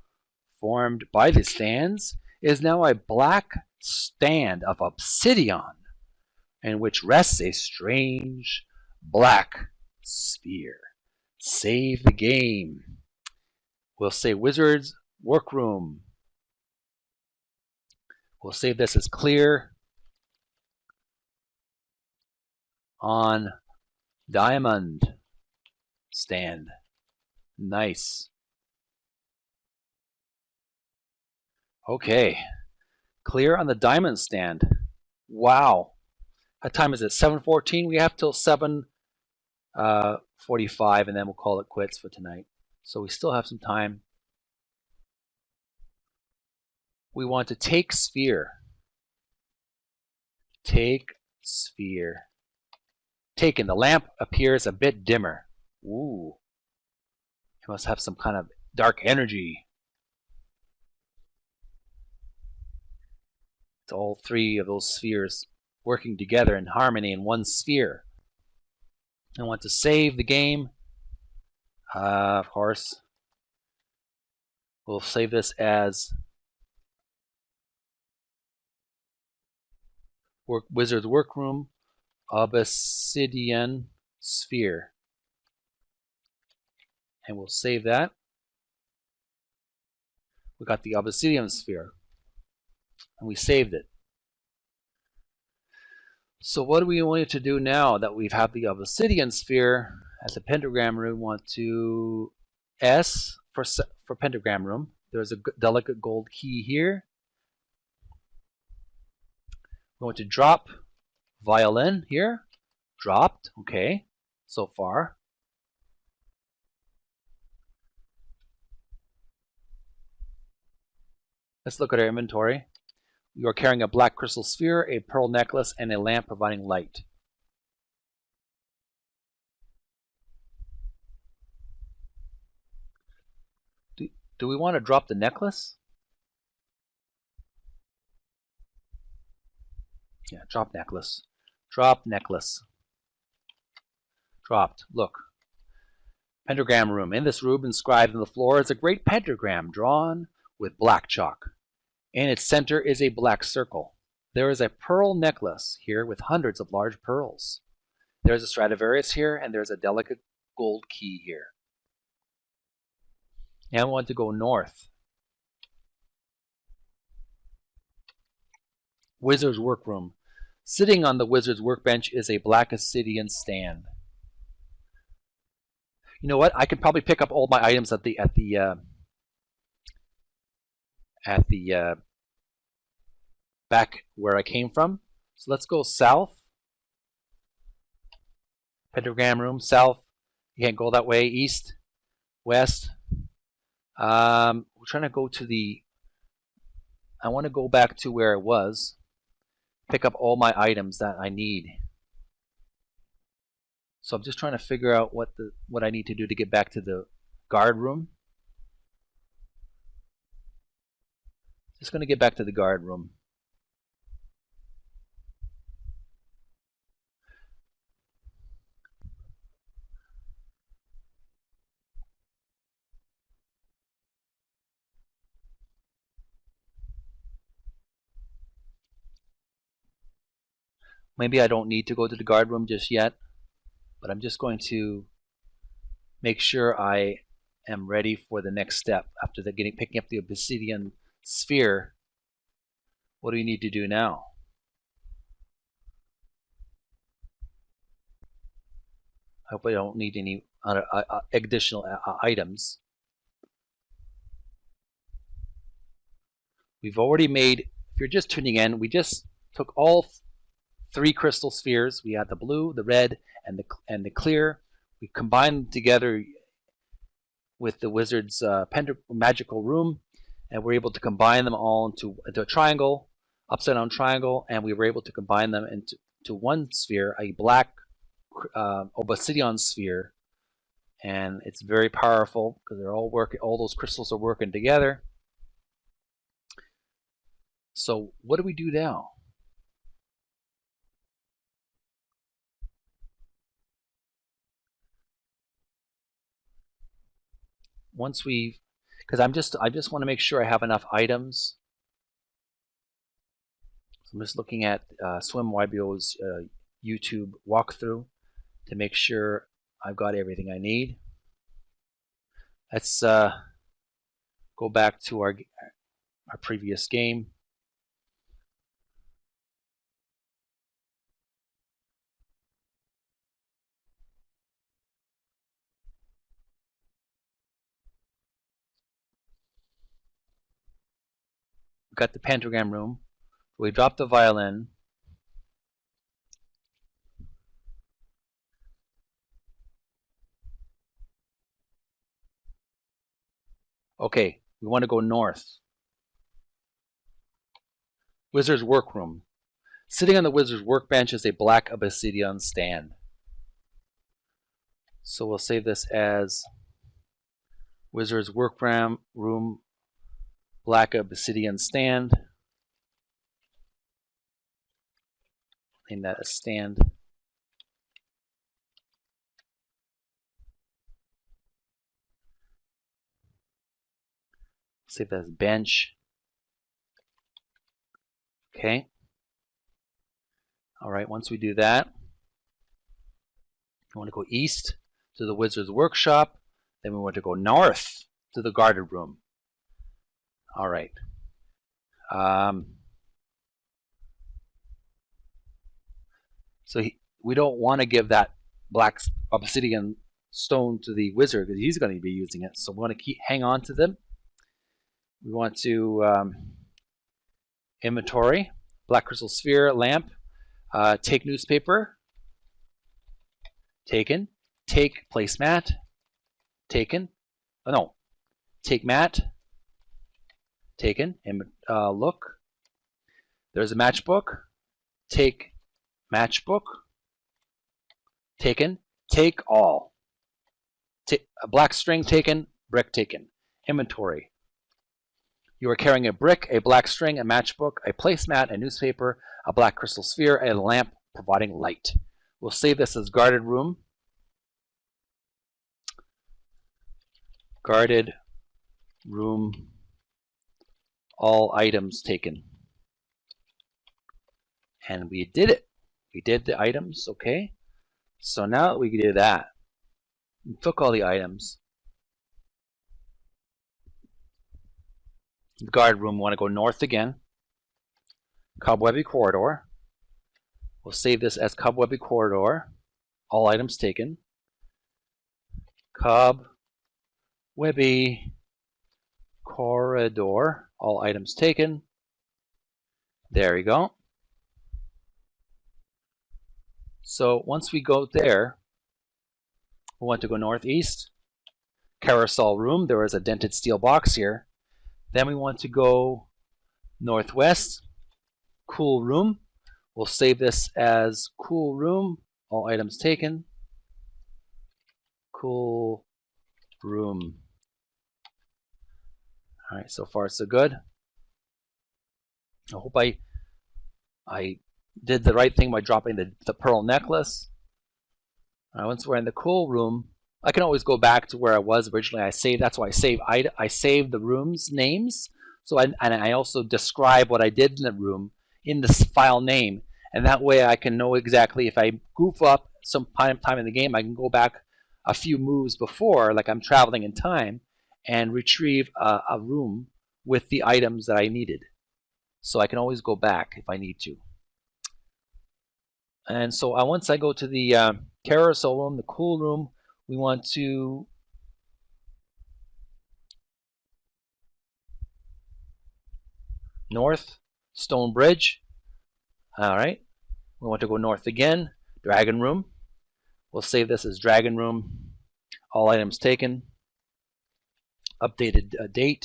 formed by the stands, is now a black stand of obsidian, in which rests a strange black sphere. Save the game. We'll say Wizard's Workroom. We'll save this as clear on diamond stand. Nice. Okay. Clear on the diamond stand. Wow. What time is it? 7:14. We have till 7:45, and then we'll call it quits for tonight. So we still have some time. We want to take sphere. Take sphere. Taken. The lamp appears a bit dimmer. Ooh. It must have some kind of dark energy. It's all three of those spheres working together in harmony in one sphere. I want to save the game. Of course. We'll save this as Wizard's Workroom, Obsidian Sphere. And we'll save that. We got the Obsidian Sphere. And we saved it. So what do we want to do now that we've had the Obsidian Sphere at the Pentagram Room? We want to S for Pentagram Room. There's a delicate gold key here. We want to drop violin here. Dropped. Okay. So far. Let's look at our inventory. You are carrying a black crystal sphere, a pearl necklace, and a lamp providing light. Do we want to drop the necklace? Yeah, drop necklace. Drop necklace. Dropped. Look. Pentagram Room. In this room, inscribed on the floor, is a great pentagram drawn with black chalk. In its center is a black circle. There is a pearl necklace here with hundreds of large pearls. There's a Stradivarius here, and there's a delicate gold key here. Now I want to go north. Wizard's Workroom. Sitting on the wizard's workbench is a black obsidian stand. You know what? I could probably pick up all my items at the back where I came from. So let's go south. Pentagram Room, south. You can't go that way. East, west. We're trying to go to the... I want to go back to where it was. Pick up all my items that I need. So I'm just trying to figure out what I need to do to get back to the guard room. Just going to get back to the guard room. Maybe I don't need to go to the guard room just yet, but I'm just going to make sure I am ready for the next step. After picking up the obsidian sphere, what do we need to do now? I hope I don't need any additional items. We've already made, if you're just tuning in, we just took all three crystal spheres. We had the blue, the red, and the clear. We combined them together with the wizard's magical room, and we're able to combine them all into a triangle, upside down triangle, and we were able to combine them into one sphere, a black obsidian sphere, and it's very powerful because they're all working. All those crystals are working together. So what do we do now? once we, because I just want to make sure I have enough items. So I'm just looking at SwimYBO's YouTube walkthrough to make sure I've got everything I need. Let's go back to our previous game. We've got the Pentagram Room. We drop the violin. Okay, we want to go north. Wizard's Workroom. Sitting on the wizard's workbench is a black obsidian stand. So we'll save this as Wizard's Workroom, black obsidian stand. Name that a stand. Save that as bench. Okay. All right, once we do that, we want to go east to the wizard's workshop. Then we want to go north to the guarded room. All right. So we don't want to give that black obsidian stone to the wizard because he's going to be using it. So we want to hang on to them. We want to inventory, black crystal sphere, lamp, take newspaper, taken, take placemat, taken, oh no, take mat, taken, and look, there's a matchbook, take matchbook, taken, take all, a black string taken, brick taken, inventory. You are carrying a brick, a black string, a matchbook, a placemat, a newspaper, a black crystal sphere, and a lamp providing light. We'll save this as guarded room. Guarded room, all items taken. And we did it. We did the items, okay? So now that we did that, we took all the items. The guard room, we want to go north again. Cobwebby Corridor. We'll save this as Cobwebby Corridor. All items taken. Cobwebby Corridor. All items taken. There we go. So once we go there, we want to go northeast. Carousel room. There is a dented steel box here. Then we want to go northwest, cool room. We'll save this as cool room, all items taken. Cool room. All right, so far so good. I hope I did the right thing by dropping the pearl necklace. Once we're in the cool room, I can always go back to where I was originally. That's why I saved the room's names. So I also describe what I did in the room in this file name, and that way I can know exactly if I goof up some time in the game, I can go back a few moves before, like I'm traveling in time, and retrieve a room with the items that I needed. So I can always go back if I need to. And so once I go to the carousel room, the cool room, we want to north, stone bridge. All right, we want to go north again, dragon room. We'll save this as dragon room. All items taken. Updated date,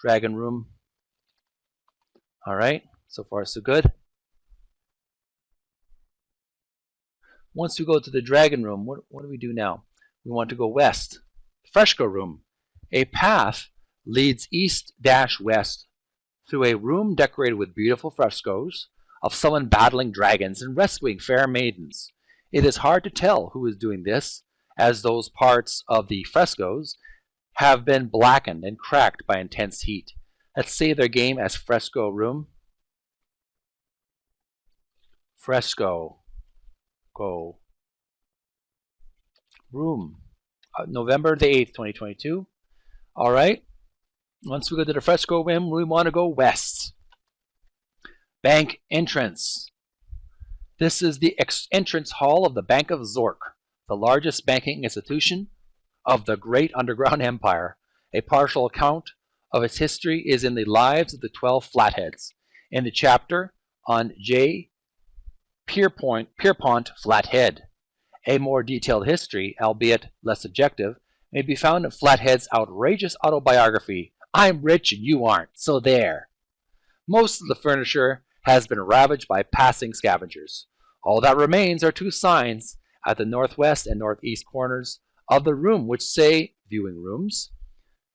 dragon room. All right, so far so good. Once we go to the dragon room, what do we do now? We want to go west. Fresco room. A path leads east-west through a room decorated with beautiful frescoes of someone battling dragons and rescuing fair maidens. It is hard to tell who is doing this, as those parts of the frescoes have been blackened and cracked by intense heat. Let's save their game as Fresco Room. Fresco Go Room. November the 8th, 2022. All right. Once we go to the Fresco Room, we want to go west. Bank entrance. This is the entrance hall of the Bank of Zork, the largest banking institution of the great underground empire. A partial account of its history is in the Lives of the 12 Flatheads, in the chapter on J. Pierpont Flathead. A more detailed history, albeit less objective, may be found in Flathead's outrageous autobiography, I'm Rich and You Aren't, so there. Most of the furniture has been ravaged by passing scavengers. All that remains are two signs at the northwest and northeast corners of the room which say viewing rooms.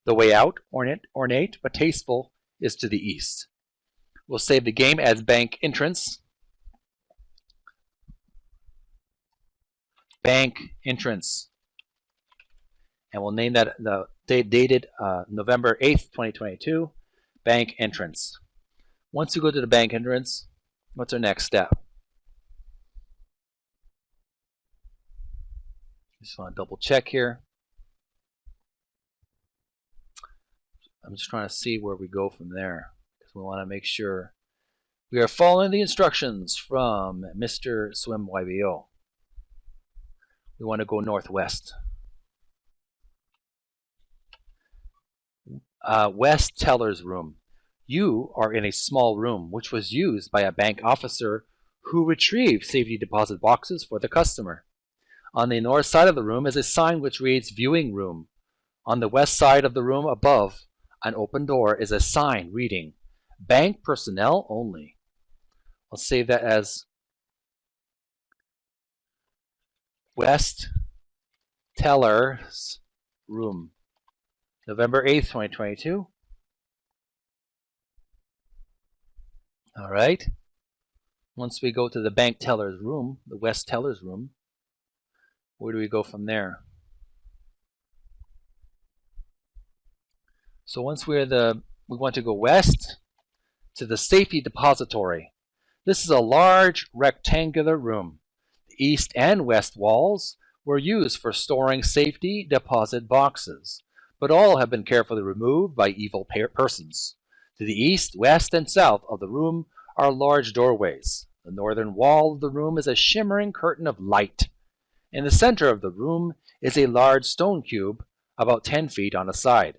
The way out, ornate but tasteful, is to the east. We'll save the game as bank entrance. Bank entrance. And we'll name that the date dated November 8th, 2022, bank entrance. Once you go to the bank entrance, what's our next step? Just want to double check here. I'm just trying to see where we go from there, because we want to make sure we are following the instructions from Mr. Swim YBO. We want to go northwest. West teller's room. You are in a small room which was used by a bank officer who retrieved safety deposit boxes for the customer. On the north side of the room is a sign which reads viewing room. On the west side of the room above an open door is a sign reading bank personnel only. I'll save that as West teller's room. November 8th, 2022. All right. Once we go to the bank teller's room, the West teller's room, where do we go from there? So once we want to go west to the safety depository. This is a large rectangular room. The east and west walls were used for storing safety deposit boxes, but all have been carefully removed by evil persons. To the east, west, and south of the room are large doorways. The northern wall of the room is a shimmering curtain of light. In the center of the room is a large stone cube about 10 feet on a side.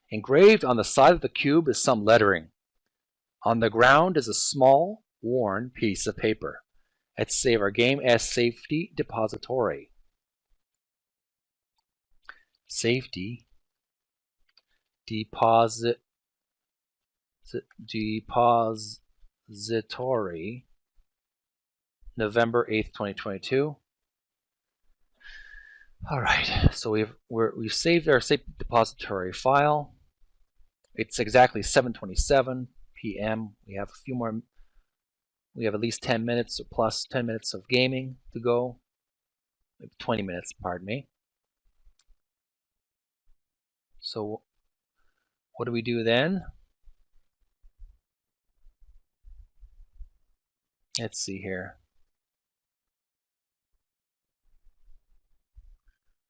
Engraved on the side of the cube is some lettering. On the ground is a small, worn piece of paper. Let's save our game as Safety Depository. Safety Depository, November 8th, 2022. All right, so we've saved our Safety Depository file. It's exactly 7:27 p.m. We have at least 10 minutes or plus 10 minutes of gaming to go. 20 minutes, pardon me. So what do we do then? Let's see here.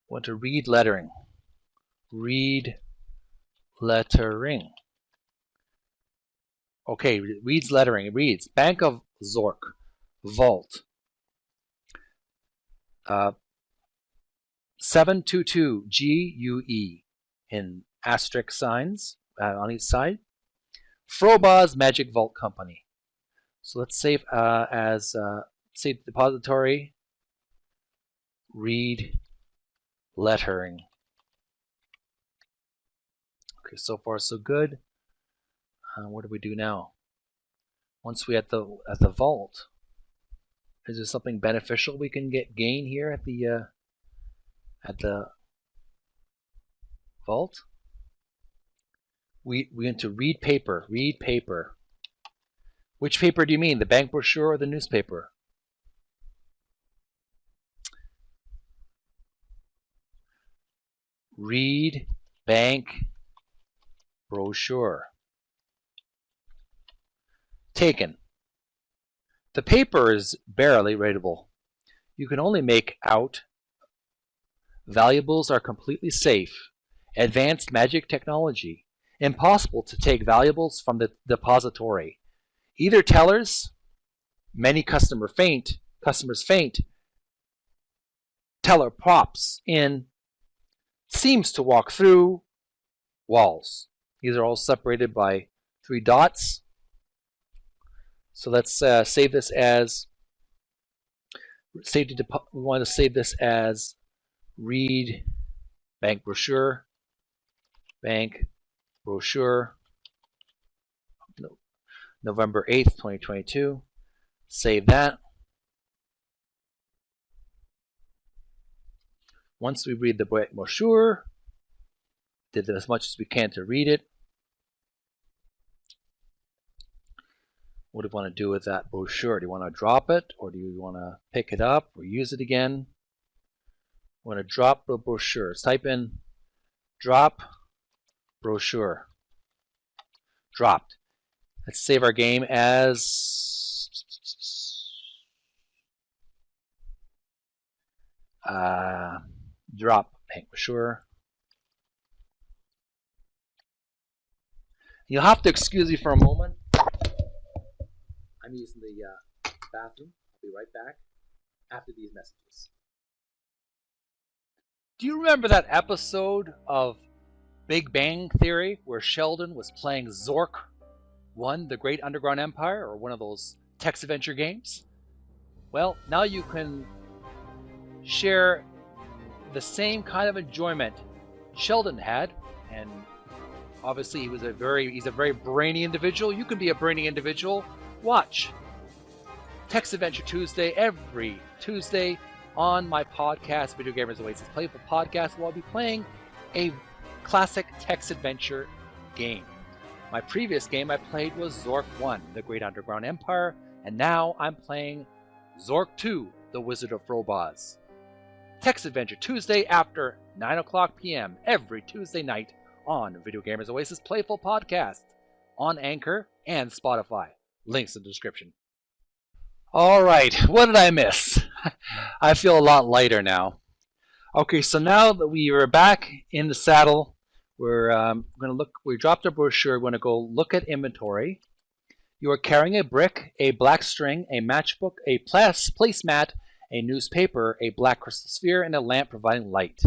Want to read lettering. Read lettering. Okay, reads lettering. It reads Bank of Zork, Vault. 722 GUE in asterisk signs on each side. Frobozz Magic Vault Company. So let's save as Safety Depository. Read lettering. Okay, so far so good. What do we do now? Once we at the vault, is there something beneficial we can gain here at the vault? We want to read paper. Read paper. Which paper do you mean? The bank brochure or the newspaper? Read bank brochure. Taken. The paper is barely readable. You can only make out valuables are completely safe. Advanced magic technology. Impossible to take valuables from the depository. Either tellers, many customers faint, teller pops in, seems to walk through walls. These are all separated by 3 dots. So let's save this as we want to save this as read bank brochure, November 8th, 2022. Save that. Once we read the brochure, did as much as we can to read it. What do you want to do with that brochure? Do you want to drop it, or do you want to pick it up or use it again? We want to drop the brochure. Let's type in drop brochure. Dropped. Let's save our game as drop bank brochure. You'll have to excuse me for a moment. I'm using the bathroom. I'll be right back after these messages. Do you remember that episode of Big Bang Theory where Sheldon was playing Zork I, the Great Underground Empire, or one of those text adventure games? Well, now you can share the same kind of enjoyment Sheldon had, and obviously he's a very brainy individual. You can be a brainy individual. Watch Text Adventure Tuesday every Tuesday on my podcast, Video Gamers Oasis Playful Podcast, where I'll be playing a classic text adventure game. My previous game I played was Zork I, the Great Underground Empire, and now I'm playing Zork II, the Wizard of Frobozz. Text Adventure Tuesday after 9 o'clock p.m. every Tuesday night on Video Gamers Oasis Playful Podcast on Anchor and Spotify. Links in the description. Alright, what did I miss? I feel a lot lighter now. Okay, so now that we are back in the saddle, we're going to look. We dropped our brochure. We're going to go look at inventory. You are carrying a brick, a black string, a matchbook, a placemat, a newspaper, a black crystal sphere, and a lamp providing light.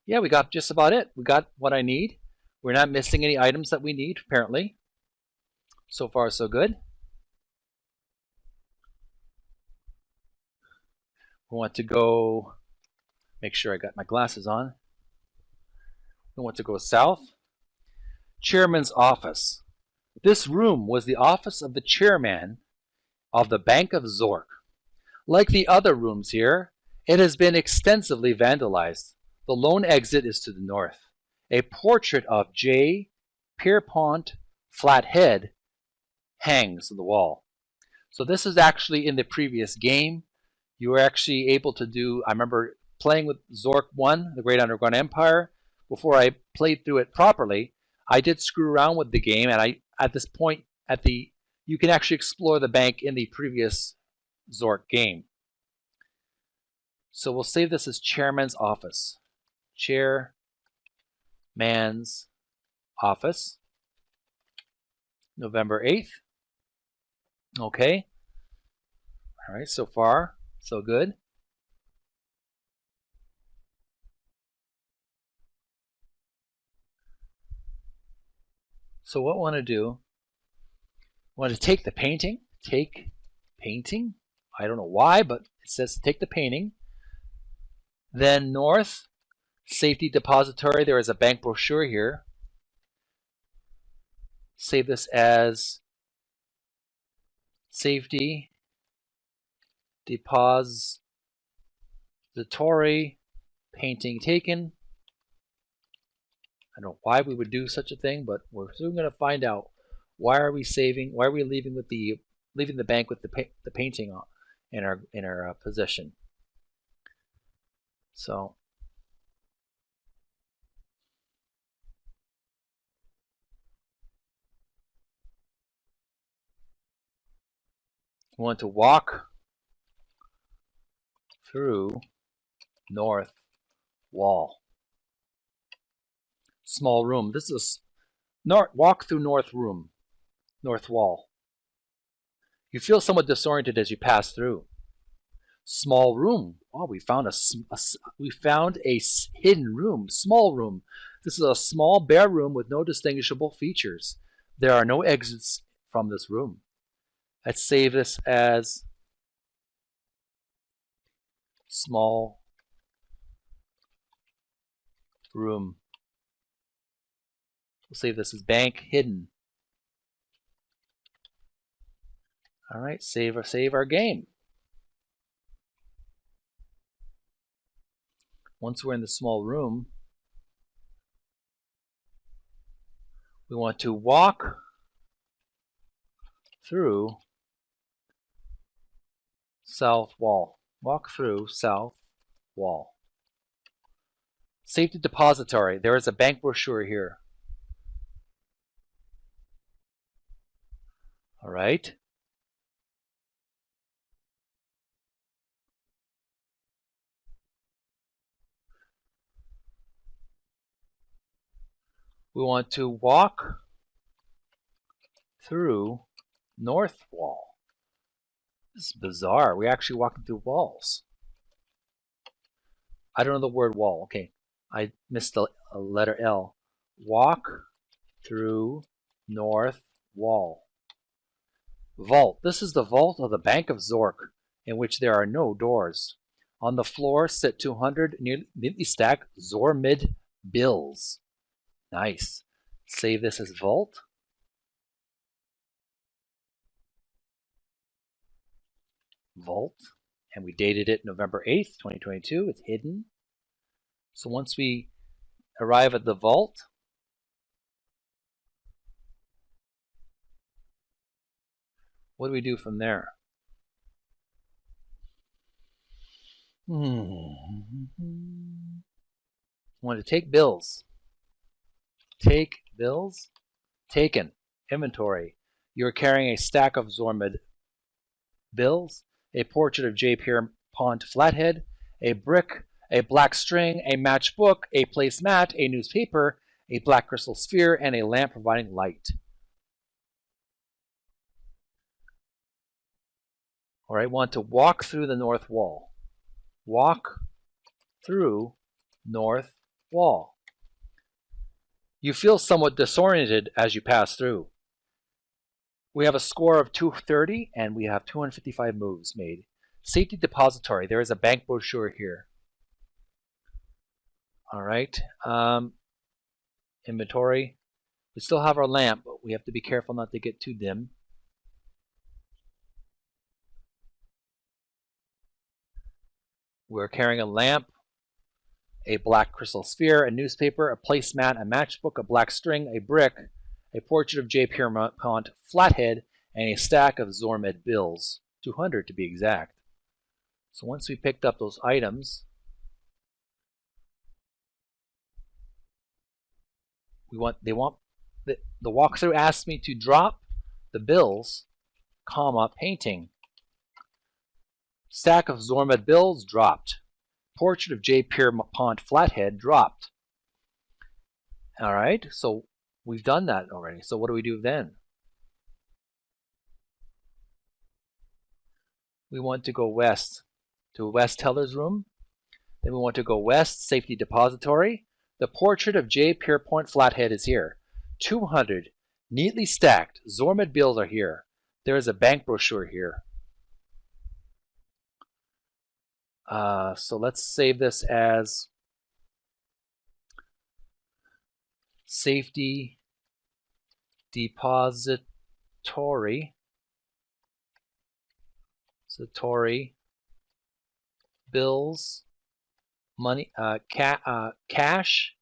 Yeah, we got just about it. We got what I need. We're not missing any items that we need, apparently. So far, so good. We want to go, make sure I got my glasses on. We want to go south. Chairman's office. This room was the office of the chairman of the Bank of Zork. Like the other rooms here, it has been extensively vandalized. The lone exit is to the north. A portrait of J. Pierpont Flathead hangs on the wall. So this is actually in the previous game. You were actually able to do, I remember playing with Zork I, the Great Underground Empire. Before I played through it properly, I did screw around with the game, and at this point, you can actually explore the bank in the previous Zork game. So we'll save this as Chairman's Office. Chairman's Office. November 8th. Okay. All right, so far, so good. So what I want to do, I want to take the painting. Take painting. I don't know why, but it says to take the painting. Then north, safety depository. There is a bank brochure here. Save this as safety depository, painting taken. I don't know why we would do such a thing, but we're soon going to find out. Why are we leaving the bank with the painting in our possession? So We want to walk through north wall. Small room. This is walk through north room, north wall. You feel somewhat disoriented as you pass through. Small room. Oh, we found a hidden room. Small room. This is a small bare room with no distinguishable features. There are no exits from this room. Let's save this as small room. We'll save this as bank hidden. All right, save our game. Once we're in the small room, we want to walk through south wall. Walk through south wall. Safety depository. There is a bank brochure here. All right. We want to walk through north wall. This is bizarre. We're actually walking through walls. I don't know the word wall. Okay, I missed a letter L. Walk through north wall. Vault. This is the vault of the Bank of Zork, in which there are no doors. On the floor sit 200 neatly stacked Zorkmid bills. Nice. Save this as vault. Vault. And we dated it November 8th, 2022. It's hidden. So once we arrive at the vault, what do we do from there? I want to take bills. Take bills. Taken. Inventory. You're carrying a stack of Zorkmid bills, a portrait of J. Pierpont Flathead, a brick, a black string, a matchbook, a placemat, a newspaper, a black crystal sphere, and a lamp providing light. All right, want to walk through the north wall. Walk through north wall. You feel somewhat disoriented as you pass through. We have a score of 230 and we have 255 moves made. Safety depository. There is a bank brochure here. All right. Inventory. We still have our lamp, but we have to be careful not to get too dim. We're carrying a lamp, a black crystal sphere, a newspaper, a placemat, a matchbook, a black string, a brick, a portrait of J. Pierpont Flathead, and a stack of Zorkmid bills, 200 to be exact. So once we picked up those items, the walkthrough asked me to drop the bills, comma, painting. Stack of Zorkmid bills dropped. Portrait of J. Pierpont Flathead dropped. All right, so we've done that already. So what do we do then? We want to go west to West Teller's room. Then we want to go west, safety depository. The portrait of J. Pierpont Flathead is here. 200 neatly stacked Zorkmid bills are here. There is a bank brochure here. So let's save this as safety depository. Bills, money, cash,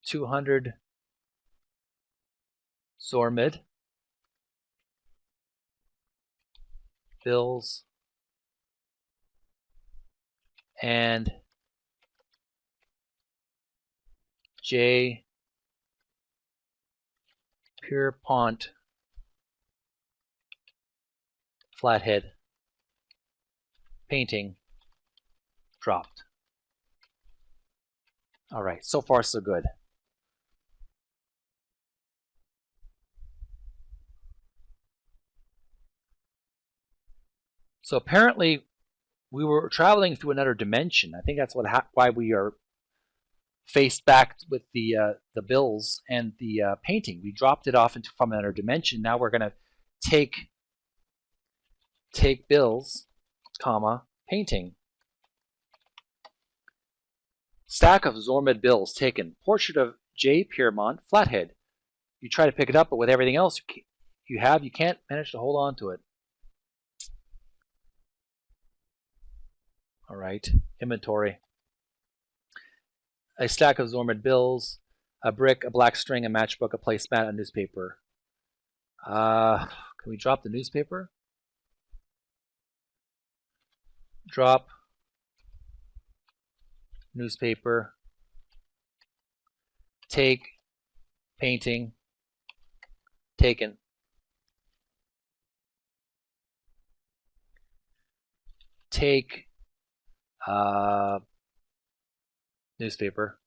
$200 Zorkmid bills, and J. Pierpont flathead painting dropped. All right, so far so good. So apparently we were traveling through another dimension. I think that's why we are faced back with the bills and the painting. We dropped it off from another dimension. Now we're going to take bills, comma, painting. Stack of Zorkmid bills taken. Portrait of J. Pierpont flathead. You try to pick it up, but with everything else you can't manage to hold on to it. All right, inventory. A stack of Zorkmid bills, a brick, a black string, a matchbook, a placemat, a newspaper. Can we drop the newspaper? Drop newspaper. Take painting. Taken. Take newspaper.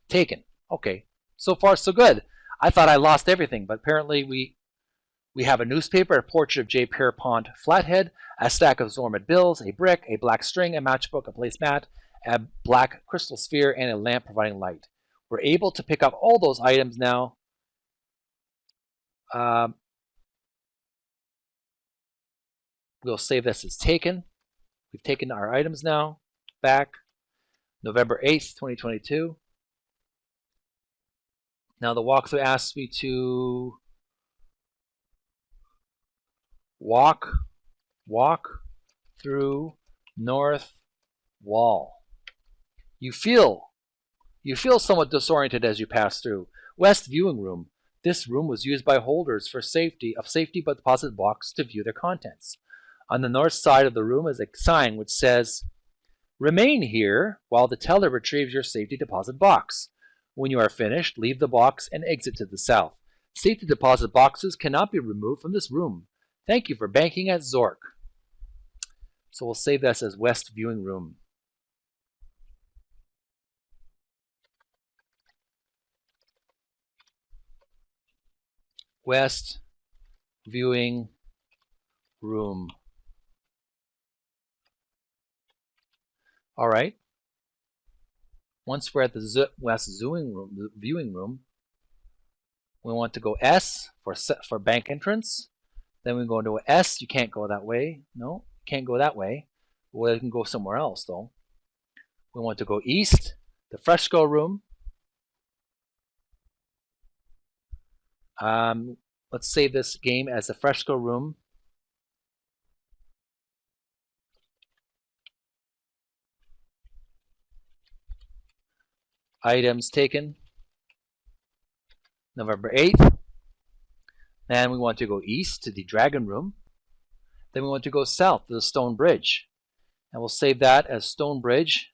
Taken. Okay. So far so good. I thought I lost everything, but apparently we have a newspaper, a portrait of J. Pierpont flathead, a stack of Zorkmid bills, a brick, a black string, a matchbook, a placemat, a black crystal sphere, and a lamp providing light. We're able to pick up all those items now. We'll save this as taken. We've taken our items now. Back. November 8th, 2022. Now the walkthrough asks me to walk through north wall. You feel somewhat disoriented as you pass through. West viewing room. This room was used by holders for safety but deposit box to view their contents. On the north side of the room is a sign which says, "Remain here while the teller retrieves your safety deposit box. When you are finished, leave the box and exit to the south. Safety deposit boxes cannot be removed from this room. Thank you for banking at Zork." So we'll save this as West viewing room. West viewing room. All right. Once we're at the West viewing room, we want to go S for bank entrance. Then we go into S. You can't go that way. No, can't go that way. Well, you can go somewhere else though. We want to go east, the fresco room. Let's save this game as the fresco room. Items taken. November 8th. Then we want to go east to the dragon room. Then we want to go south to the stone bridge. And we'll save that as stone bridge.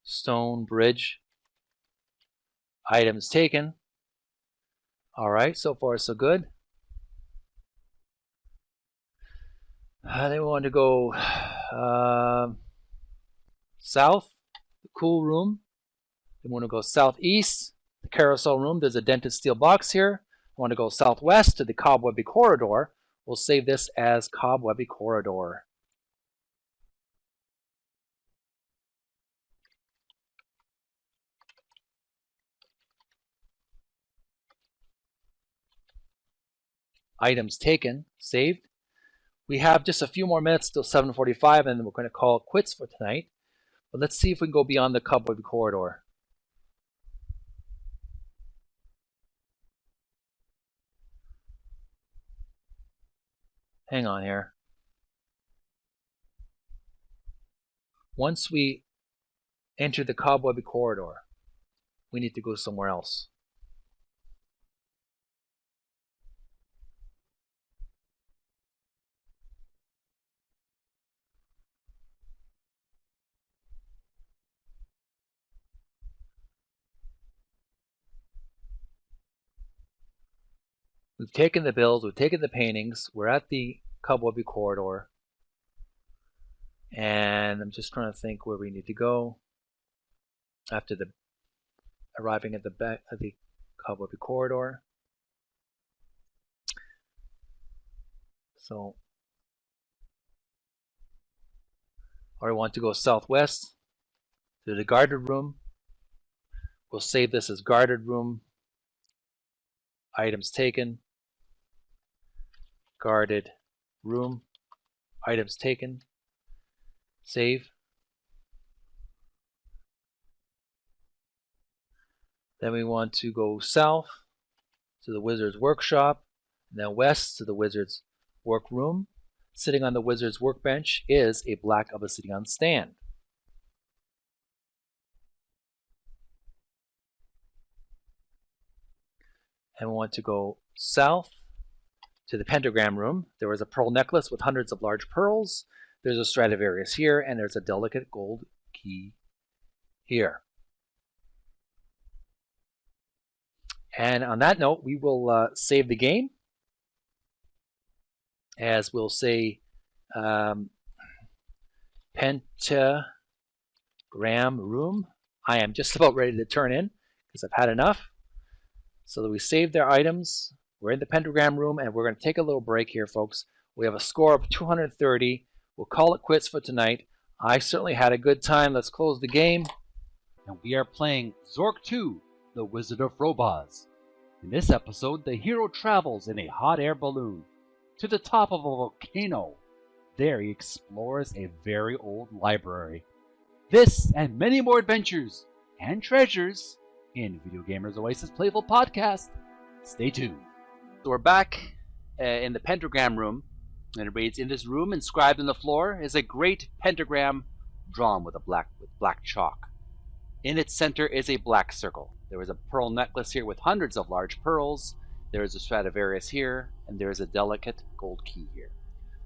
Stone bridge. Items taken. All right, so far so good. Then we want to go south, the cool room. Then we want to go southeast, the carousel room. There's a dented steel box here. I want to go southwest to the Cobwebby Corridor. We'll save this as Cobwebby Corridor. Items taken, saved. We have just a few more minutes till 7:45, and then we're going to call it quits for tonight. But let's see if we can go beyond the Cobwebby Corridor. Hang on here. Once we enter the Cobwebby Corridor, we need to go somewhere else. We've taken the bills, we've taken the paintings, we're at the Cobwebby Corridor, and I'm just trying to think where we need to go after arriving at the back of the Cobwebby Corridor. So I want to go southwest to the guarded room. We'll save this as guarded room. Items taken. Guarded room. Items taken. Save. Then we want to go south to the Wizard's workshop, and then west to the Wizard's workroom. Sitting on the Wizard's workbench is a black obsidian stand. And we want to go south to the Pentagram Room. There was a pearl necklace with hundreds of large pearls. There's a Stradivarius here, and there's a delicate gold key here. And on that note, we will save the game. As we'll say, Pentagram Room. I am just about ready to turn in because I've had enough. So that we saved their items. We're in the Pentagram Room, and we're going to take a little break here, folks. We have a score of 230. We'll call it quits for tonight. I certainly had a good time. Let's close the game. And we are playing Zork II, the Wizard of Frobozz. In this episode, the hero travels in a hot air balloon to the top of a volcano. There he explores a very old library. This and many more adventures and treasures in Video Gamers Oasis Playful Podcast. Stay tuned. So we're back in the Pentagram Room, and it reads, "In this room, inscribed on the floor, is a great pentagram drawn with black chalk. In its center is a black circle. There is a pearl necklace here with hundreds of large pearls. There is a Stradivarius here, and there is a delicate gold key here.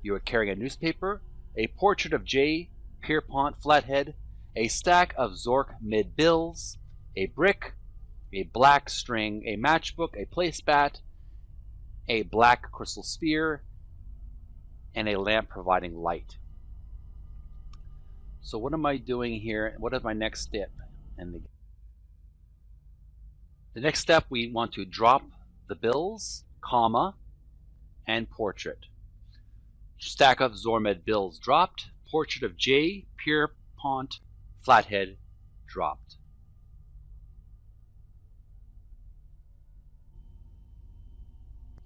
You are carrying a newspaper, a portrait of J. Pierpont Flathead, a stack of Zorkmid bills, a brick, a black string, a matchbook, a place bat, a black crystal sphere, and a lamp providing light." So what am I doing here? What is my next step? And the next step, we want to drop the bills, comma, and portrait. Stack of Zorkmid bills dropped. Portrait of J. Pierpont Flathead dropped.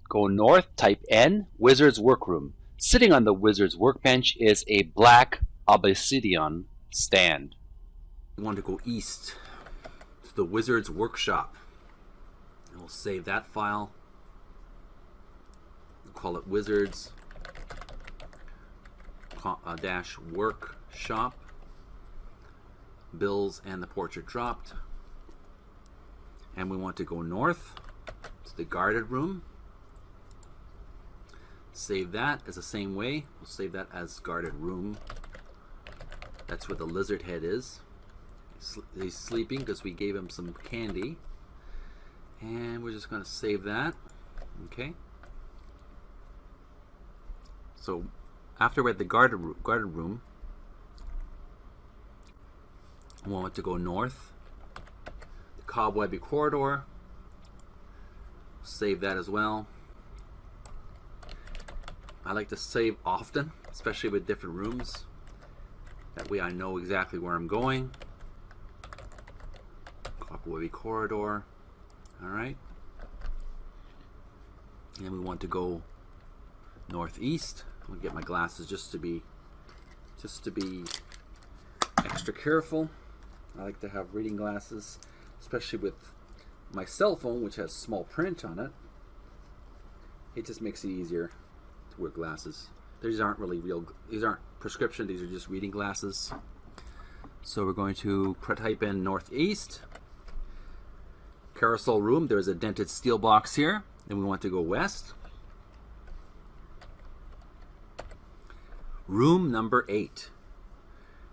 Go north, type N, Wizard's workroom. Sitting on the Wizard's workbench is a black obsidian stand. We want to go east to the Wizard's workshop. And we'll save that file. We'll call it Wizard's dash workshop. Bills and the portrait dropped. And we want to go north to the guarded room. Save that as the same way. We'll save that as guarded room. That's where the lizard head is. He's sleeping because we gave him some candy. And we're just going to save that. Okay. So after we're at the guarded room, we want to go north. The Cobwebby Corridor. Save that as well. I like to save often, especially with different rooms. That way I know exactly where I'm going. Cobwebby Corridor. Alright. And we want to go northeast. I'll get my glasses just to be extra careful. I like to have reading glasses, especially with my cell phone, which has small print on it. It just makes it easier to wear glasses. These aren't really real, these aren't prescription, these are just reading glasses. So we're going to type in northeast. Carousel room, there's a dented steel box here. Then we want to go west. Room number 8.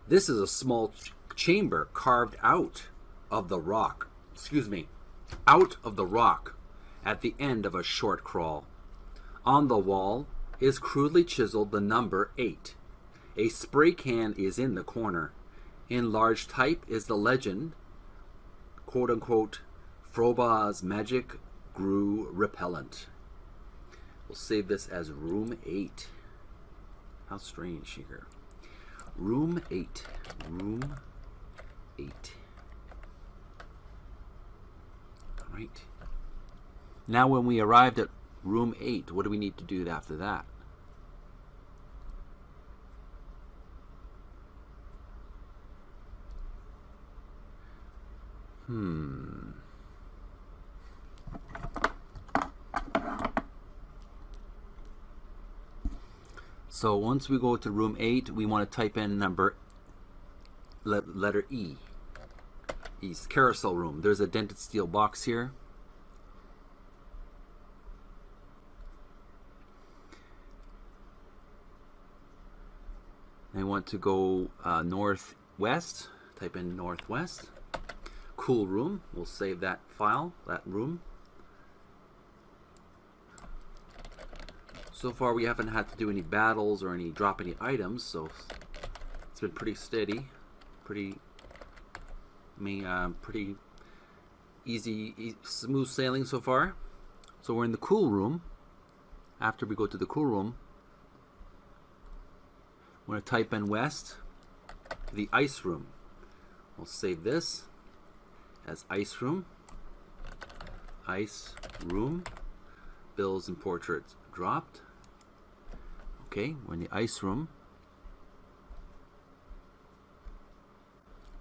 This is a small chamber carved out of the rock. Out of the rock. at the end of a short crawl. On the wall is crudely chiseled the number 8. A spray can is in the corner. In large type is the legend, quote-unquote, Frobozz Magic Glue Repellent. We'll save this as Room 8. How strange here. Room 8. Room 8. All right. Now when we arrived at Room 8, what do we need to do after that? So once we go to room 8, we want to type in letter E. E's carousel room. There's a dented steel box here. I want to go northwest. Type in northwest. Cool room. We'll save that file, that room. So far we haven't had to do any battles or drop any items, so it's been pretty steady, pretty easy, smooth sailing so far. So we're in the cool room. After we go to the cool room, we're going to type in west, the ice room. We'll save this as ice room. Ice room. Bills and portraits dropped. Okay, we're in the ice room.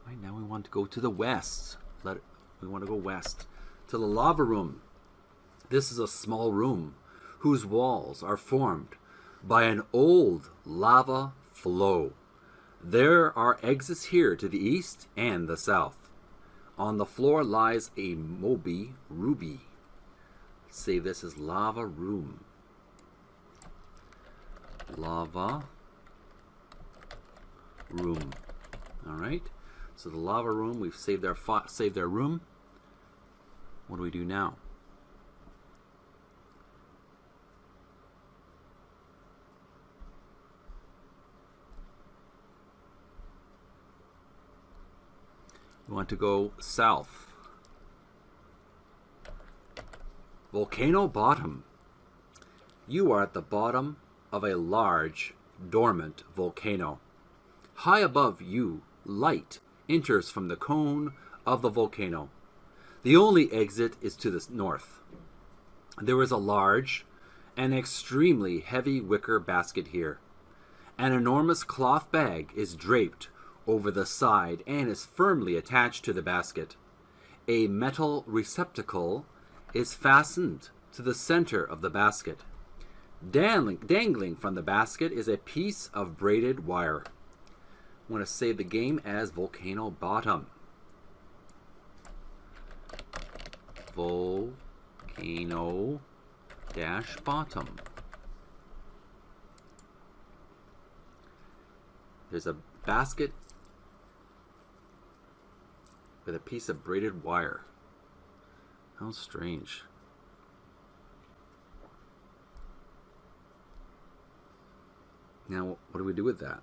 Right now we want to go to the west. We want to go west to the lava room. This is a small room whose walls are formed by an old lava flow. There are exits here to the east and the south. On the floor lies a Moby Ruby. Save this as lava room. Lava room. All right. So the lava room, we've saved their room. What do we do now? We want to go south. Volcano bottom. You are at the bottom of a large, dormant volcano. High above you, light enters from the cone of the volcano. The only exit is to the north. There is a large and extremely heavy wicker basket here. An enormous cloth bag is draped over the side and is firmly attached to the basket. A metal receptacle is fastened to the center of the basket. Dangling from the basket is a piece of braided wire. I want to save the game as Volcano Bottom. Volcano dash bottom. There's a basket with a piece of braided wire. How strange. Now, what do we do with that?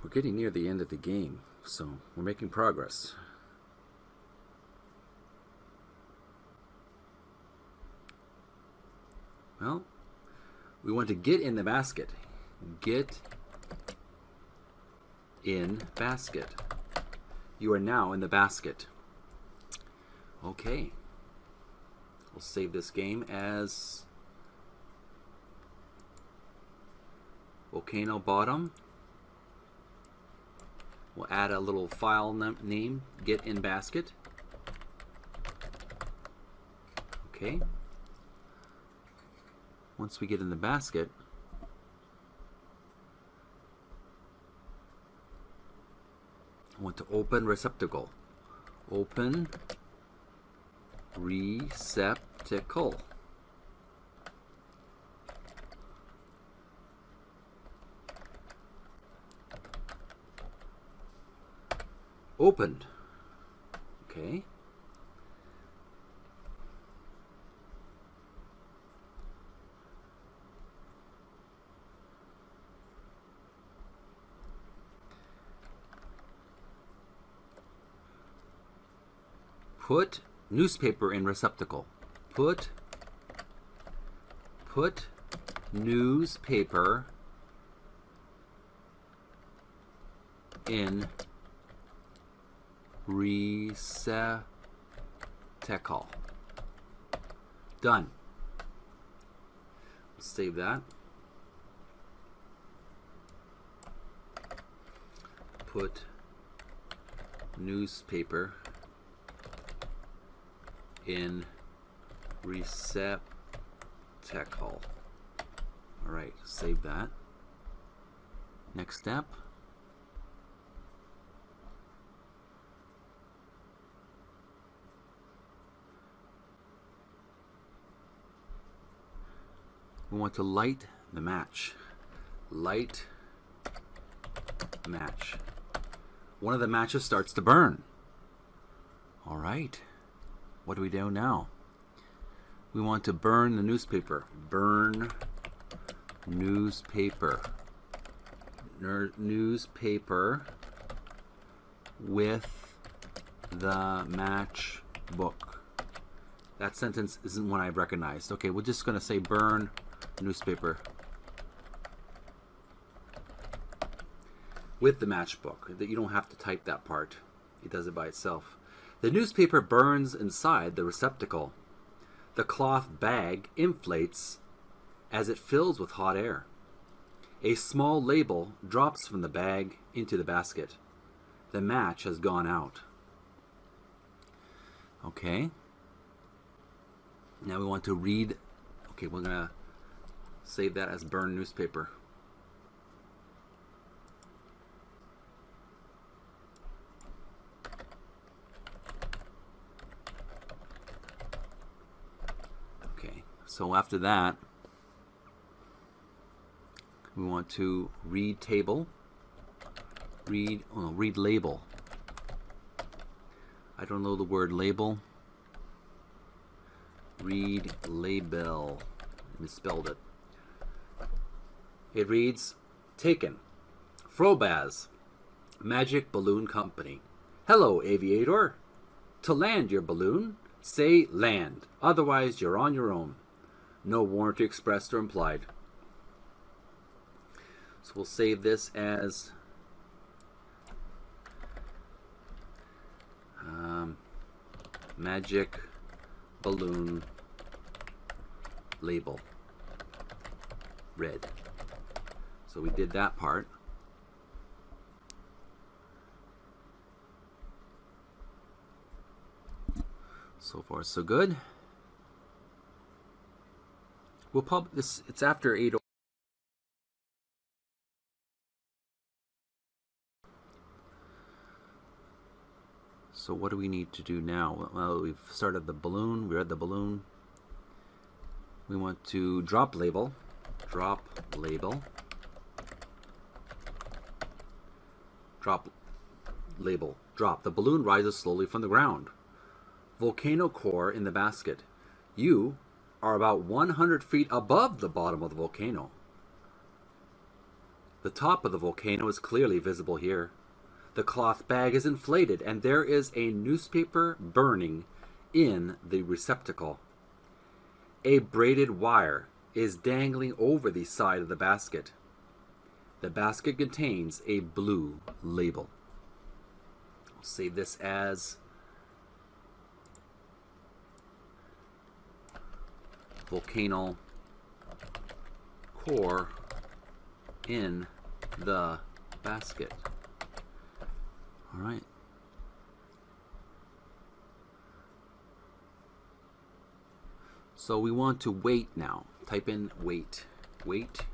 We're getting near the end of the game, so we're making progress. Well, we want to get in the basket. Get in basket. You are now in the basket. Okay. We'll save this game as Volcano Bottom. We'll add a little file name, get in basket. Okay. Once we get in the basket, I want to open receptacle. Open receptacle. Opened. Okay. Put newspaper in receptacle. Put newspaper in receptacle. Done. Save that. Put newspaper in receptacle. All right, save that. Next step. We want to light the match. Light match. One of the matches starts to burn. All right. What do we do now? We want to burn the newspaper. Burn newspaper. Newspaper with the match book. That sentence isn't one I've recognized. Okay, we're just going to say burn newspaper with the matchbook. That you don't have to type that part. It does it by itself. The newspaper burns inside the receptacle. The cloth bag inflates as it fills with hot air. A small label drops from the bag into the basket. The match has gone out. Okay. Now we want to read. Okay, we're going to save that as burn newspaper. Okay, so after that, we want to read table. Read label. I don't know the word label. Read label. Misspelled it. It reads, taken. Frobozz, Magic Balloon Company. Hello, aviator. To land your balloon, say land. Otherwise, you're on your own. No warranty expressed or implied. So we'll save this as Magic Balloon Label. Red. So we did that part. So far so good. We'll publish this. It's after 8. So what do we need to do now? Well, we've started the balloon. We read the balloon. We want to drop label. Drop label. Drop label. Drop. The balloon rises slowly from the ground. Volcano core in the basket. You are about 100 feet above the bottom of the volcano. The top of the volcano is clearly visible here. The cloth bag is inflated and there is a newspaper burning in the receptacle. A braided wire is dangling over the side of the basket. The basket contains a blue label. I'll save this as volcano core in the basket. All right. So we want to wait now. Type in wait. Wait.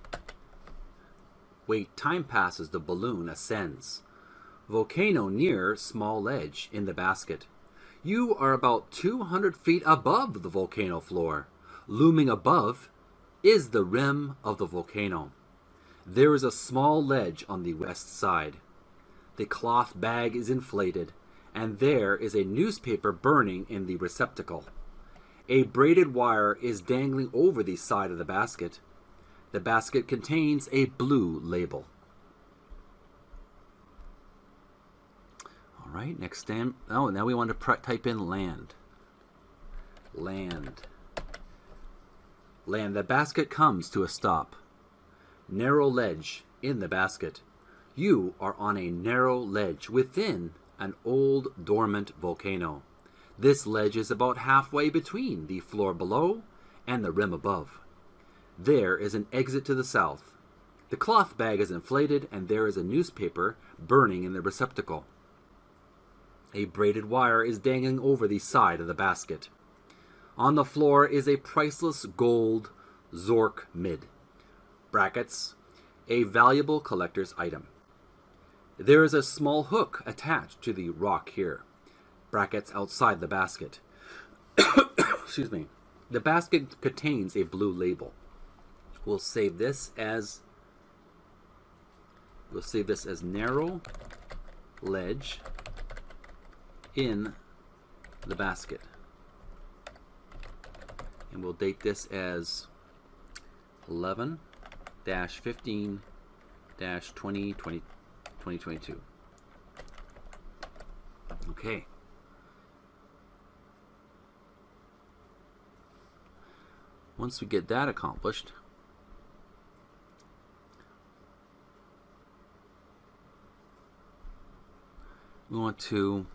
Wait. Time passes. The balloon ascends. Volcano near small ledge in the basket. You are about 200 feet above the volcano floor. Looming above is the rim of the volcano. There is a small ledge on the west side. The cloth bag is inflated, and there is a newspaper burning in the receptacle. A braided wire is dangling over the side of the basket. The basket contains a blue label. All right, next stand. Oh, now we want to type in land. Land. Land. The basket comes to a stop. Narrow ledge in the basket. You are on a narrow ledge within an old dormant volcano. This ledge is about halfway between the floor below and the rim above. There is an exit to the south. The cloth bag is inflated and there is a newspaper burning in the receptacle. A braided wire is dangling over the side of the basket. On the floor is a priceless gold Zorkmid. Brackets, a valuable collector's item. There is a small hook attached to the rock here. Brackets outside the basket. Excuse me. The basket contains a blue label. We'll save this as narrow ledge in the basket. And we'll date this as 11-15-2022. Okay. Once we get that accomplished, we want to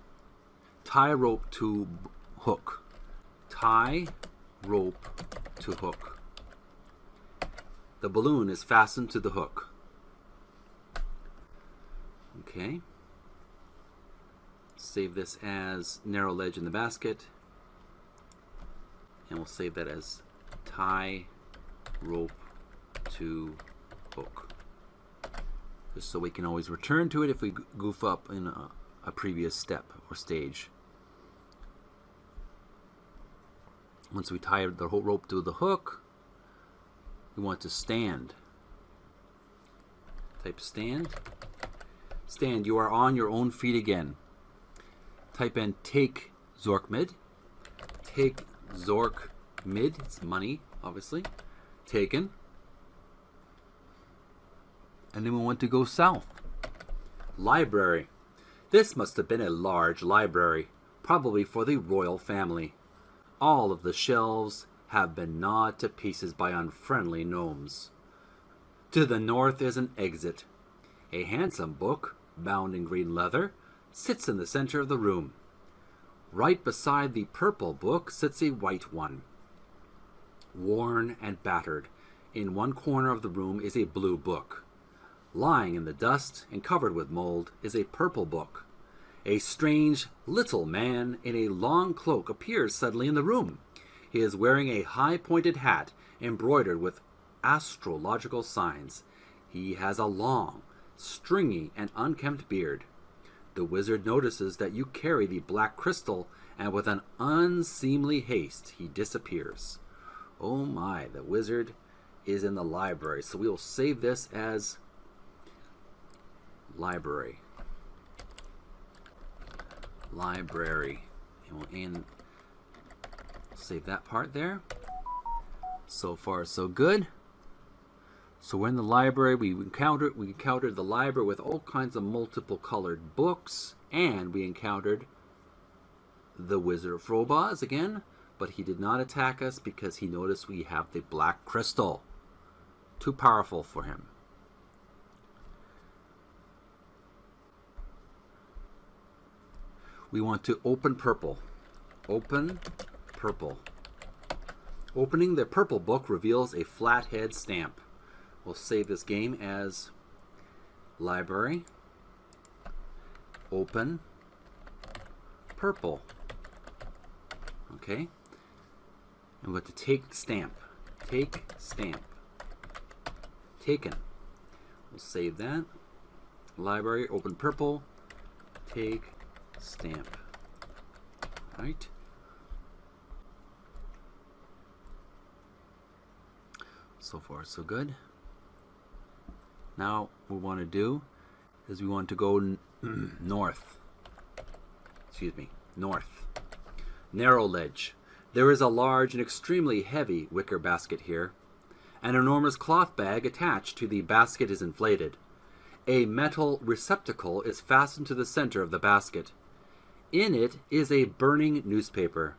tie rope to hook. Tie rope to hook. The balloon is fastened to the hook. Okay. Save this as narrow ledge in the basket. And we'll save that as tie rope to hook. Just so we can always return to it if we goof up in a previous step or stage. Once we tie the whole rope to the hook, we want to stand. Type stand. Stand, you are on your own feet again. Type in take Zorkmid. Take Zorkmid. It's money, obviously. Taken. And then we want to go south. Library. This must have been a large library, probably for the royal family. All of the shelves have been gnawed to pieces by unfriendly gnomes. To the north is an exit. A handsome book, bound in green leather, sits in the center of the room. Right beside the purple book sits a white one. Worn and battered, in one corner of the room is a blue book. Lying in the dust and covered with mold is a purple book. A strange little man in a long cloak appears suddenly in the room. He is wearing a high-pointed hat embroidered with astrological signs. He has a long, stringy, and unkempt beard. The wizard notices that you carry the black crystal, and with an unseemly haste, he disappears. Oh my, the wizard is in the library. So we will save this as library. Library. And we'll save that part there. So far, so good. So we're in the library. We encountered the library with all kinds of multiple colored books, and we encountered the Wizard of Frobozz again, but he did not attack us because he noticed we have the black crystal. Too powerful for him. We want to open purple. Open purple. Opening the purple book reveals a flathead stamp. We'll save this game as library. Open purple. Okay. And we're going to take stamp. Take stamp. Taken. We'll save that. Library. Open purple. Take stamp. Right. So far, so good. Now, what we want to do is we want to go north. Excuse me, north. Narrow ledge. There is a large and extremely heavy wicker basket here. An enormous cloth bag attached to the basket is inflated. A metal receptacle is fastened to the center of the basket. In it is a burning newspaper.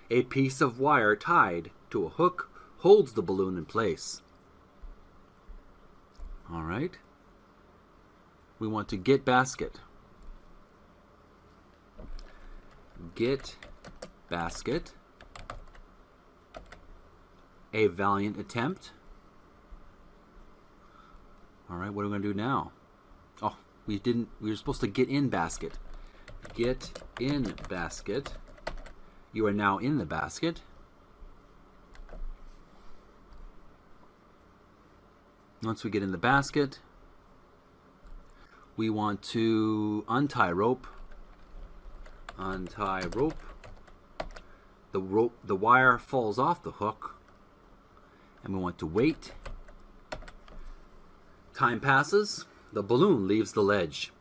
A piece of wire tied to a hook holds the balloon in place. All right. We want to get basket. Get basket. A valiant attempt. All right, what are we going to do now? Oh, we were supposed to get in basket. Get in basket. You are now in the basket. Once we get in the basket, we want to untie rope. Untie rope. The wire falls off the hook, and we want to wait. Time passes. The balloon leaves the ledge.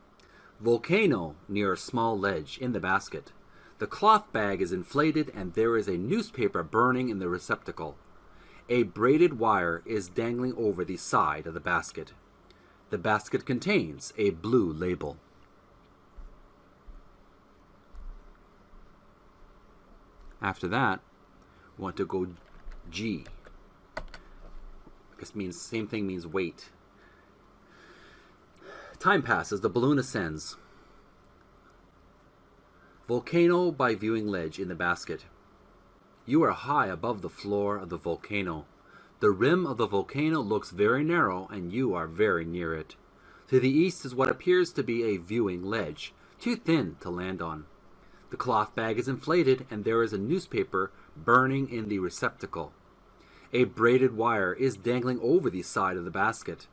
Volcano near a small ledge in the basket. The cloth bag is inflated and there is a newspaper burning in the receptacle. A braided wire is dangling over the side of the basket. The basket contains a blue label. After that, we want to go G. I guess means same thing, means wait. Time passes, the balloon ascends. Volcano by viewing ledge in the basket. You are high above the floor of the volcano. The rim of the volcano looks very narrow and you are very near it. To the east is what appears to be a viewing ledge, too thin to land on. The cloth bag is inflated and there is a newspaper burning in the receptacle. A braided wire is dangling over the side of the basket.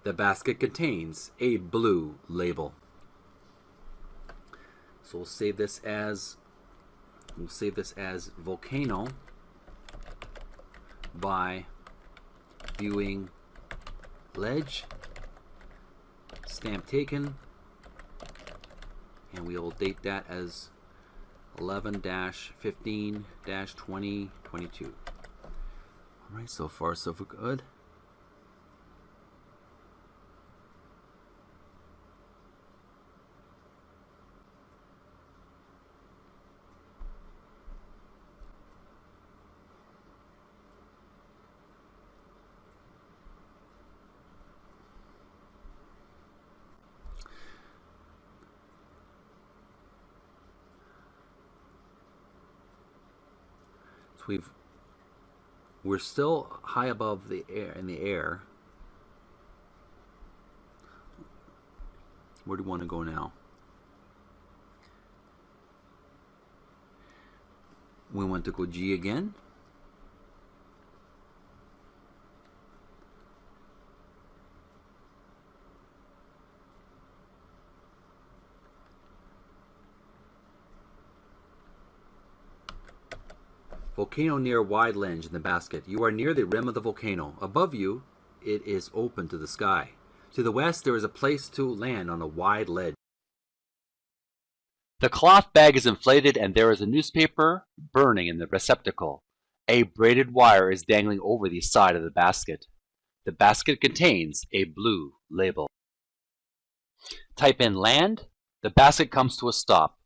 The basket contains a blue label. So we'll save this as volcano by viewing ledge. Stamp taken, and we'll date that as 11-15-2022. All right, so far so good. We're still high above the air, in the air. Where do we want to go now? We want to go G again. Volcano near wide ledge in the basket. You are near the rim of the volcano. Above you, it is open to the sky. To the west, there is a place to land on a wide ledge. The cloth bag is inflated and there is a newspaper burning in the receptacle. A braided wire is dangling over the side of the basket. The basket contains a blue label. Type in land. The basket comes to a stop.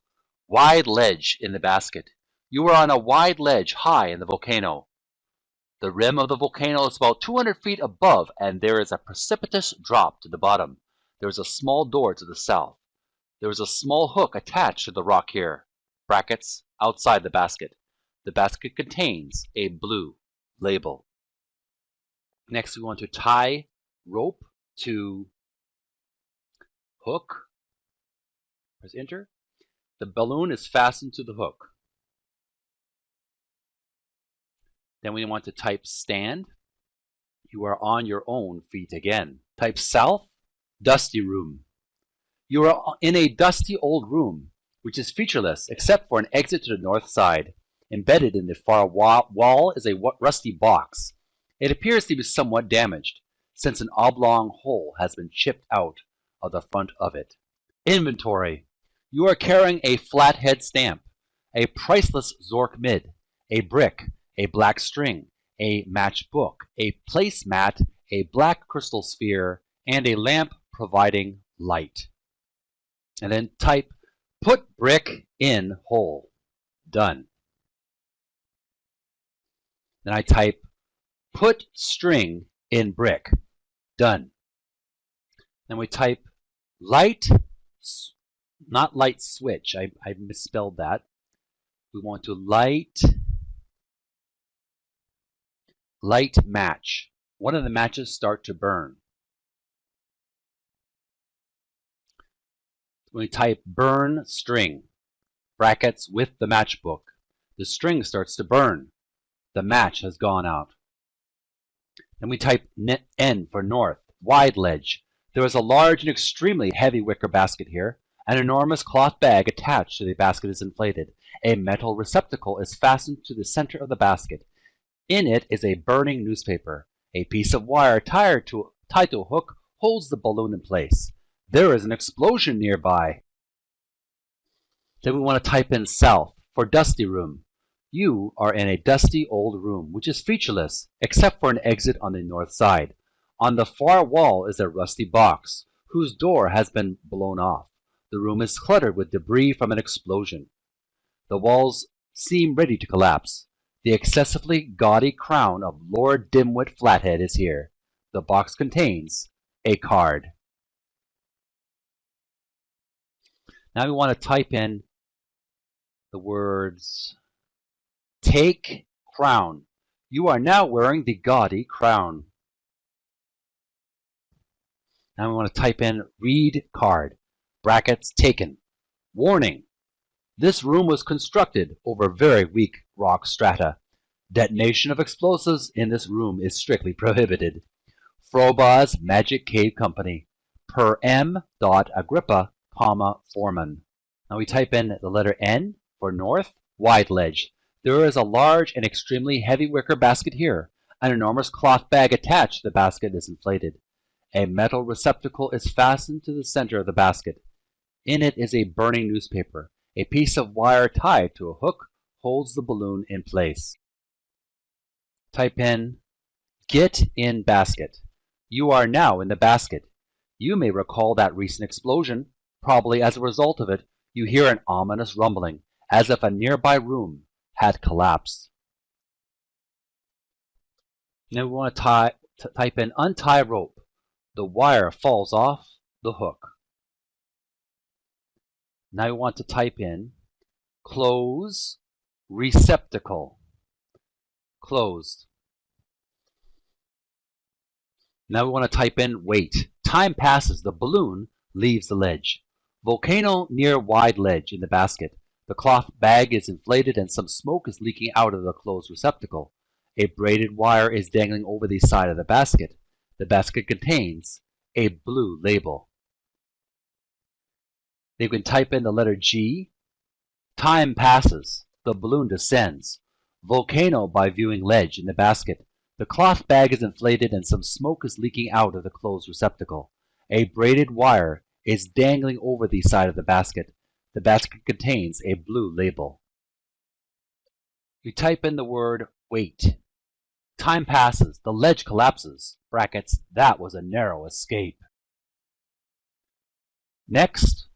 Wide ledge in the basket. You are on a wide ledge high in the volcano. The rim of the volcano is about 200 feet above and there is a precipitous drop to the bottom. There is a small door to the south. There is a small hook attached to the rock here. Brackets outside the basket. The basket contains a blue label. Next we want to tie rope to hook. Press enter. The balloon is fastened to the hook. Then we want to type stand. You are on your own feet again. Type south, dusty room. You are in a dusty old room, which is featureless except for an exit to the north side. Embedded in the far wall is a rusty box. It appears to be somewhat damaged, since an oblong hole has been chipped out of the front of it. Inventory. You are carrying a flathead stamp, a priceless Zorkmid, a brick, a black string, a matchbook, a placemat, a black crystal sphere, and a lamp providing light. And then type Put brick in hole. Done. Then I type put string in brick. Done. Then we type light, not light switch. I misspelled that. We want to light match. One of the matches start to burn. We type burn string, brackets with the matchbook. The string starts to burn. The match has gone out. Then we type N for north, wide ledge. There is a large and extremely heavy wicker basket here. An enormous cloth bag attached to the basket is inflated. A metal receptacle is fastened to the center of the basket. In it is a burning newspaper. A piece of wire tied to a hook holds the balloon in place. There is an explosion nearby. Then we want to type in south for dusty room. You are in a dusty old room, which is featureless, except for an exit on the north side. On the far wall is a rusty box, whose door has been blown off. The room is cluttered with debris from an explosion. The walls seem ready to collapse. The excessively gaudy crown of Lord Dimwit Flathead is here. The box contains a card. Now we want to type in the words take crown. You are now wearing the gaudy crown. Now we want to type in read card, brackets taken. Warning. This room was constructed over very weak rock strata. Detonation of explosives in this room is strictly prohibited. Frobozz Magic Cave Company. Per M. Agrippa, Foreman. Now we type in the letter N for north, wide ledge. There is a large and extremely heavy wicker basket here. An enormous cloth bag attached to the basket is inflated. A metal receptacle is fastened to the center of the basket. In it is a burning newspaper. A piece of wire tied to a hook holds the balloon in place. Type in get in basket. You are now in the basket. You may recall that recent explosion. Probably as a result of it, you hear an ominous rumbling, as if a nearby room had collapsed. Now we want to type in untie rope. The wire falls off the hook. Now we want to type in close receptacle. Closed. Now we want to type in wait. Time passes. The balloon leaves the ledge. Volcano near wide ledge in the basket. The cloth bag is inflated and some smoke is leaking out of the closed receptacle. A braided wire is dangling over the side of the basket. The basket contains a blue label. You can type in the letter G. Time passes. The balloon descends. Volcano by viewing ledge in the basket. The cloth bag is inflated and some smoke is leaking out of the closed receptacle. A braided wire is dangling over the side of the basket. The basket contains a blue label. You type in the word wait. Time passes. The ledge collapses. Brackets, that was a narrow escape. Next,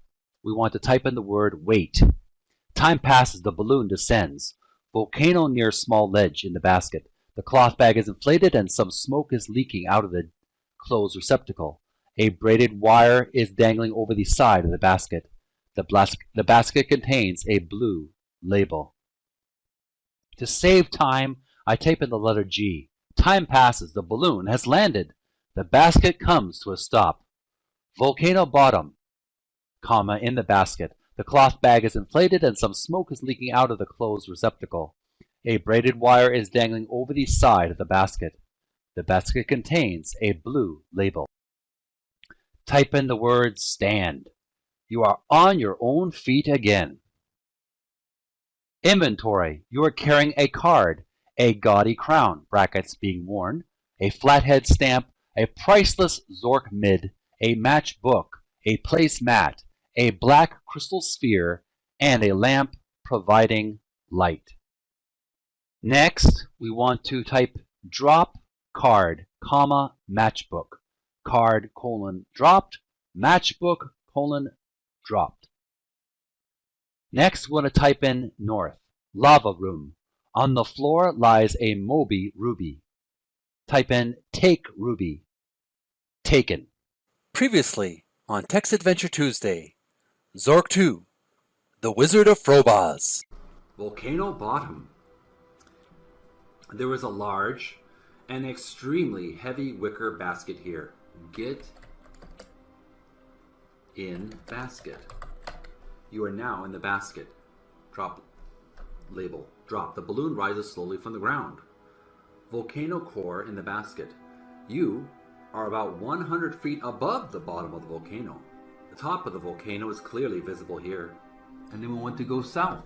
we want to type in the word wait. Time passes. The balloon descends. Volcano near small ledge in the basket. The cloth bag is inflated and some smoke is leaking out of the closed receptacle. A braided wire is dangling over the side of the basket. The basket contains a blue label. To save time, I type in the letter G. Time passes. The balloon has landed. The basket comes to a stop. Volcano bottom, comma, in the basket. The cloth bag is inflated and some smoke is leaking out of the closed receptacle. A braided wire is dangling over the side of the basket. The basket contains a blue label. Type in the word stand. You are on your own feet again. Inventory. You are carrying a card, a gaudy crown, brackets being worn, a flathead stamp, a priceless Zorkmid, a matchbook, a placemat, a black crystal sphere, and a lamp providing light. Next, we want to type drop card, comma, matchbook. Card, colon, dropped, matchbook, colon, dropped. Next, we're going to type in north, lava room. On the floor lies a Moby ruby. Type in take ruby. Taken. Previously on Text Adventure Tuesday, Zork II, the Wizard of Frobozz. Volcano Bottom. There was a large and extremely heavy wicker basket here. Get in basket. You are now in the basket. Drop label. Drop. The balloon rises slowly from the ground. Volcano core in the basket. You are about 100 feet above the bottom of the volcano. The top of the volcano is clearly visible here. And then we want to go south.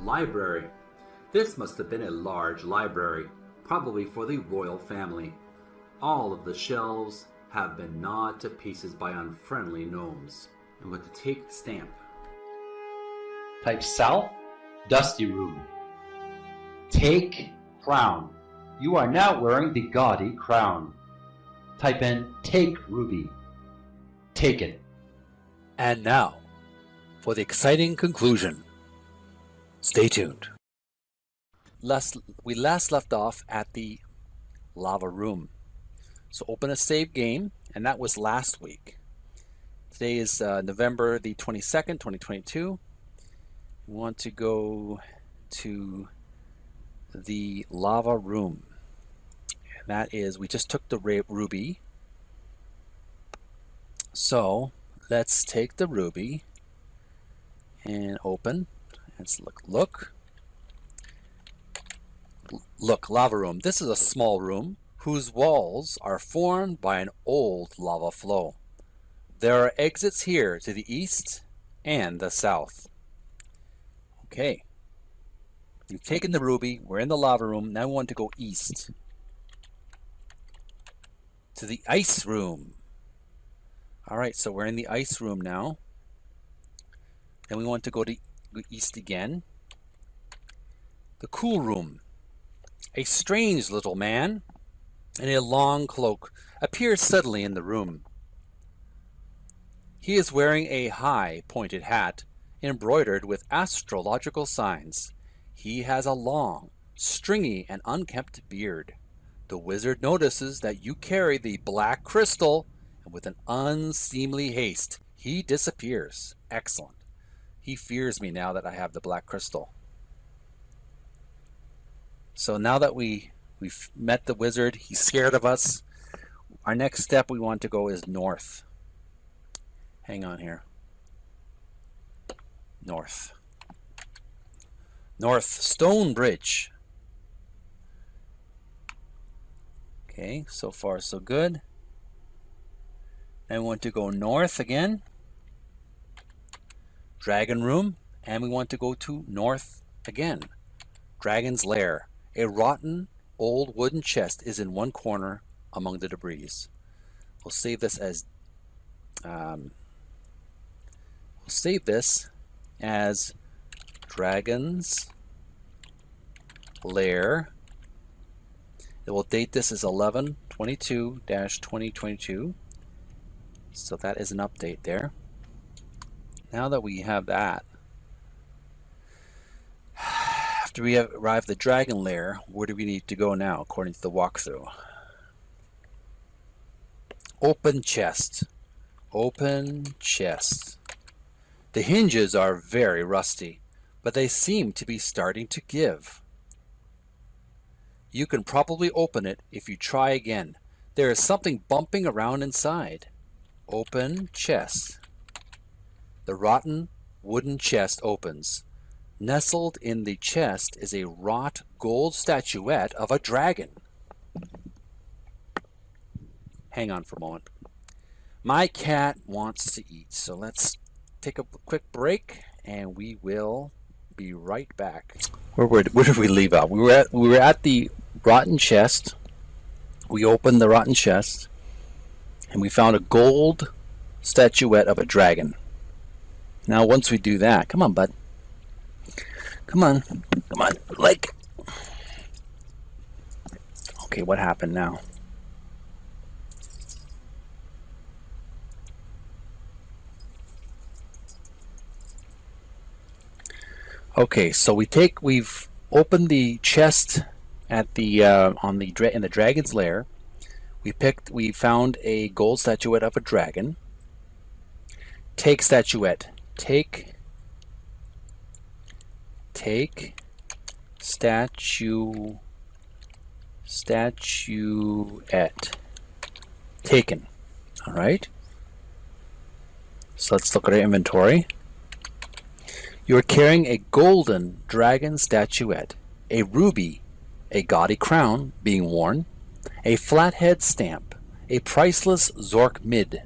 Library. This must have been a large library, probably for the royal family. All of the shelves have been gnawed to pieces by unfriendly gnomes. I'm going to take the stamp. Type south, dusty room. Take crown. You are now wearing the gaudy crown. Type in take ruby. Taken. And now, for the exciting conclusion. Stay tuned. We last left off at the lava room. So open a save game, and that was last week. Today is November the 22nd, 2022. We want to go to the lava room. And that is, we just took the ruby. So let's take the ruby and open. Let's look. Look, lava room. This is a small room whose walls are formed by an old lava flow. There are exits here to the east and the south. Okay. We've taken the ruby. We're in the lava room. Now we want to go east to the ice room. All right, so we're in the ice room now. Then we want to go east again. The cool room. A strange little man in a long cloak appears suddenly in the room. He is wearing a high pointed hat embroidered with astrological signs. He has a long, stringy, and unkempt beard. The wizard notices that you carry the black crystal, and with an unseemly haste, he disappears. Excellent. He fears me now that I have the black crystal. So now that we've met the wizard, he's scared of us. Our next step we want to go is north. Hang on here. North. North Stone Bridge. Okay, so far so good. Then we want to go north again. Dragon Room. And we want to go to north again. Dragon's Lair. A rotten old wooden chest is in one corner among the debris. We'll save this as Dragon's Lair. It will date this as 11/22/2022. So that is an update there. Now that we have that, after we have arrived at the Dragon Lair, where do we need to go now according to the walkthrough? Open chest. Open chest. The hinges are very rusty, but they seem to be starting to give. You can probably open it if you try again. There is something bumping around inside. Open chest. The rotten wooden chest opens. Nestled in the chest is a wrought gold statuette of a dragon. Hang on for a moment. My cat wants to eat, so let's take a quick break and we will be right back. Where did we leave out? We were at the rotten chest. We opened the rotten chest and we found a gold statuette of a dragon. Now once we do that, come on, bud. Come on. Come on. Like. Okay, what happened now? Okay, so we've opened the chest at the in the dragon's lair. We found a gold statuette of a dragon. Take statuette. Take statuette. Taken. All right. So let's look at our inventory. You are carrying a golden dragon statuette, a ruby, a gaudy crown being worn, a flathead stamp, a priceless Zorkmid,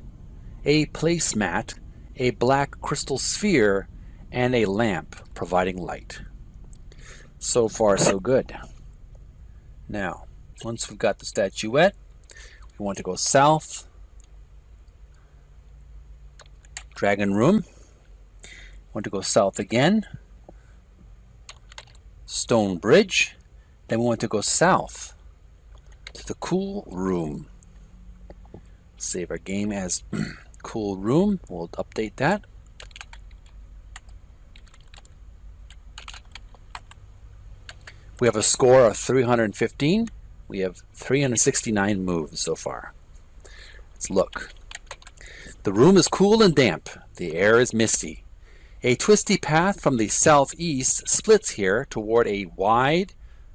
a placemat, a black crystal sphere, and a lamp providing light. So far, so good. Now, once we've got the statuette, we want to go south. Dragon Room. Want to go south again. Stone Bridge. Then we want to go south to the Cool Room. Save our game as Cool Room. We'll update that. We have a score of 315. We have 369 moves so far. Let's look. The room is cool and damp. The air is misty. A twisty path from the southeast splits here toward a wide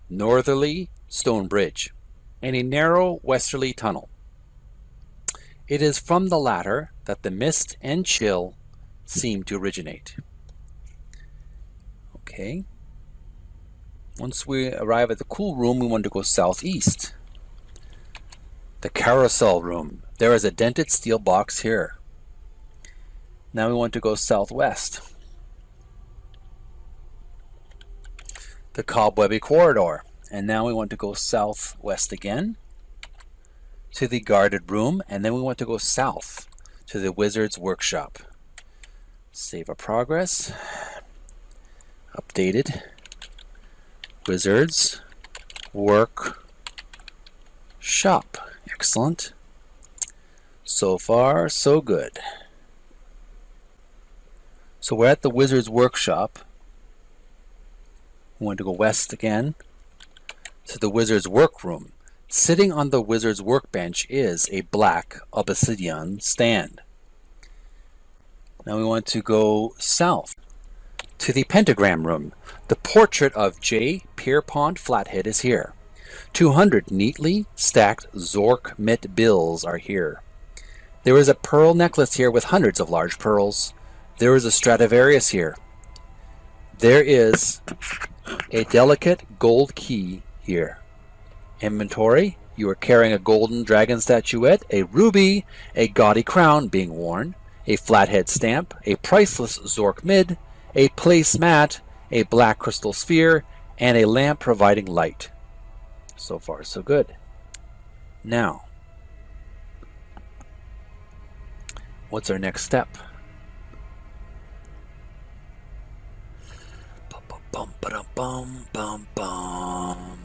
northerly stone bridge and a narrow westerly tunnel. It is from the latter that the mist and chill seem to originate. Okay. Once we arrive at the cool room, we want to go southeast. The carousel room. There is a dented steel box here. Now we want to go southwest. The Cobwebby Corridor. And now we want to go southwest again to the guarded room, and then we want to go south to the Wizard's Workshop. Save our progress. Updated. Wizard's Workshop. Excellent. So far, so good. So we're at the Wizard's Workshop. We want to go west again to the Wizard's Workroom. Sitting on the Wizard's workbench is a black obsidian stand. Now we want to go south to the Pentagram Room. The portrait of J. Pierpont Flathead is here. 200 neatly stacked Zorkmid bills are here. There is a pearl necklace here with hundreds of large pearls. There is a Stradivarius here. There is a delicate gold key here. Inventory. You are carrying a golden dragon statuette, a ruby, a gaudy crown being worn, a flathead stamp, a priceless Zorkmid, a placemat, a black crystal sphere, and a lamp providing light. So far, so good. Now, what's our next step? Bum, ba, bum, bum, bum.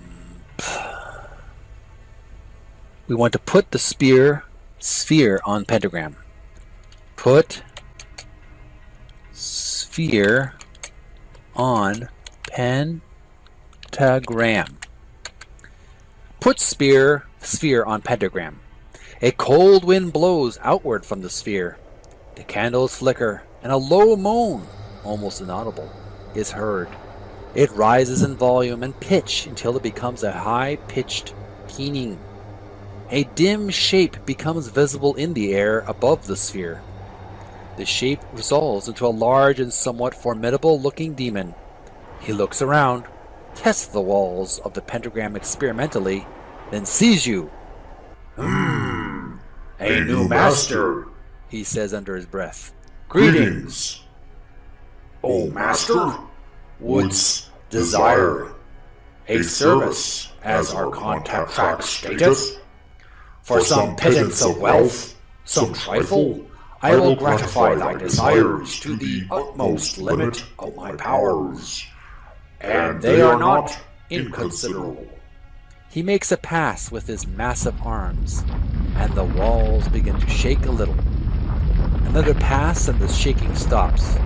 We want to put the sphere on pentagram. Put sphere on pentagram. Put sphere on pentagram. A cold wind blows outward from the sphere. The candles flicker, and a low moan, almost inaudible, is heard. It rises in volume and pitch until it becomes a high-pitched keening. A dim shape becomes visible in the air above the sphere. The shape resolves into a large and somewhat formidable-looking demon. He looks around, tests the walls of the pentagram experimentally, then sees you. A new master, he says under his breath. Greetings. O master, wouldst desire a service as our contract track status? For some pittance of wealth, some trifle, I will gratify thy desires to the utmost limit of my powers, and they are not inconsiderable. He makes a pass with his massive arms, and the walls begin to shake a little. Another pass and the shaking stops.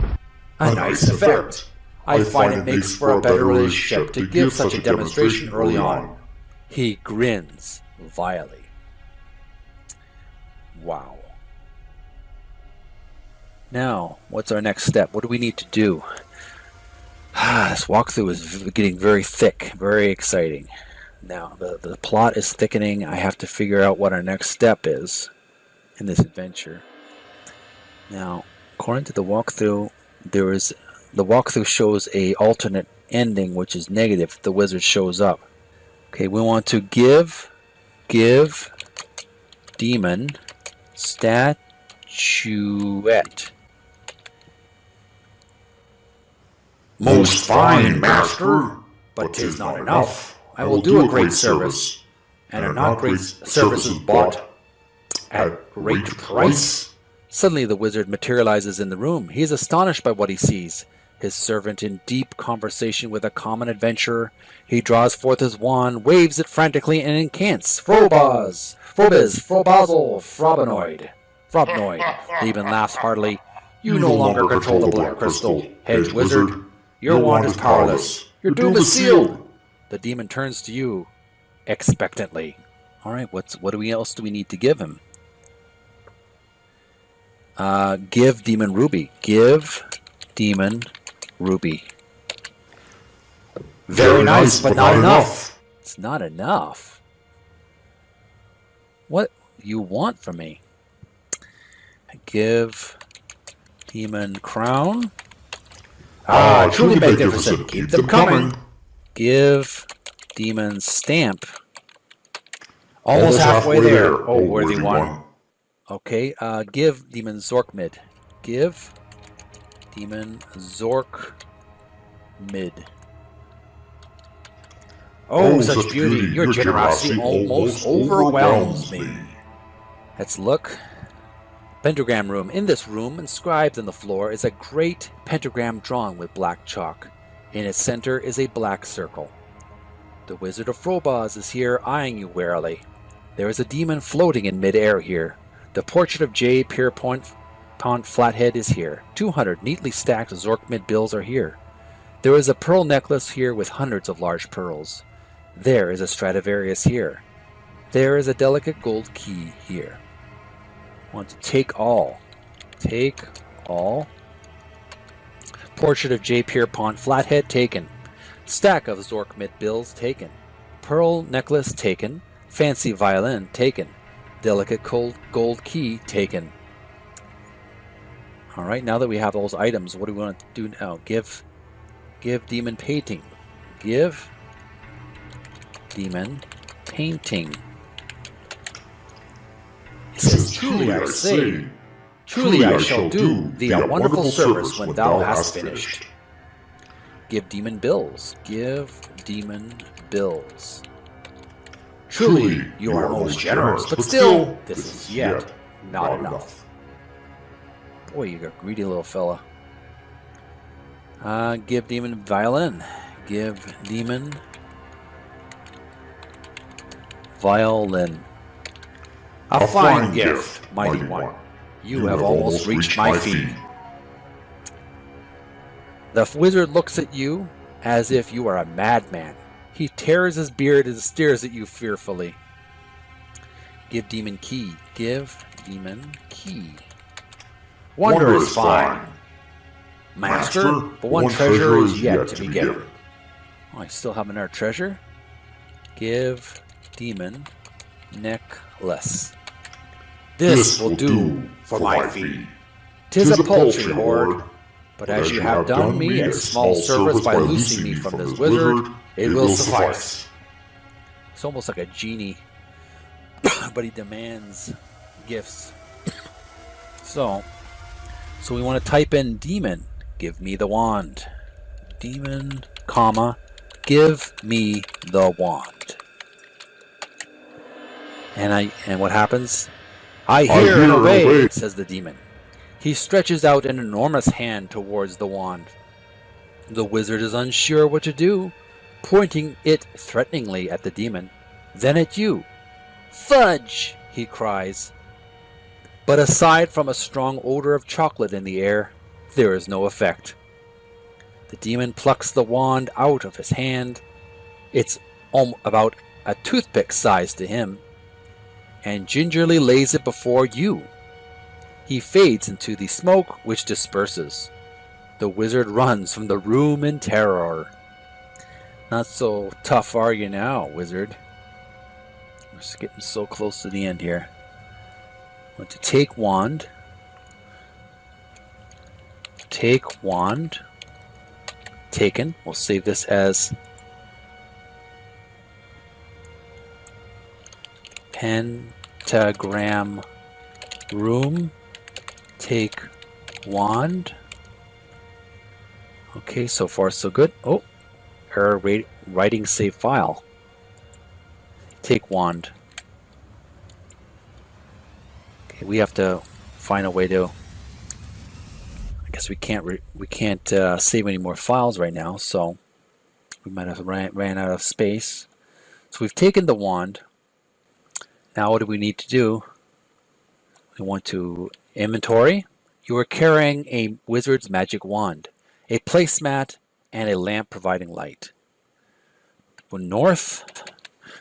A nice effect. I find it makes for a better relationship to give such a demonstration early on. He grins vilely. Wow. Now, what's our next step? What do we need to do? This walkthrough is getting very thick, very exciting. Now, the plot is thickening. I have to figure out what our next step is in this adventure. Now, according to the walkthrough, the walkthrough shows a alternate ending, which is negative if the wizard shows up. Okay, we want to give demon statuette. Most fine, master, but 'tis not enough. I will do a great service, and are not great services bought at great price? Suddenly the wizard materializes in the room. He is astonished by what he sees. His servant in deep conversation with a common adventurer. He draws forth his wand, waves it frantically, and incants. Frobozz! Frobozz! Frobozzle! Frobnoid! He even laughs heartily. You no longer control the black crystal, hedge wizard. Your wand is powerless. Your doom is sealed. The demon turns to you expectantly. Alright, what else do we need to give him? Give demon ruby. Give demon ruby. Very nice, but not enough. It's not enough. What you want from me? Give demon crown. Truly magnificent. Keep them coming. Give demon stamp. Almost halfway there. Oh, worthy one. Okay, give demon Zorkmid. Give demon Zorkmid. Oh, such beauty. Your generosity almost overwhelms me. Let's look. Pentagram Room. In this room, inscribed on the floor, is a great pentagram drawn with black chalk. In its center is a black circle. The Wizard of Frobozz is here, eyeing you warily. There is a demon floating in mid-air here. The portrait of J. Pierpont Flathead is here. 200 neatly stacked Zorkmid bills are here. There is a pearl necklace here with hundreds of large pearls. There is a Stradivarius here. There is a delicate gold key here. I want to take all. Take all. Portrait of J. Pierpont Flathead taken. Stack of Zorkmid bills taken. Pearl necklace taken. Fancy violin taken. Delicate gold key taken. Alright, now that we have those items, what do we want to do now? Give demon painting. Give demon painting. It says, truly I say, truly I shall do thee a wonderful service when thou hast finished. Give demon bills. Give demon bills. Truly, you are most generous, but still, this is yet not enough. Boy, you're a greedy little fella. Give demon violin. Give demon violin. A fine gift, mighty one. You have almost reached my feet. The wizard looks at you as if you are a madman. He tears his beard and stares at you fearfully. Give demon key. Give demon key. Wonder is fine. Master, but one treasure is yet to be given. Oh, I still have another treasure. Give demon necklace. This will do for my fee. 'Tis a paltry hoard, but as you have done me a small service by loosing me from this wizard, it will suffice. It's almost like a genie, but he demands gifts. So we want to type in demon. Give me the wand. Demon, comma, give me the wand. And what happens? I hear and obey, says the demon. He stretches out an enormous hand towards the wand. The wizard is unsure what to do, pointing it threateningly at the demon, then at you. Fudge! He cries. But aside from a strong odor of chocolate in the air, there is no effect. The demon plucks the wand out of his hand. It's about a toothpick size to him, and gingerly lays it before you. He fades into the smoke, which disperses. The wizard runs from the room in terror. Not so tough are you now, wizard? We're just getting so close to the end here. I want to take wand. Take wand. Taken. We'll save this as Pentagram Room. Take wand. Okay, so far so good. Oh, error writing save file. Take wand. Okay, we have to find a way to. I guess we can't save any more files right now, so we might have ran out of space. So we've taken the wand. Now what do we need to do? We want to inventory. You are carrying a wizard's magic wand, a placemat, and a lamp providing light. Go north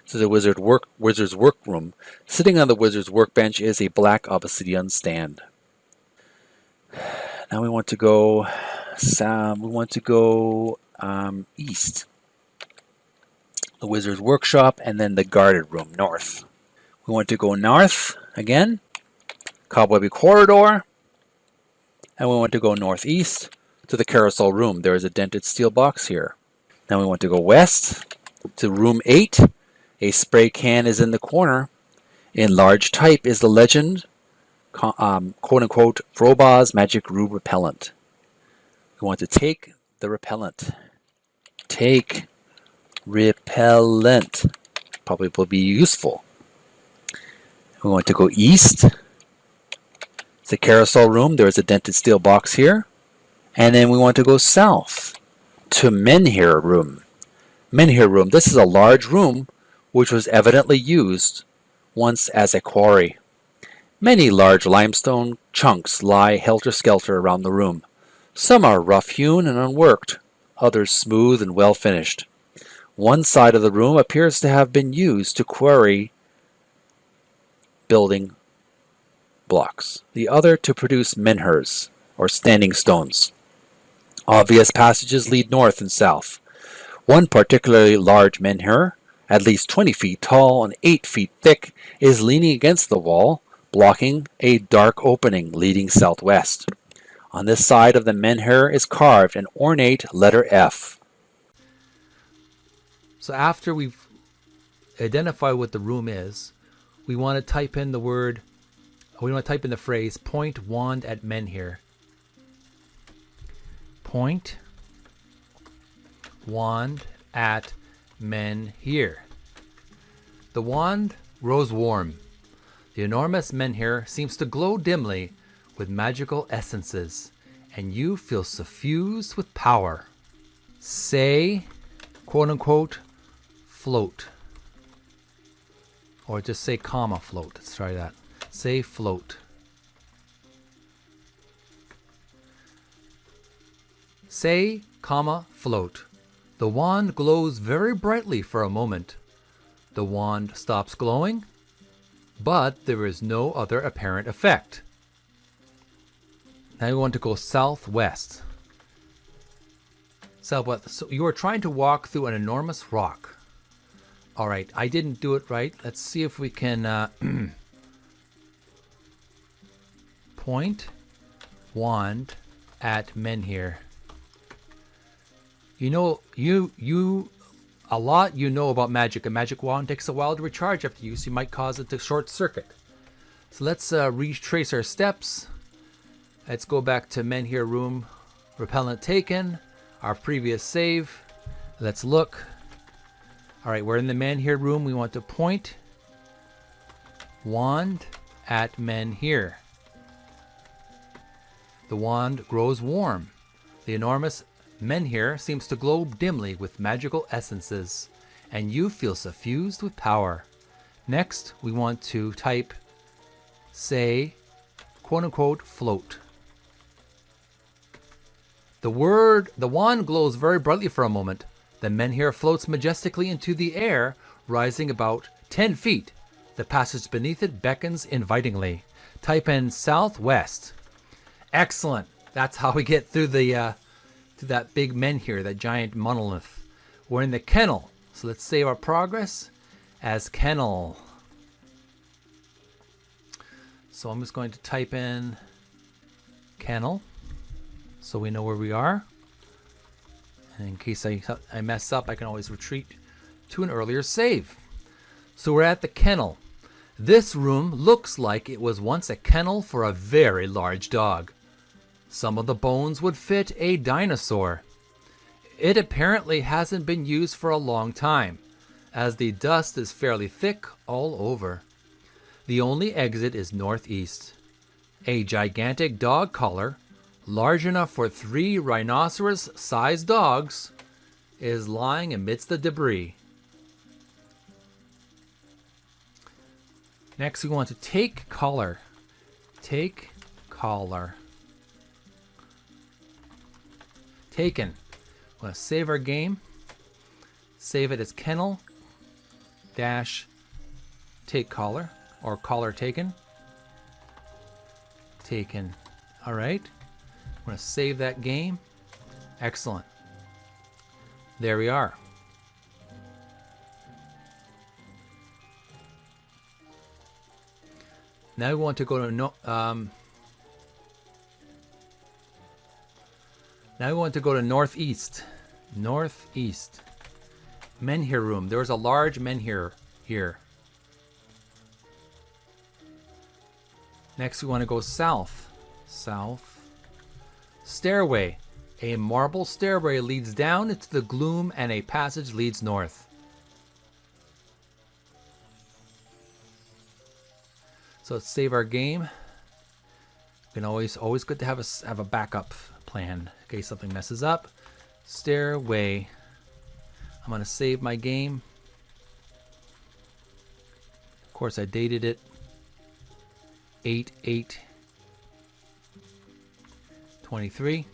to the wizard's workroom. Sitting on the wizard's workbench is a black obsidian stand. Now we want to go. East. The wizard's workshop, and then the guarded room north. We want to go north again. Cobwebby Corridor, and we want to go northeast to the carousel room. There is a dented steel box here. Now we want to go west to room 8. A spray can is in the corner. In large type is the legend, quote-unquote, Frobozz Magic Room Repellent. We want to take the repellent. Take repellent. Probably will be useful. We want to go east. It's the carousel room. There is a dented steel box here. And then we want to go south to Menhir Room. Menhir Room. This is a large room which was evidently used once as a quarry. Many large limestone chunks lie helter-skelter around the room. Some are rough-hewn and unworked, others smooth and well-finished. One side of the room appears to have been used to quarry building blocks, the other to produce menhirs, or standing stones. Obvious passages lead north and south. One particularly large menhir, at least 20 feet tall and 8 feet thick, is leaning against the wall, blocking a dark opening leading southwest. On this side of the menhir is carved an ornate letter F. So after we've identified what the room is, we want to type in the phrase point wand at menhir. Point wand at menhir. The wand grows warm. The enormous menhir seems to glow dimly with magical essences, and you feel suffused with power. Say, quote unquote, float. Or just say comma float. Let's try that. Say float. Say comma float. The wand glows very brightly for a moment. The wand stops glowing, but there is no other apparent effect. Now we want to go southwest. Southwest. So you are trying to walk through an enormous rock. All right, I didn't do it right. Let's see if we can point wand at menhir. You know, a lot you know about magic. A magic wand takes a while to recharge after use. You might cause it to short circuit. So let's retrace our steps. Let's go back to menhir room, repellent taken, our previous save. Let's look. All right, we're in the menhir room. We want to point wand at menhir. The wand grows warm. The enormous menhir seems to glow dimly with magical essences, and you feel suffused with power. Next, we want to type, say, quote unquote, float. The The wand glows very brightly for a moment. The menhir floats majestically into the air, rising about 10 feet. The passage beneath it beckons invitingly. Type in southwest. Excellent. That's how we get through the to that big menhir, that giant monolith. We're in the kennel. So let's save our progress as kennel. So I'm just going to type in kennel so we know where we are. And in case I mess up, I can always retreat to an earlier save. So we're at the kennel. This room looks like it was once a kennel for a very large dog. Some of the bones would fit a dinosaur. It apparently hasn't been used for a long time, as the dust is fairly thick all over. The only exit is northeast. A gigantic dog collar, large enough for 3 rhinoceros-sized dogs, is lying amidst the debris. Next, we want to take collar. Take collar. Taken. We're going to save our game. Save it as kennel dash take collar, or collar taken. Taken. All right. I'm going to save that game. Excellent. There we are. Now we want to go to now we want to go to northeast. Northeast. Menhir room. There was a large menhir here. Next we want to go south. South. Stairway. A marble stairway leads down into the gloom and a passage leads north. So let's save our game. We can always good to have a backup plan in case something messes up. Stairway. I'm going to save my game. Of course, I dated it 8/8/23.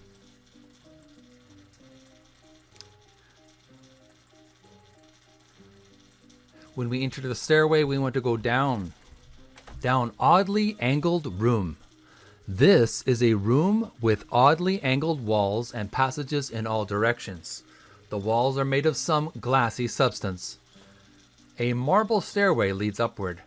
When we enter the stairway, we want to go down oddly angled room. This is a room with oddly angled walls and passages in all directions. The walls are made of some glassy substance. A marble stairway leads upward.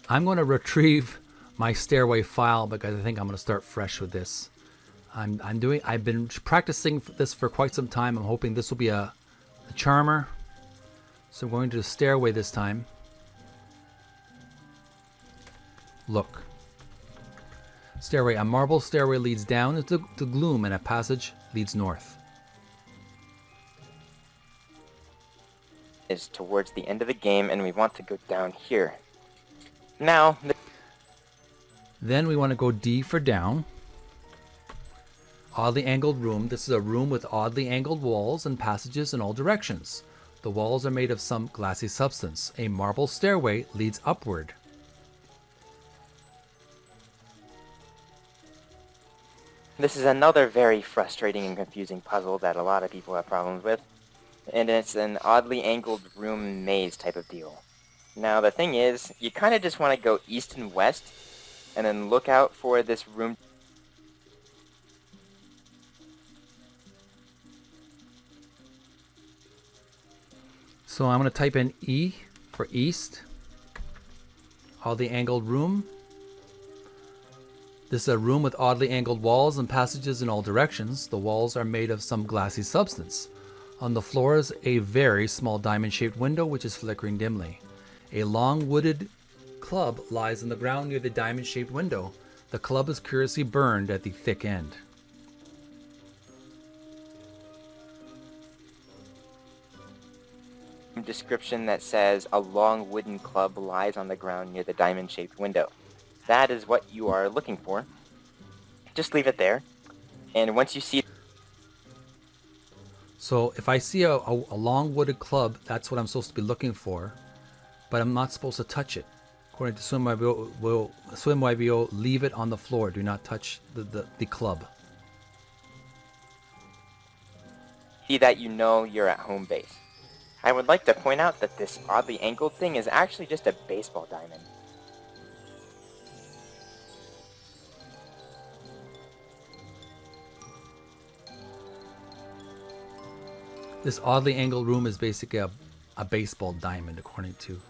I'm going to retrieve my stairway file because I think I'm going to start fresh with this. I've been practicing this for quite some time. I'm hoping this will be a charmer. So I'm going to the stairway this time. Look. Stairway. A marble stairway leads down into the gloom and a passage leads north. Is towards the end of the game and we want to go down here. Now. Then we want to go D for down. Oddly angled room. This is a room with oddly angled walls and passages in all directions. The walls are made of some glassy substance. A marble stairway leads upward. This is another very frustrating and confusing puzzle that a lot of people have problems with. And it's an oddly angled room maze type of deal. Now the thing is, you kind of just want to go east and west, and then look out for this room. So I'm going to type in E for east. Oddly angled room. This is a room with oddly angled walls and passages in all directions. The walls are made of some glassy substance. On the floor is a very small diamond-shaped window which is flickering dimly. A long wooded club lies on the ground near the diamond-shaped window. The club is curiously burned at the thick end. Description that says a long wooden club lies on the ground near the diamond-shaped window. That is what you are looking for. Just leave it there. And once you see... So if I see a long wooded club, that's what I'm supposed to be looking for. But I'm not supposed to touch it. According to SwimYBO, leave it on the floor. Do not touch the club. See that you know you're at home base. I would like to point out that this oddly angled thing is actually just a baseball diamond. This oddly angled room is basically a baseball diamond, according to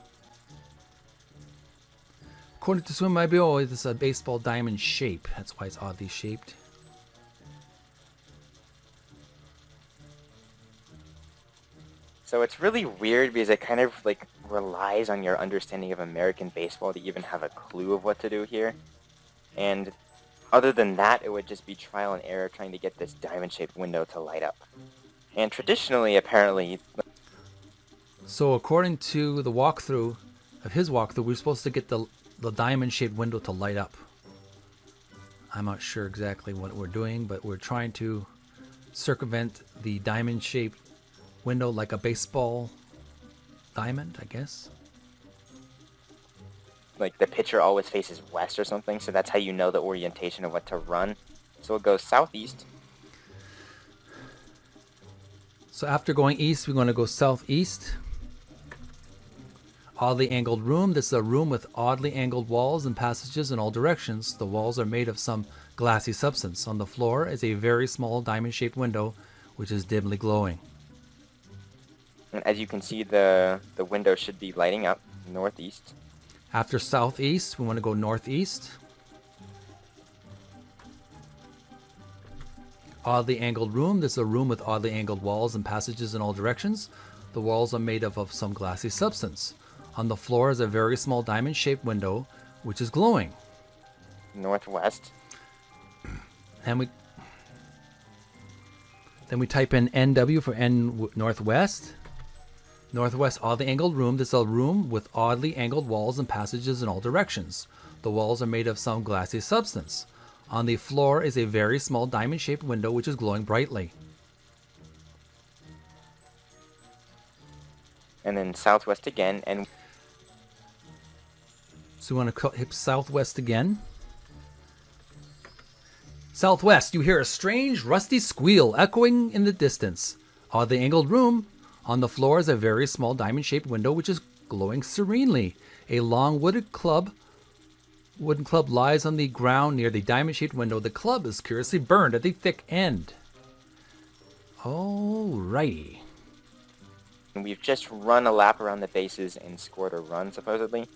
SwimMyBO. It's a baseball diamond shape. That's why it's oddly shaped. So it's really weird because it kind of like relies on your understanding of American baseball to even have a clue of what to do here. And other than that, it would just be trial and error trying to get this diamond-shaped window to light up. And traditionally, apparently... So according to the walkthrough, we're supposed to get the diamond-shaped window to light up. I'm not sure exactly what we're doing, but we're trying to circumvent the diamond-shaped window like a baseball diamond, I guess. Like the pitcher always faces west or something, so that's how you know the orientation of what to run. So it goes southeast. So after going east, we're going to go southeast. Oddly angled room. This is a room with oddly angled walls and passages in all directions. The walls are made of some glassy substance. On the floor is a very small diamond-shaped window, which is dimly glowing. And as you can see, the window should be lighting up northeast. After southeast, we want to go northeast. Oddly angled room. This is a room with oddly angled walls and passages in all directions. The walls are made of some glassy substance. On the floor is a very small diamond-shaped window, which is glowing. Northwest. And we type in NW for northwest. Northwest oddly angled room. This is a room with oddly angled walls and passages in all directions. The walls are made of some glassy substance. On the floor is a very small diamond-shaped window which is glowing brightly. And then southwest again, and so we want to hit southwest again. Southwest, you hear a strange rusty squeal echoing in the distance. Oddly angled room. On the floor is a very small diamond-shaped window which is glowing serenely. A long wooden club lies on the ground near the diamond-shaped window. The club is curiously burned at the thick end. Alrighty. We've just run a lap around the bases and scored a run, supposedly.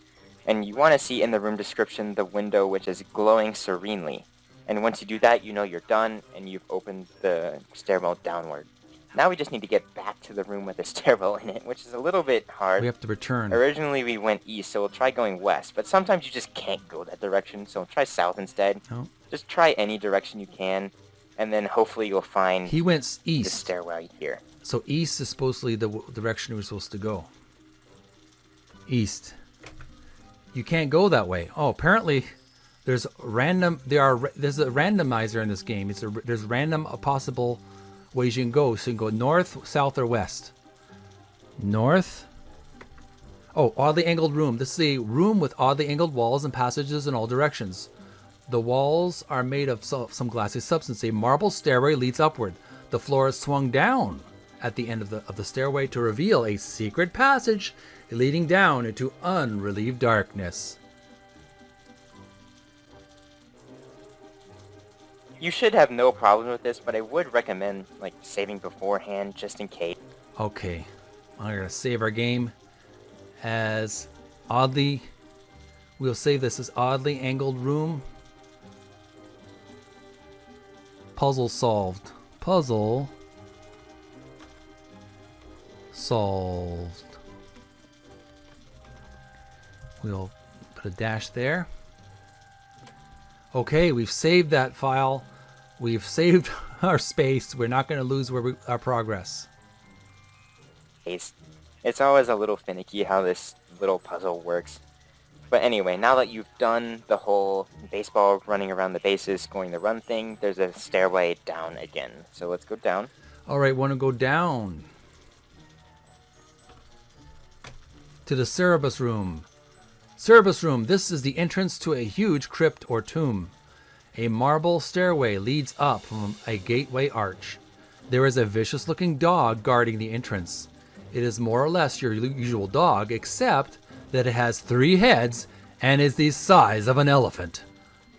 And you want to see in the room description the window which is glowing serenely. And once you do that, you know you're done and you've opened the stairwell downward. Now we just need to get back to the room with the stairwell in it, which is a little bit hard. We have to return. Originally we went east, so we'll try going west. But sometimes you just can't go that direction, so try south instead. Oh. Just try any direction you can, and then hopefully you'll find He went the east. stairwell here. So east is supposedly the direction we're supposed to go. East. You can't go that way. Oh, apparently there's a randomizer in this game. There's random possible ways you can go. So you can go north, south, or west. North. Oh, oddly angled room. This is a room with oddly angled walls and passages in all directions. The walls are made of some glassy substance. A marble stairway leads upward. The floor is swung down at the end of the stairway to reveal a secret passage leading down into unrelieved darkness. You should have no problem with this, but I would recommend like saving beforehand just in case. Okay, I'm gonna save our game as oddly. We'll save this as oddly angled room. Puzzle solved. Puzzle solved. We'll put a dash there. Okay, we've saved that file. We've saved our space. We're not going to lose our progress. It's always a little finicky how this little puzzle works. But anyway, now that you've done the whole baseball running around the bases, scoring the run thing, there's a stairway down again. So let's go down. All right, want to go down to the Cerebus room. Cerberus Room. This is the entrance to a huge crypt or tomb. A marble stairway leads up from a gateway arch. There is a vicious-looking dog guarding the entrance. It is more or less your usual dog, except that it has 3 heads and is the size of an elephant.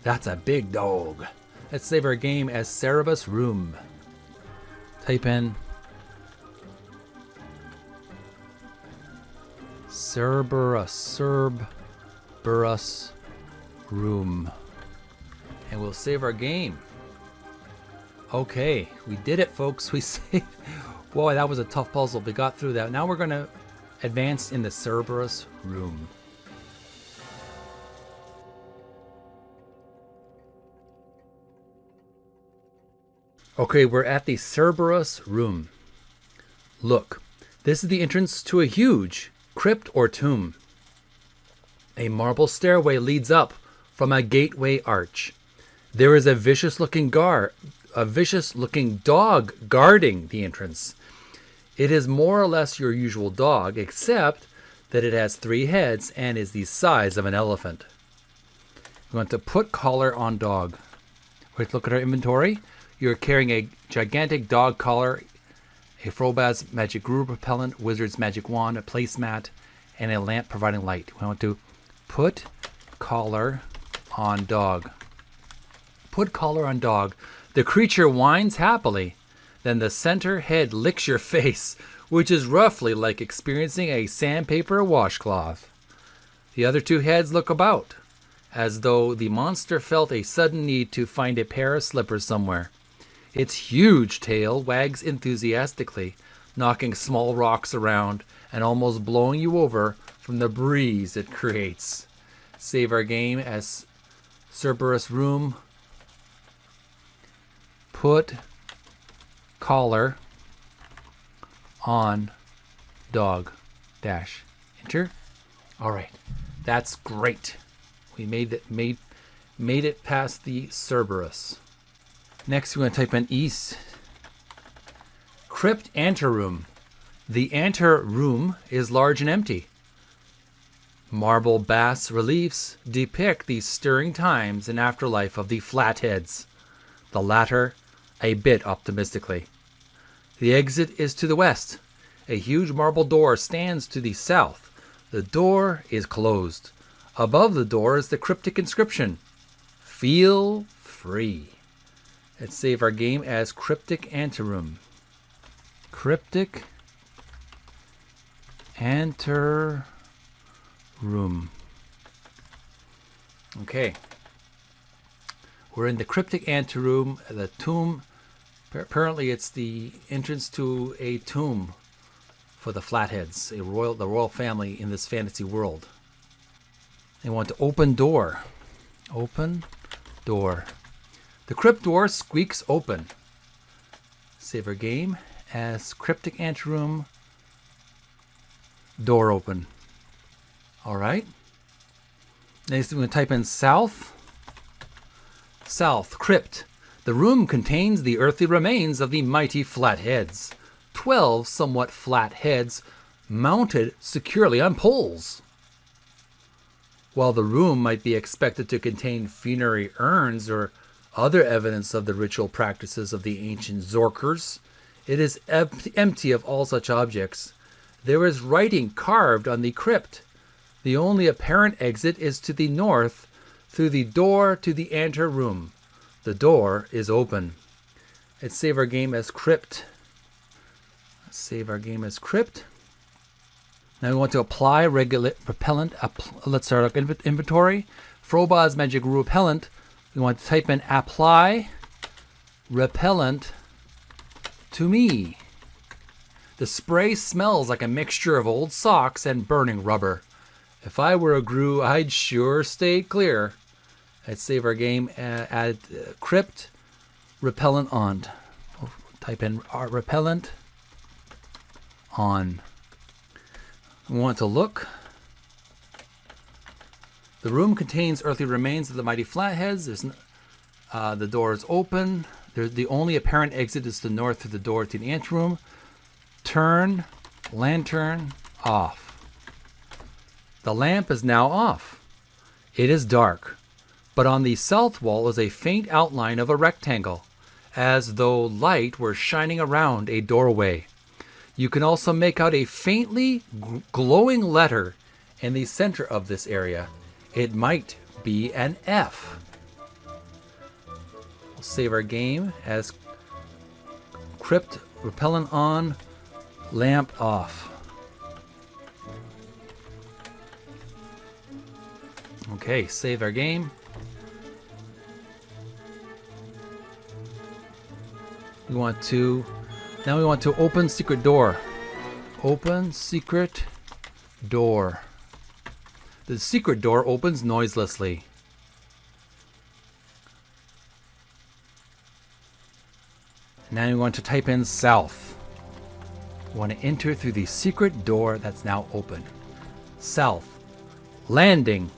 That's a big dog. Let's save our game as Cerberus Room. Type in Cerberus Room. And we'll save our game. Okay, we did it, folks. We saved. Whoa, that was a tough puzzle. We got through that. Now we're going to advance in the Cerberus Room. Okay, we're at the Cerberus Room. Look, this is the entrance to a huge crypt or tomb. A marble stairway leads up from a gateway arch. There is a vicious-looking dog guarding the entrance. It is more or less your usual dog, except that it has 3 heads and is the size of an elephant. We want to put collar on dog. Let's look at our inventory. You're carrying a gigantic dog collar, a Frobozz magic glue repellent, wizard's magic wand, a placemat, and a lamp providing light. We want to put collar on dog. Put collar on dog. The creature whines happily. Then the center head licks your face, which is roughly like experiencing a sandpaper washcloth. The other 2 heads look about, as though the monster felt a sudden need to find a pair of slippers somewhere. Its huge tail wags enthusiastically, knocking small rocks around and almost blowing you over from the breeze it creates. Save our game as Cerberus Room. Put collar on dog. Dash. Enter. All right. That's great. We made it past the Cerberus. Next, we're going to type in east. Crypt anteroom. The anteroom is large and empty. Marble bas reliefs depict the stirring times and afterlife of the flatheads, the latter a bit optimistically. The exit is to the west. A huge marble door stands to the south. The door is closed. Above the door is the cryptic inscription, "Feel free." Let's save our game as Cryptic Anteroom. Cryptic Anteroom. Okay. We're in the Cryptic Anteroom, the tomb. Apparently it's the entrance to a tomb for the Flatheads, the royal family in this fantasy world. They want to open door. Open door. The crypt door squeaks open. Save our game as Cryptic Anteroom. Door open. All right. Next, we're going to type in south. South, crypt. The room contains the earthly remains of the mighty flatheads. 12 somewhat flat heads mounted securely on poles. While the room might be expected to contain funerary urns or other evidence of the ritual practices of the ancient Zorkers, it is empty of all such objects. There is writing carved on the crypt. The only apparent exit is to the north, through the door to the anteroom. The door is open. Let's save our game as crypt. Now we want to apply repellent. Let's start our inventory. Frobozz magic repellent. We want to type in apply repellent to me. The spray smells like a mixture of old socks and burning rubber. If I were a Gru, I'd sure stay clear. Let's save our game. Add crypt repellent on. Type in repellent on. We want to look. The room contains earthly remains of the mighty flatheads. The door is open. The only apparent exit is to the north through the door to the anteroom. Turn lantern off. The lamp is now off. It is dark, but on the south wall is a faint outline of a rectangle, as though light were shining around a doorway. You can also make out a faintly glowing letter in the center of this area. It might be an F. We'll save our game as crypt repellent on, lamp off. Okay, save our game. We want to open secret door. Open secret door. The secret door opens noiselessly. Now we want to type in south. We want to enter through the secret door that's now open. South. Landing.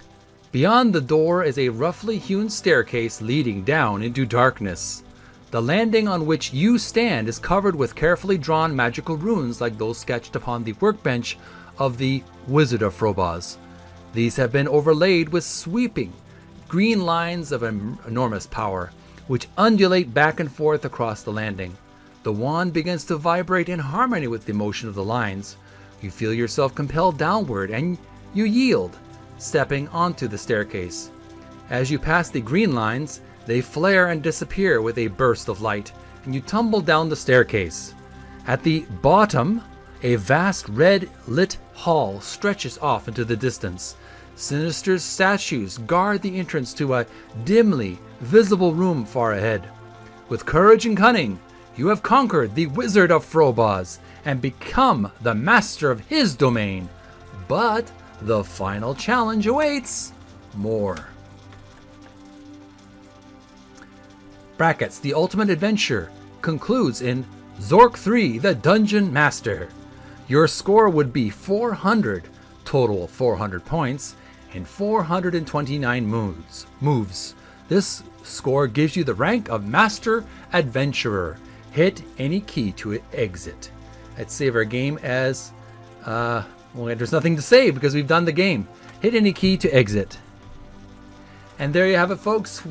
Beyond the door is a roughly hewn staircase leading down into darkness. The landing on which you stand is covered with carefully drawn magical runes like those sketched upon the workbench of the Wizard of Frobozz. These have been overlaid with sweeping, green lines of enormous power, which undulate back and forth across the landing. The wand begins to vibrate in harmony with the motion of the lines. You feel yourself compelled downward and you yield, stepping onto the staircase. As you pass the green lines, they flare and disappear with a burst of light, and you tumble down the staircase. At the bottom, a vast red-lit hall stretches off into the distance. Sinister statues guard the entrance to a dimly visible room far ahead. With courage and cunning, you have conquered the Wizard of Frobozz and become the master of his domain. But the final challenge awaits. More. Brackets, the ultimate adventure concludes in Zork III, the Dungeon Master. Your score would be 400, total of 400 points, and 429 moves. This score gives you the rank of Master Adventurer. Hit any key to exit. Let's save our game as, well, there's nothing to save because we've done the game. Hit any key to exit. And there you have it, folks.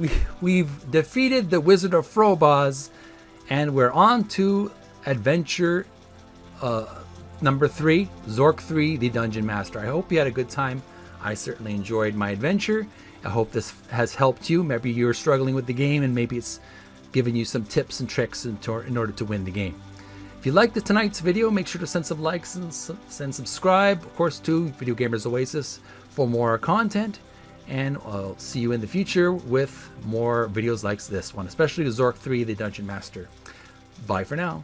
We've defeated the Wizard of Frobozz, and we're on to adventure number 3, Zork III, the Dungeon Master. I hope you had a good time. I certainly enjoyed my adventure. I hope this has helped you. Maybe you're struggling with the game, and maybe it's given you some tips and tricks in order to win the game. If you liked tonight's video, make sure to send some likes and subscribe, of course, to Video Gamers Oasis for more content. And I'll see you in the future with more videos like this one, especially Zork III, the Dungeon Master. Bye for now.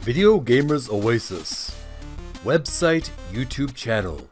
Video Gamers Oasis. Website, YouTube channel.